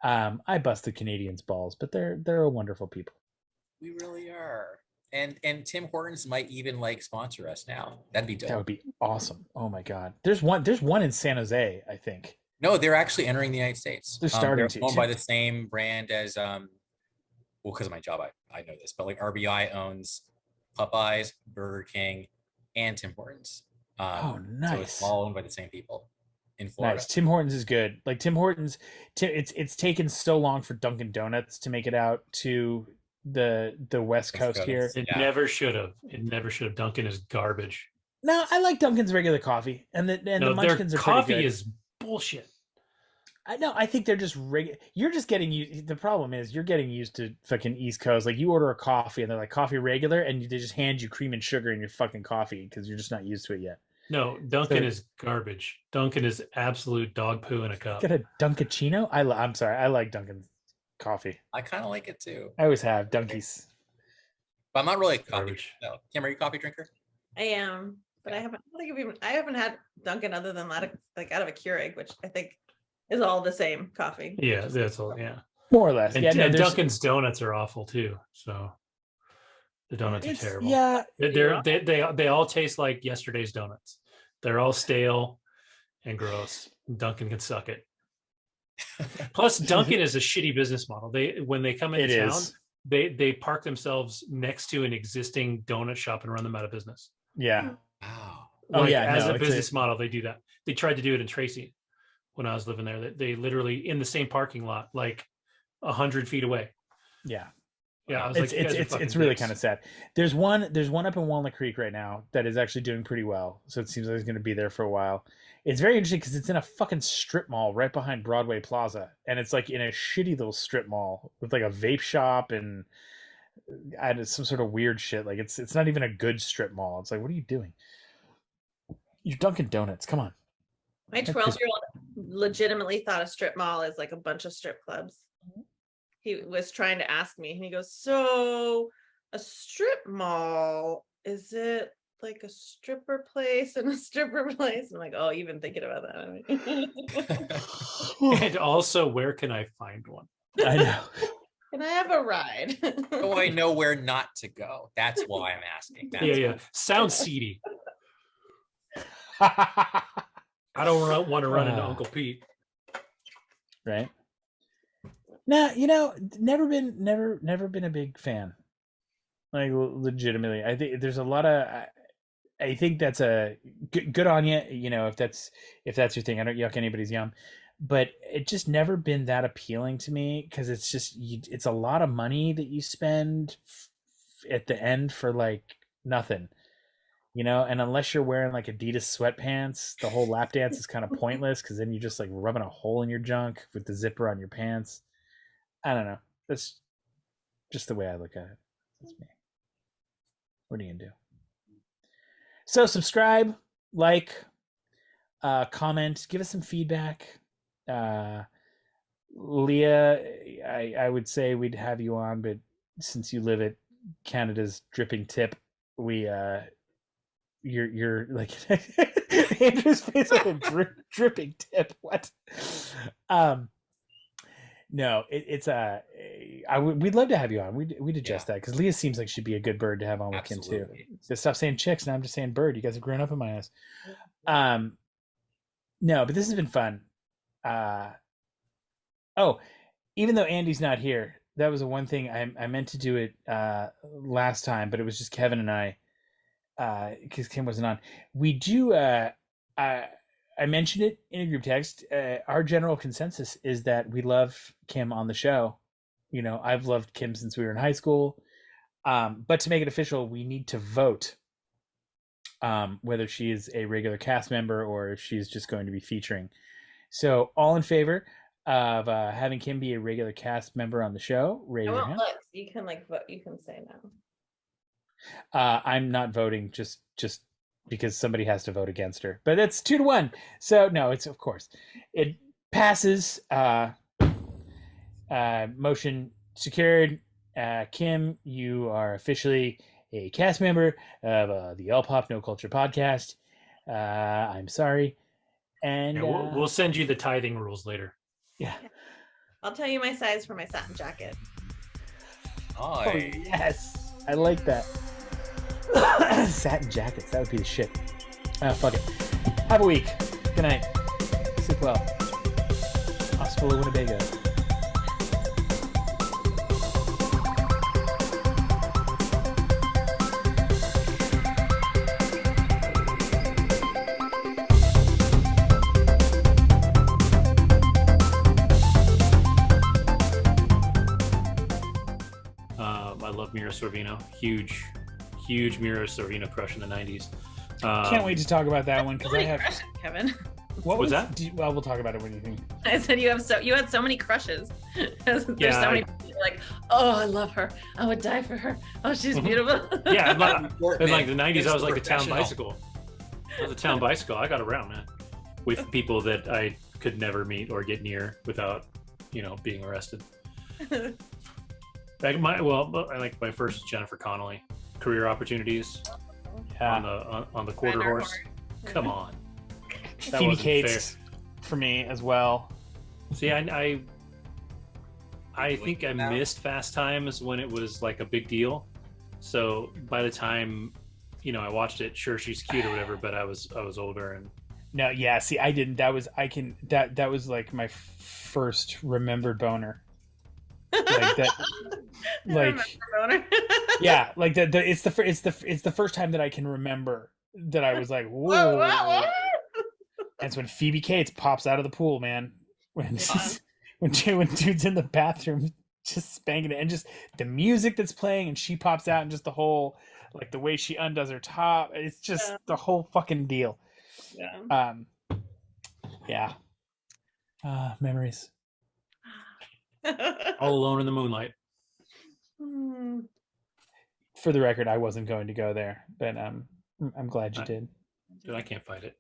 I busted Canadians' balls, but they're a wonderful people. We really are. And Tim Hortons might even like sponsor us now. That'd be dope. That would be awesome. Oh my God. There's one in San Jose, I think. No, they're actually entering the United States. They're starting they're to. owned by the same brand as well, because of my job, I know this, but like RBI owns Popeyes, Burger King, and Tim Hortons. Oh, So nice. it's all owned by the same people in Florida. Nice. Tim Hortons is good. Like Tim Hortons, it's taken so long for Dunkin' Donuts to make it out to the West Coast here. It Yeah. never should have. It never should have. Dunkin' is garbage. No, I like Dunkin's regular coffee, and the No, their Munchkins are pretty coffee good. is bullshit. I think they're just regular. You're just getting used. The problem is you're getting used to fucking East Coast. Like you order a coffee and they're like coffee regular, and they just hand you cream and sugar in your fucking coffee because you're just not used to it yet. No, Dunkin' So- is garbage. Dunkin' is absolute dog poo in a cup. Get a Dunkachino. I'm sorry. I like Dunkin' coffee. I kind of like it too. I always have Dunkies. But I'm not really a coffee Garbage. drinker. No. Kim, are you a coffee drinker? I am, but I haven't had Dunkin' other than out of a Keurig, which I think is all the same coffee. Yeah, that's all. Yeah, More or less. and, Yeah, no, and there's- Dunkin's donuts are awful too. So the donuts are it's- terrible. Yeah, They all taste like yesterday's donuts. They're all stale and gross. Dunkin' can suck it. Plus, Dunkin' is a shitty business model. When they come into it town, is. they park themselves next to an existing donut shop and run them out of business. Yeah. Wow. Oh, Like, yeah, as no, a it's business model, they do that. They tried to do it in Tracy when I was living there. They literally in the same parking lot, like 100 feet away. Yeah. Yeah, I was It's like, you guys are it's fucking really dicks. kind of sad. There's one up in Walnut Creek right now that is actually doing pretty well. So it seems like it's going to be there for a while. It's very interesting because it's in a fucking strip mall right behind Broadway Plaza, and it's like in a shitty little strip mall with like a vape shop and some sort of weird shit. Like it's not even a good strip mall. It's like, what are you doing? You're Dunkin' Donuts. Come on. My 12-year-old legitimately thought a strip mall is like a bunch of strip clubs. He was trying to ask me, and he goes, "So, a strip mall, is it like a stripper place and a stripper place?" And I'm like, "Oh, you've been thinking about that." And also, where can I find one? I know. Can I have a ride? So I know where not to go. That's why I'm asking. That's Yeah. Sounds seedy. I don't want to run into Uncle Pete. Right. Now, never been a big fan. Like legitimately, I think there's a lot of. I think that's a good on you. If that's your thing. I don't yuck anybody's yum, but it just never been that appealing to me because it's just it's a lot of money that you spend at the end for like nothing. And unless you're wearing like Adidas sweatpants, the whole lap dance is kind of pointless because then you're just like rubbing a hole in your junk with the zipper on your pants. I don't know. That's just the way I look at it. That's me. What are you gonna do? So subscribe, like, comment, give us some feedback. Leah, I would say we'd have you on, but since you live at Canada's dripping tip, you're like Andrew's face like a dripping tip. What? No, we'd love to have you on. We'd adjust that because Leah seems like she'd be a good bird to have on with Kim too. So stop saying chicks, and I'm just saying bird. You guys have grown up in my ass. No, but this has been fun. Even though Andy's not here, that was the one thing I meant to do it last time, but it was just Kevin and I. Because Kim wasn't on. We do. I mentioned it in a group text. Our general consensus is that we love Kim on the show. I've loved Kim since we were in high school. But to make it official, we need to vote whether she is a regular cast member or if she's just going to be featuring. So, all in favor of having Kim be a regular cast member on the show, raise your hand. Look, you can vote. You can say no. I'm not voting just because somebody has to vote against her, but it's 2-1. So no, it's of course it passes. Motion secured. Kim, you are officially a cast member of the All Pop No Culture podcast. I'm sorry, and we'll send you the tithing rules later. Yeah, I'll tell you my size for my satin jacket. Oh yes, I like that. Satin jackets, that would be the shit. Fuck it. Have a week. Good night. Sleep well. Hasta Winnebago. I love Mira Sorvino. Huge Mira Sorvino crush in the 90s. Can't wait to talk about that one because I have. Kevin. What was that? Well, we'll talk about it when you think. I said you had so many crushes. There's so many people like, oh, I love her. I would die for her. Oh, she's beautiful. Yeah, in like the 90s, I was like the town bicycle. I was a town bicycle. I got around, man, with people that I could never meet or get near without, being arrested. I like my first Jennifer Connelly career opportunities on the quarter Runner horse. Come on, that Phoebe wasn't Cates fair. for me as well. See, I think I missed Fast Times when it was like a big deal. So by the time, I watched it, sure, she's cute or whatever, but I was older and. No, yeah. See, I didn't. That was like my first remembered boner. Like that. Yeah, like that. It's the first time that I can remember that I was like, whoa. That's when Phoebe Cates pops out of the pool, man. When dude's in the bathroom just spanking it, and just the music that's playing, and she pops out, and just the whole, like, the way she undoes her top. It's just the whole fucking deal. Yeah. Yeah. Memories. All Alone in the Moonlight. For the record, I wasn't going to go there, but I'm glad you did. Dude, I can't fight it.